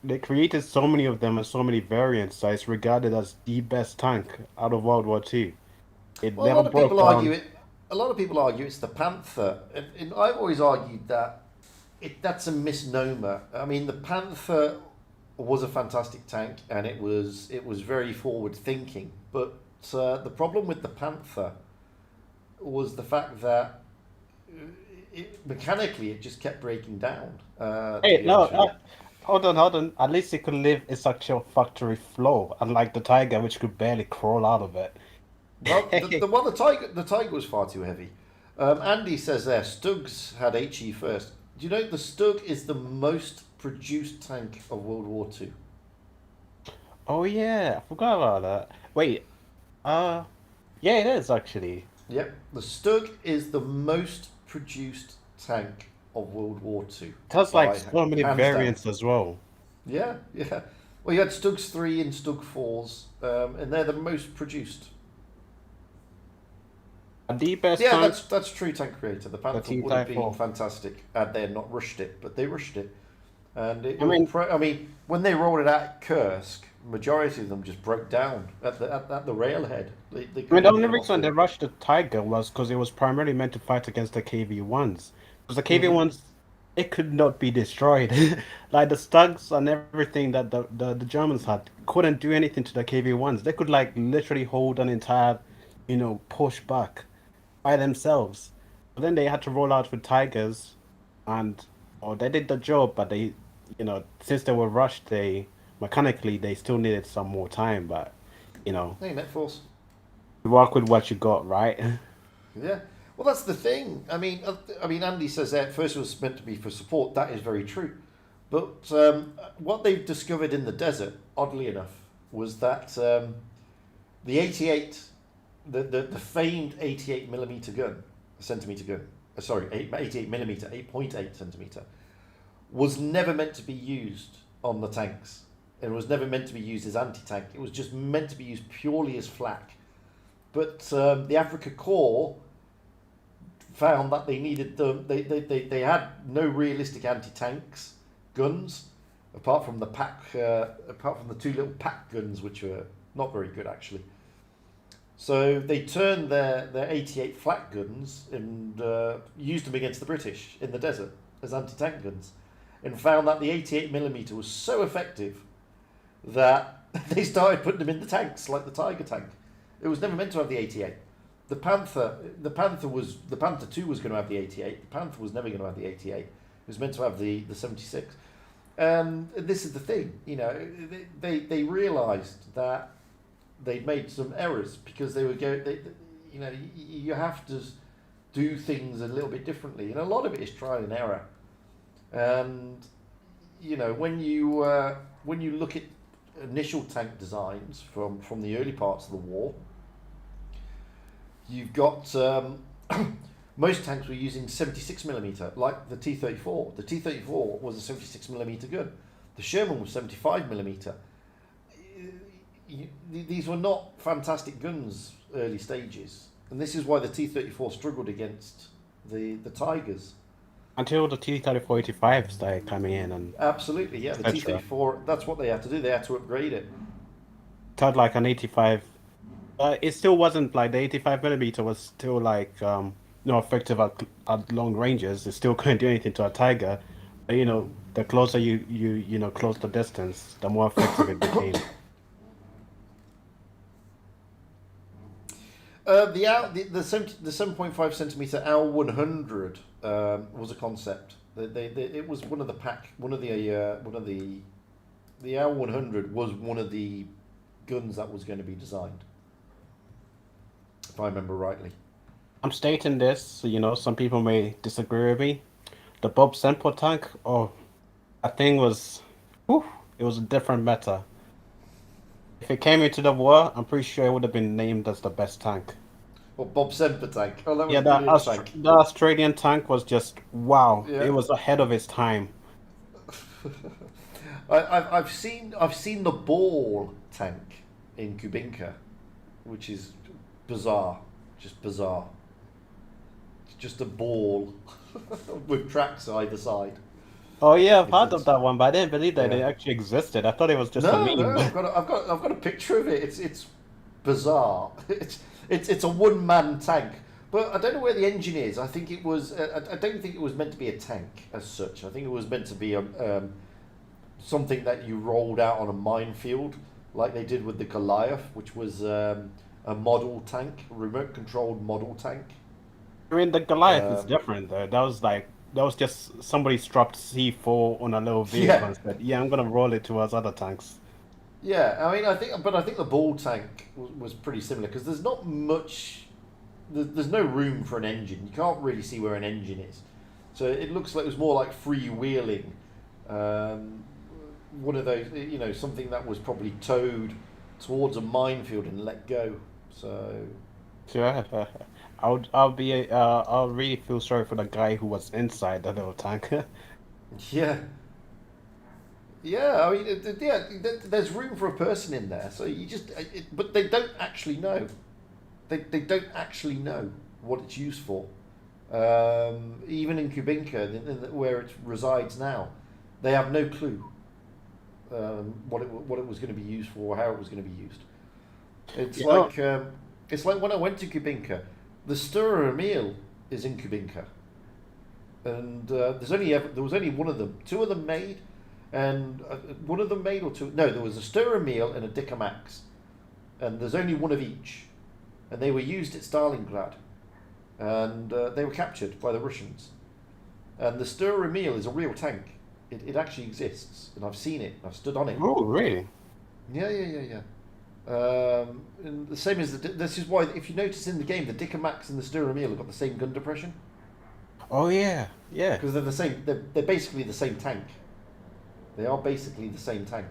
They created so many of them and so many variants that it's regarded as the best tank out of World War II. A lot of people argue it's the Panther, and I've always argued that that's a misnomer. I mean, the Panther was a fantastic tank, and it was very forward thinking. But the problem with the Panther was the fact that mechanically it just kept breaking down. Hold on. At least it could live its actual factory floor, unlike the Tiger, which could barely crawl out of it. Well, the Tiger was far too heavy. Andy says there, Stugs had HE first. Do you know the Stug is the most produced tank of World War II? Oh yeah, I forgot about that. Wait, yeah, it is actually. Yep, the Stug is the most produced tank of World War II. It has like so many variants as well. Yeah. Well, you had Stugs 3 and Stug 4s, and they're the most produced. The best that's true tank creator. The Panther would have been fantastic had they not rushed it, but they rushed it. And when they rolled it out at Kursk, majority of them just broke down at the railhead. The only reason they rushed the Tiger was because it was primarily meant to fight against the KV-1s. Because the KV-1s, it could not be destroyed. Like the Stugs and everything that the Germans had couldn't do anything to the KV-1s. They could like literally hold an entire, push back by themselves. But then they had to roll out with Tigers, and they did the job, but they, since they were rushed, they mechanically they still needed some more time. But Hey, Net Force. you work with what you got, right? Yeah. Well, that's the thing. I mean, Andy says that first it was meant to be for support. That is very true. But what they've discovered in the desert, oddly enough, was that the 88, the famed 88 millimeter gun, centimeter gun, 88 millimeter, 8.8 centimeter, was never meant to be used on the tanks. It was never meant to be used as anti-tank. It was just meant to be used purely as flak. But the Africa Corps found that they needed them. They had no realistic anti-tanks guns apart from the two little pack guns, which were not very good actually. So they turned their 88 flak guns and used them against the British in the desert as anti-tank guns, and found that the 88 millimeter was so effective that they started putting them in the tanks like the Tiger tank. It was never meant to have the 88. The Panther 2 was going to have the 88. The Panther was never going to have the 88. It was meant to have the 76. And this is the thing, they realised that they'd made some errors because they were you have to do things a little bit differently, and a lot of it is trial and error. And when you look at initial tank designs from the early parts of the war, you've got most tanks were using 76 millimeter, like the T-34. The T-34 was a 76 millimeter gun. The Sherman was 75 millimeter. These were not fantastic guns early stages, and this is why the T-34 struggled against the Tigers. Until the T-34-85 started coming in, and absolutely, yeah, the T-34. That's what they had to do. They had to upgrade it. It had like an 85. It still wasn't like the 85 millimeter was still like effective at long ranges. It still couldn't do anything to a Tiger. But, the closer you close the distance, the more effective it became. The 7.5 centimeter L100 was a concept. It was one of the L100 was one of the guns that was going to be designed, if I remember rightly. I'm stating this, some people may disagree with me. The Bob Semper tank, that thing was, it was a different meta. If it came into the war, I'm pretty sure it would have been named as the best tank. Well, Bob Semper tank. Oh, that was tank. The Australian tank was just wow. Yeah. It was ahead of its time. I've seen the Ball tank in Kubinka, which is bizarre, just bizarre. It's just a ball with tracks either side. Oh yeah, I've heard of that one, but I didn't believe that it actually existed. I thought it was just a meme. No, I've got a picture of it. It's bizarre. It's a one-man tank, but I don't know where the engine is. I think it was. I don't think it was meant to be a tank as such. I think it was meant to be something that you rolled out on a minefield, like they did with the Goliath, which was a model tank, remote-controlled model tank. I mean, the Goliath is different though. That was just somebody strapped C4 on a little vehicle and said, "Yeah, I'm gonna roll it towards other tanks." Yeah, I think the Ball tank was pretty similar because there's not much. There's no room for an engine. You can't really see where an engine is, so it looks like it was more like freewheeling. One of those, something that was probably towed towards a minefield and let go. So. Yeah. I'll really feel sorry for the guy who was inside the little tank. Yeah. Yeah, I mean, there's room for a person in there, so you just, but they don't actually know. They don't actually know what it's used for. Even in Kubinka, where it resides now, they have no clue what it was going to be used for, or how it was going to be used. It's like when I went to Kubinka. The Stura Emil is in Kubinka. and there was only one of them. Two of them made, and one of them made or two. No, there was a Sturm Emil and a Dicker Max, and there's only one of each, and they were used at Stalingrad, and they were captured by the Russians. And the Sturm Emil is a real tank. It actually exists, and I've seen it. I've stood on it. Oh, really? Yeah. And the same as this is why, if you notice in the game, the Dicker Max and the Sturm Emil have got the same gun depression. Oh yeah. Because they're the same. They're basically the same tank. They are basically the same tank.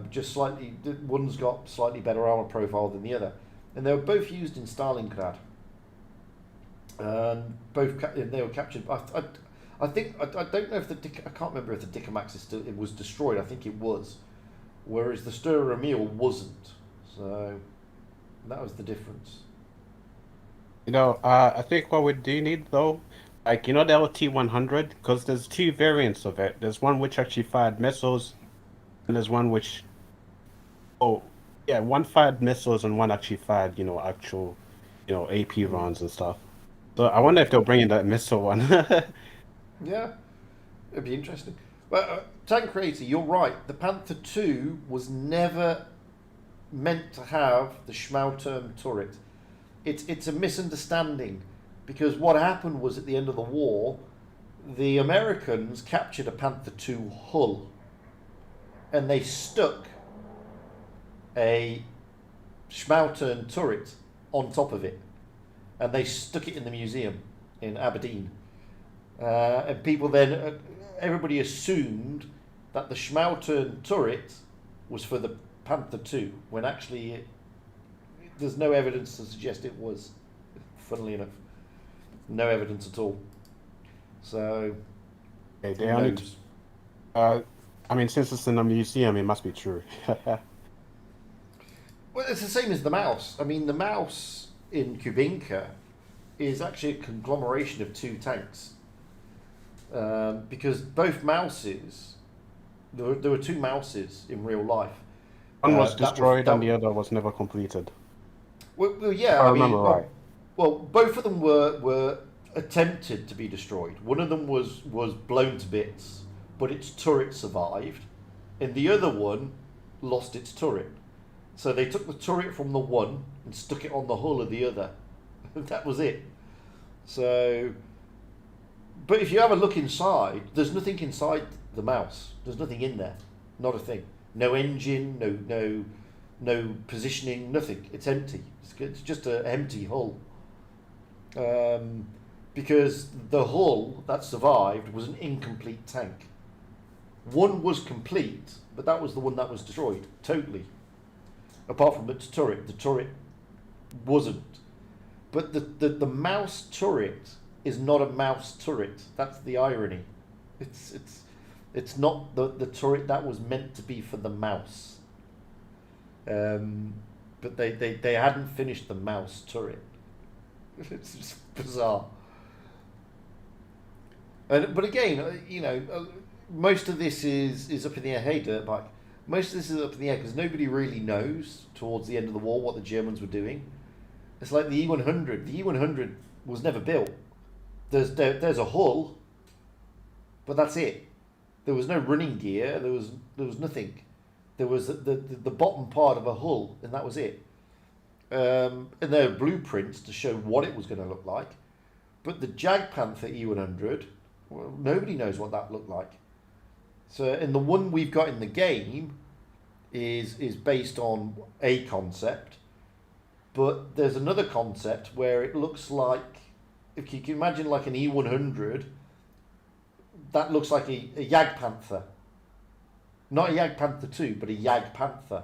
Just slightly. One's got slightly better armor profile than the other, and they were both used in Stalingrad. They were captured. I think I don't know if I can't remember if the Dicker Max it was destroyed. I think it was, whereas the Sturm Emil wasn't. So that was the difference. I think what we do need though, like the LT-100, because there's two variants of it. There's one which actually fired missiles, and there's one which, one fired missiles and one actually fired actual, AP rounds and stuff. So I wonder if they'll bring in that missile one. Yeah, it'd be interesting. But Tank Creator, you're right. The Panther II was never meant to have the Schmauturm turret. It's a misunderstanding, because what happened was at the end of the war, the Americans captured a Panther II hull, and they stuck a Schmauturm turret on top of it, and they stuck it in the museum in Aberdeen. And people then, everybody assumed that the Schmauturm turret was for the Panther II, when actually there's no evidence to suggest it was, funnily enough. No evidence at all. So, since it's in a museum, it must be true. Well, it's the same as the mouse. I mean, the mouse in Kubinka is actually a conglomeration of two tanks. Because both mouses, there were two mouses in real life. One was destroyed and the other was never completed. Well, yeah, I remember right. Well, both of them were attempted to be destroyed. One of them was blown to bits, but its turret survived, and the other one lost its turret. So they took the turret from the one and stuck it on the hull of the other. That was it. So, but if you have a look inside, there's nothing inside the mouse. There's nothing in there. Not a thing. No engine, no positioning, nothing. It's empty. It's just an empty hull. Because the hull that survived was an incomplete tank. One was complete, but that was the one that was destroyed, totally. Apart from its turret. The turret wasn't. But the mouse turret is not a mouse turret. That's the irony. It's not the turret that was meant to be for the mouse. But they hadn't finished the mouse turret. It's just bizarre. But again, most of this is up in the air. Hey, Dirtbike. Most of this is up in the air because nobody really knows towards the end of the war what the Germans were doing. It's like the E-100. The E-100 was never built. There's a hull, but that's it. There was no running gear. There was nothing. There was the bottom part of a hull, and that was it. And there are blueprints to show what it was going to look like. But the Jagdpanther E-100, well, nobody knows what that looked like. So, and the one we've got in the game is based on a concept, but there's another concept where it looks like, if you can imagine like an E-100, that looks like a Jagdpanther. Not a Jagdpanther 2, but a Jagdpanther.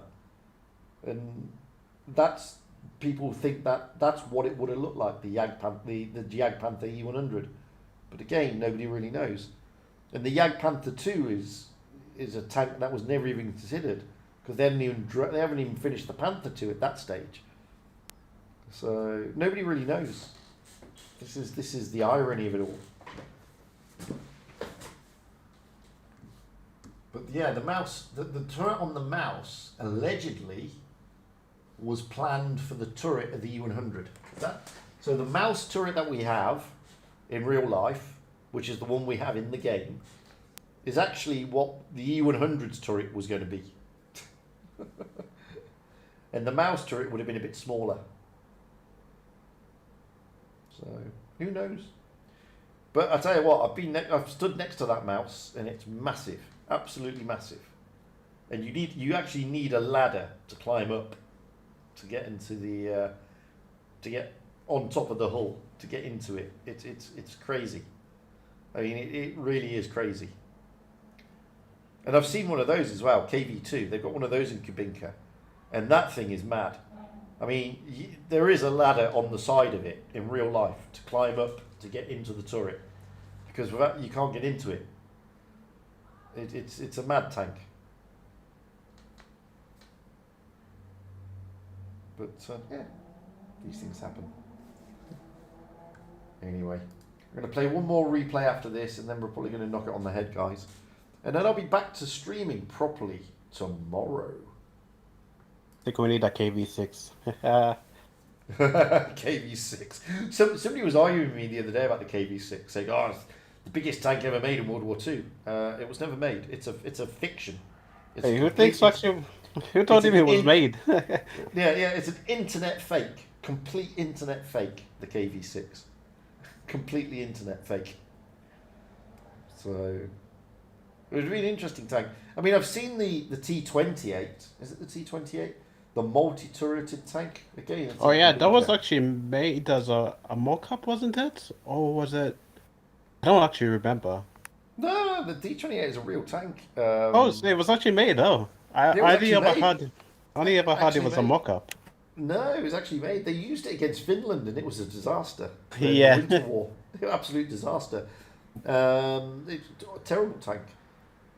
And that's, people think that's what it would have looked like, the Jagdpanther E-100. But again, nobody really knows. And the Jagdpanther 2 is a tank that was never even considered, because they haven't even finished the Panther 2 at that stage. So nobody really knows. This is the irony of it all. But yeah, the mouse, the turret on the mouse allegedly was planned for the turret of the E-100. So the mouse turret that we have in real life which is the one we have in the game, is actually what the E100's turret was going to be. And the mouse turret would have been a bit smaller. So, who knows? But I tell you what, I've stood next to that mouse, and it's massive, absolutely massive. And you actually need a ladder to climb up to get into the to get on top of the hull to get into it. It's crazy. I mean, it really is crazy. And I've seen one of those as well, KV2. They've got one of those in Kubinka, and that thing is mad. I mean, there is a ladder on the side of it in real life to climb up to get into the turret, because without you can't get into it. It's a mad tank. But yeah, these things happen. Anyway, we're going to play one more replay after this, and then we're probably going to knock it on the head, guys. And then I'll be back to streaming properly tomorrow. I think we need a KV6. KV6. Somebody was arguing with me the other day about the KV6, saying, "Oh, it's the biggest tank ever made in World War II." It was never made. It's a fiction. It's Hey, who thinks actually? Who told him it was made? Yeah, it's an internet fake. Complete internet fake, the KV6. Completely internet fake. So, it was a really interesting tank. I mean, I've seen the T28. Is it the T28? The multi-turreted tank? Again, Oh yeah, that was actually made as a mock-up, wasn't it? Or was it? I don't actually remember. No, the T28 is a real tank. Oh, so it was actually made, oh. I only ever heard it was a mock-up. No, it was actually made. They used it against Finland, and it was a disaster. Yeah. The Winter War. Absolute disaster. It's a terrible tank.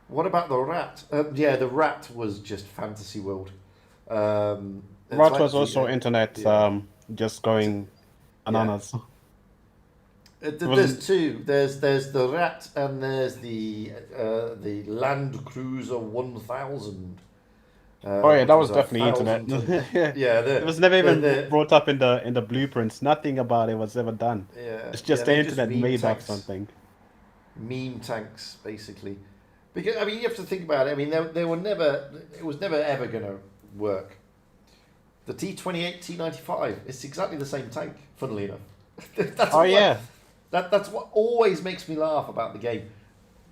What about the Rat? Yeah, the Rat was just fantasy world. Rat was also internet, just going bananas. There's two. There's the Rat, and there's the Land Cruiser 1000. Oh yeah, that was definitely internet. Yeah, it was never even brought up in the blueprints. Nothing about it was ever done. Yeah, it's just the internet made tanks. up something. Meme tanks, basically. Because I mean, you have to think about it. I mean, they were never. It was never ever going to work. The T28, T95. It's exactly the same tank. Funnily enough. That's what always makes me laugh about the game.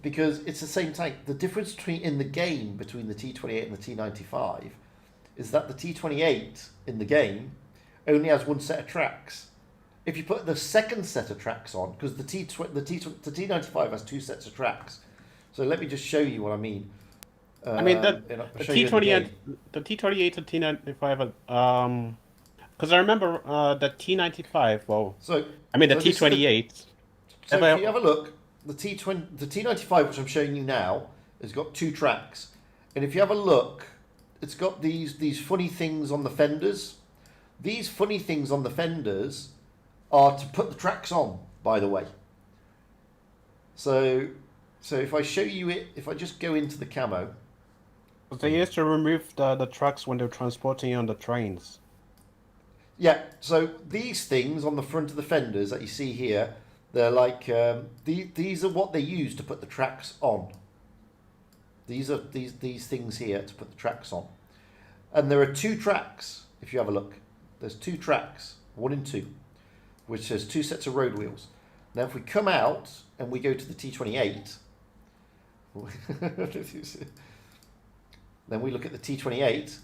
Because it's the same tank. The difference in the game between the T28 and the T95 is that the T28 in the game only has one set of tracks. If you put the second set of tracks on, because the T95 has two sets of tracks. So let me just show you what I mean. I mean the T28 and the T95. Because I remember the T95. Well, so I mean the T28. So if you have a look. The T95, which I'm showing you now, has got two tracks, and if you have a look, it's got these funny things on the fenders. These funny things on the fenders are to put the tracks on, by the way. So if I show you it, if I just go into the camo. They used to remove the tracks when they're transporting you on the trains. Yeah, so these things on the front of the fenders that you see here, they're like these are what they use to put the tracks on. These are these things here to put the tracks on, and there are two tracks. If you have a look, there's two tracks, 1 and 2, which has two sets of road wheels. Now, if we come out and we go to the T28, then we look at the T28.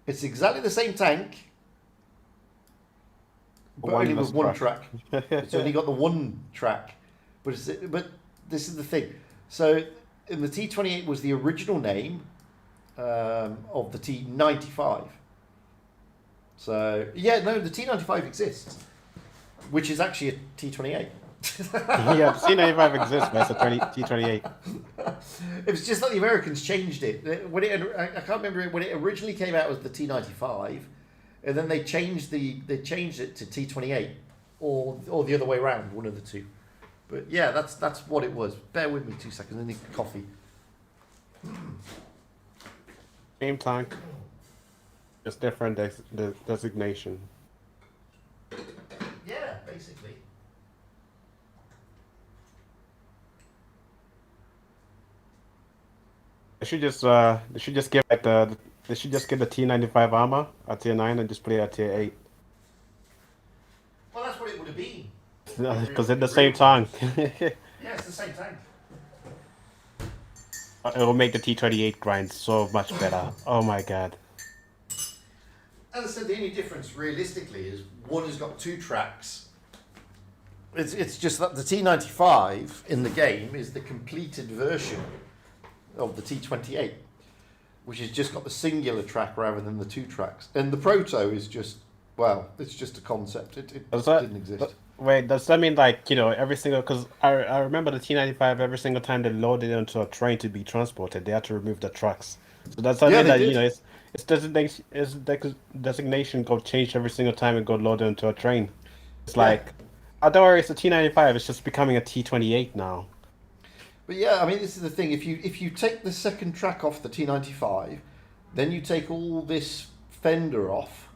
It's exactly the same tank. But only with one track. It's only got the one track. But this is the thing. So in the T28 was the original name of the T95. So yeah, no, the T95 exists, which is actually a T28. Yeah, T95 exists, but it's a T28. It was just that the Americans changed it. I can't remember when it originally came out as the T95. And then they changed it to T28, or the other way around, one of the two. But yeah, that's what it was. Bear with me 2 seconds. I need coffee. Same tank, just different designation. Yeah, basically. they should just give like they should just give the T95 armor at tier 9 and just play at tier 8. Well, that's what it would have been. Because at the same time, Yeah, it's the same tank. it will make the T28 grind so much better. Oh my god. As I said, the only difference realistically is one has got 2 tracks. It's just that the T95 in the game is the completed version of the T28, which has just got the singular track rather than the 2 tracks. And the Proto is just, well, it's just a concept. It didn't exist. Wait, does that mean like, every single, because I remember the T95 every single time they loaded it into a train to be transported, they had to remove the tracks. So does that mean that, did. its designation got changed every single time it got loaded into a train? It's like, oh, don't worry, it's a T95, it's just becoming a T28 now. But yeah, I mean, this is the thing. If you take the second track off the T95, then you take all this fender off,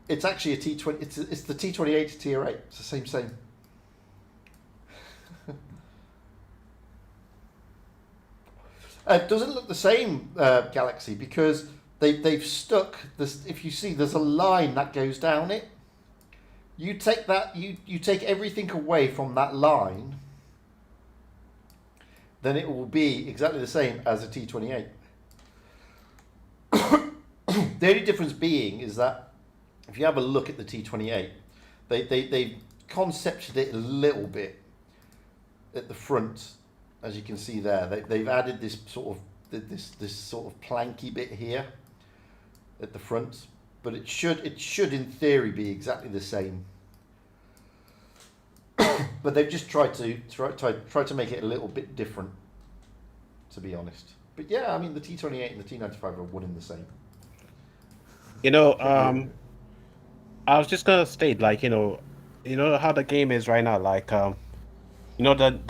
it's actually a T20. It's the T28 to tier 8. It's the same. It doesn't look the same, Galaxy, because they've stuck this. If you see, there's a line that goes down it. You take that. You take everything away from that line. Then it will be exactly the same as a T28. The only difference being is that if you have a look at the T28, they concepted it a little bit at the front, as you can see there. They've added this sort of planky bit here at the front, but it should in theory be exactly the same. But they've just tried to make it a little bit different, to be honest. But yeah, I mean, the T28 and the T95 are one in the same. I was just gonna state, like, how the game is right now, like, the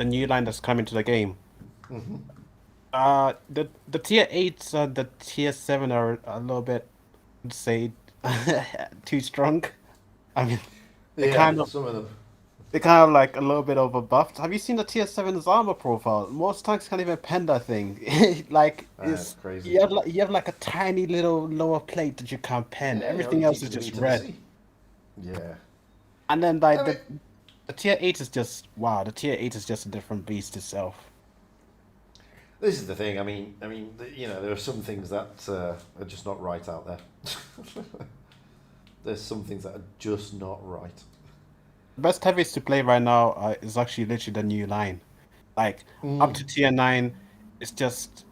new line that's coming to the game. Mm-hmm. The tier 8s and the tier 7 are a little bit, say, too strong. I mean, Some of them. they're kind of like a little bit overbuffed. Have you seen the tier 7's armor profile? Most tanks can't even pen that thing. Like, it's crazy. You have like a tiny little lower plate that you can't pen. Yeah, Everything else is just red. Yeah. And then like the tier 8 is just wow. The tier 8 is just a different beast itself. This is the thing. I mean, there are some things that are just not right out there. There's some things that are just not right. The best heavies to play right now is actually literally the new line. Like up to tier 9, it's just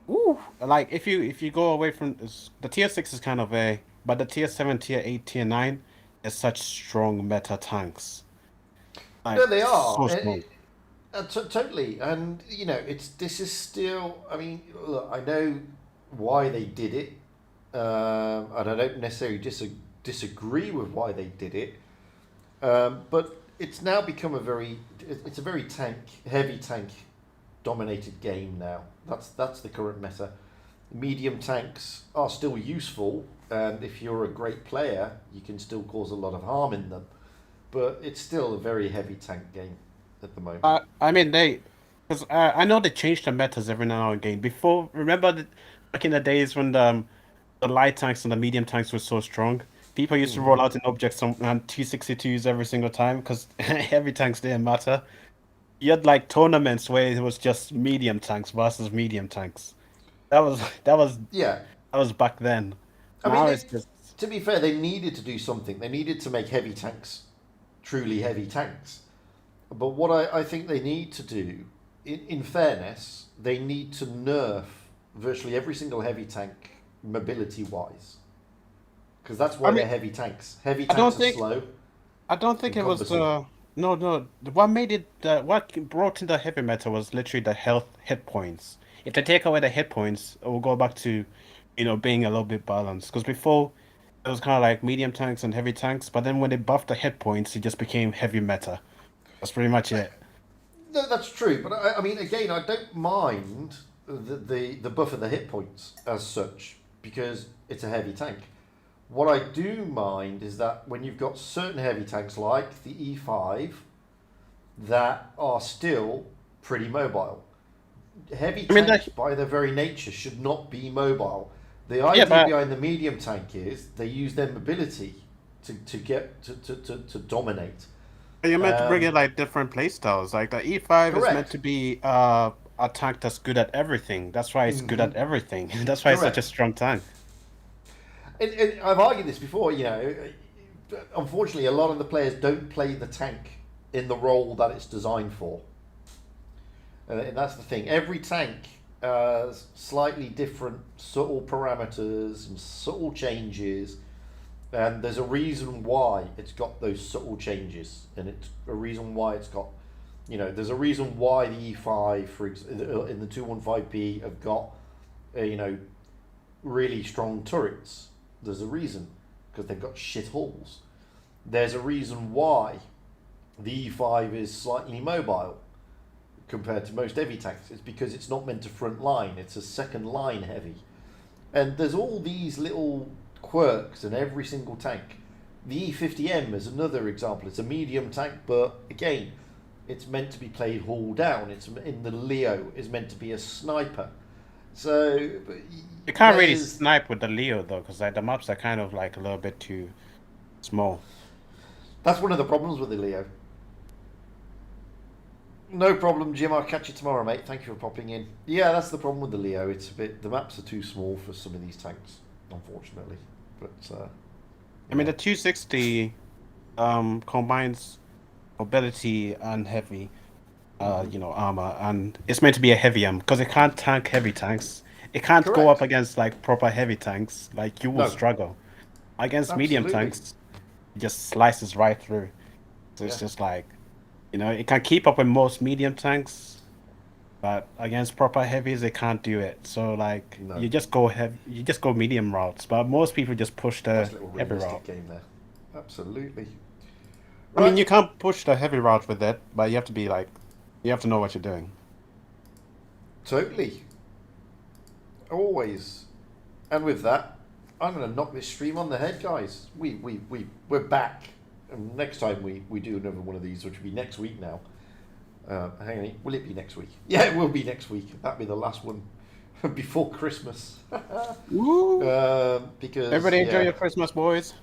ooh. Like if you go away from the tier 6 is kind of but the tier 7, tier 8, tier 9 is such strong meta tanks. Like, No, they are. so strong. Totally. And, this is still, I mean, look, I know why they did it. And I don't necessarily disagree with why they did it. But it's now become a very heavy tank dominated game now. That's the current meta. Medium tanks are still useful, and if you're a great player, you can still cause a lot of harm in them. But it's still a very heavy tank game at the moment. I mean because I know they change the metas every now and again. Before, remember back in the days when the light tanks and the medium tanks were so strong. People used to roll out in objects on 262s every single time because heavy tanks didn't matter. You had like tournaments where it was just medium tanks versus medium tanks. That was back then. To be fair, they needed to do something. They needed to make heavy tanks truly heavy tanks. But what I think they need to do, in fairness, they need to nerf virtually every single heavy tank mobility-wise. Because that's why they're heavy tanks. Heavy tanks are slow. I don't think it was no. What made it what brought in the heavy meta was literally the hit points. If they take away the hit points, it will go back to, being a little bit balanced. Because before it was kind of like medium tanks and heavy tanks, but then when they buffed the hit points, it just became heavy meta. That's pretty much it. No, that's true. But I mean, again, I don't mind the buff of the hit points as such because it's a heavy tank. What I do mind is that when you've got certain heavy tanks like the E5 that are still pretty mobile, heavy I mean, tanks, by their very nature, should not be mobile. The idea Yeah, but behind the medium tank is they use their mobility to dominate. you're meant to bring in Um, like different playstyles. Like the E5 is meant correct. to be a tank that's good at everything. That's why it's good Hmm. at everything. That's why it's such a Correct. strong tank. And I've argued this before. Unfortunately, a lot of the players don't play the tank in the role that it's designed for. And that's the thing. Every tank has slightly different subtle parameters and subtle changes, and there's a reason why it's got those subtle changes, and it's a reason why it's got, there's a reason why the E5 in the 215P have got, really strong turrets. There's a reason, because they've got shit hulls. There's a reason why the E5 is slightly mobile compared to most heavy tanks. It's because it's not meant to front line, it's a second line heavy. And there's all these little quirks in every single tank. The E50M is another example. It's a medium tank, but again, it's meant to be played hull down. It's in the Leo is meant to be a sniper. So You can't really snipe with the Leo though, because like the maps are kind of like a little bit too small. That's one of the problems with the Leo. No problem, Jim. I'll catch you tomorrow, mate. Thank you for popping in. Yeah, that's the problem with the Leo. The maps are too small for some of these tanks, unfortunately. But I mean, the 260 combines mobility and heavy, armor, and it's meant to be a heavy because it can't tank heavy tanks. It can't go up Correct. against like proper heavy tanks. Like you will No. struggle against medium Absolutely. tanks. It just slices right through. So it's Yeah. just like, it can keep up with most medium tanks, but against proper heavies, it can't do it. So like, No. you just go medium routes. But most people just push the Nice little heavy realistic route. game there. Absolutely. I mean, Right. you can't push the heavy route with it, but you have to be like, you have to know what you're doing. Totally. Always. And with that, I'm going to knock this stream on the head, guys. We're back. And next time we do another one of these, which will be next week now. Hang on, will it be next week? Yeah, it will be next week. That'll be the last one before Christmas. Woo! Because Everybody enjoy your Christmas, boys.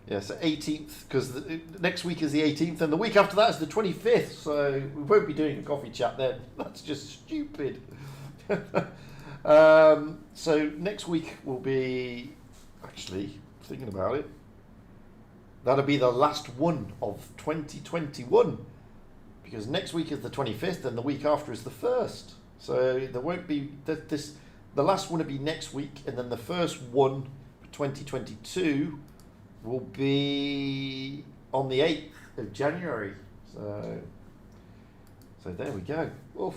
Yeah, so 18th, because next week is the 18th, and the week after that is the 25th, so we won't be doing a coffee chat then. That's just stupid. So next week will be, actually, thinking about it, that'll be the last one of 2021, because next week is the 25th, and the week after is the 1st. So there won't be, the last one will be next week, and then the first one for 2022 will be on the 8th of January. So there we go. Oof.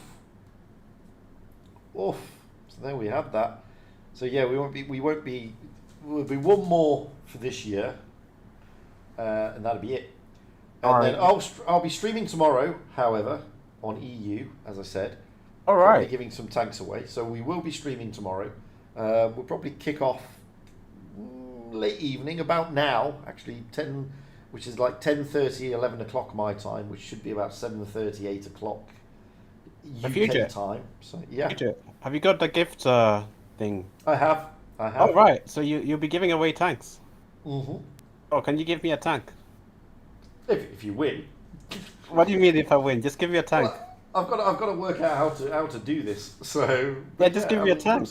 So there we have that. So yeah, we'll be one more for this year, and that'll be it. And then I'll be streaming tomorrow, however, on EU, as I said. All Probably right. giving some tanks away. So we will be streaming tomorrow. We'll probably kick off late evening, about now, actually, 10, which is like 10:30, 11 o'clock my time, which should be about 7:30, 8 o'clock UK time. So yeah, Have you got the gift thing? I have. Oh right, so you'll be giving away tanks. Mm-hmm. Oh, can you give me a tank? If you win. What do you mean if I win? Just give me a tank. Well, I've got to work out how to do this. So Yeah, just give me a tank.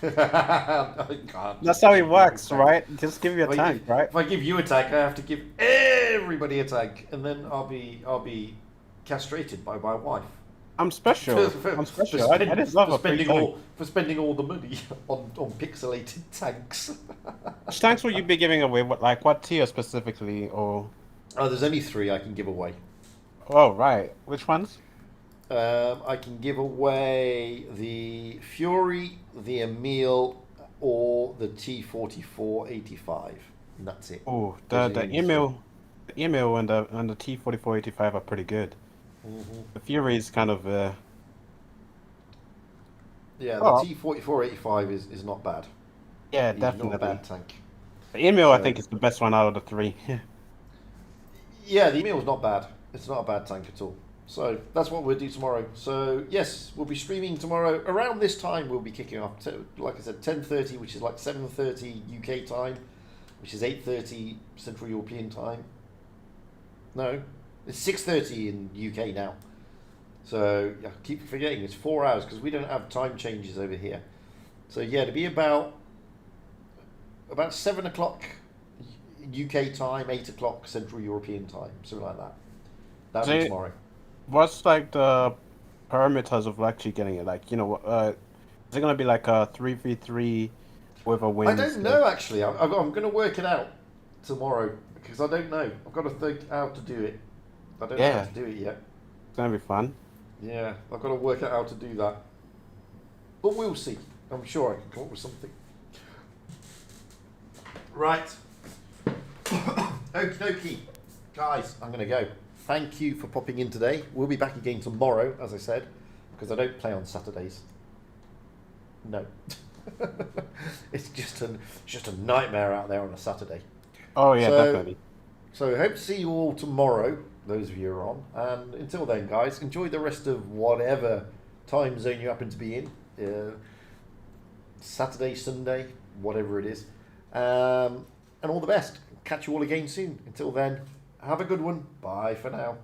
I can't. That's how it works, right? Just give me a If tank, right? If I give you a tank, I have to give everybody a tank, and then I'll be castrated by my wife. I'm special. I'm special. I just love a free tank. For spending all the money on pixelated tanks. Which tanks will you be giving away? What tier specifically? Or Oh, there's only 3 I can give away. oh right, which ones? I can give away the Fury, the Emil, or the T4485. And that's it. Oh, Those are the only email and the T4485 are pretty good. Mm-hmm. The Fury is kind of Yeah, the Oh. T4485 is not bad. yeah, He's not a definitely. bad tank. The email I So- think is the best one out of the 3. Yeah, the Emil's not bad. It's not a bad tank at all. So that's what we'll do tomorrow. So yes, we'll be streaming tomorrow around this time. We'll be kicking off. Like I said, 10:30, which is like 7:30 UK time, which is 8:30 Central European time. No, it's 6:30 in UK now. So I keep forgetting it's 4 hours because we don't have time changes over here. So yeah, to be about 7 o'clock UK time, 8 o'clock Central European time, something like that. That'll be tomorrow. What's like the parameters of actually getting it? Like, is it gonna be like a 3v3 with a win? I don't know actually. I'm going to work it out tomorrow because I don't know. I've got to think how to do it. I don't know how to do it yet. It's gonna be fun. Yeah, I've got to work out how to do that. But we'll see. I'm sure I can come up with something. Right. Okie dokie. Guys, I'm going to go. Thank you for popping in today. We'll be back again tomorrow, as I said, because I don't play on Saturdays. No. It's just a nightmare out there on a Saturday. Oh yeah, definitely. So I hope to see you all tomorrow, those of you who are on. And until then, guys, enjoy the rest of whatever time zone you happen to be in. Saturday, Sunday, whatever it is. And all the best. Catch you all again soon. Until then, have a good one. Bye for now.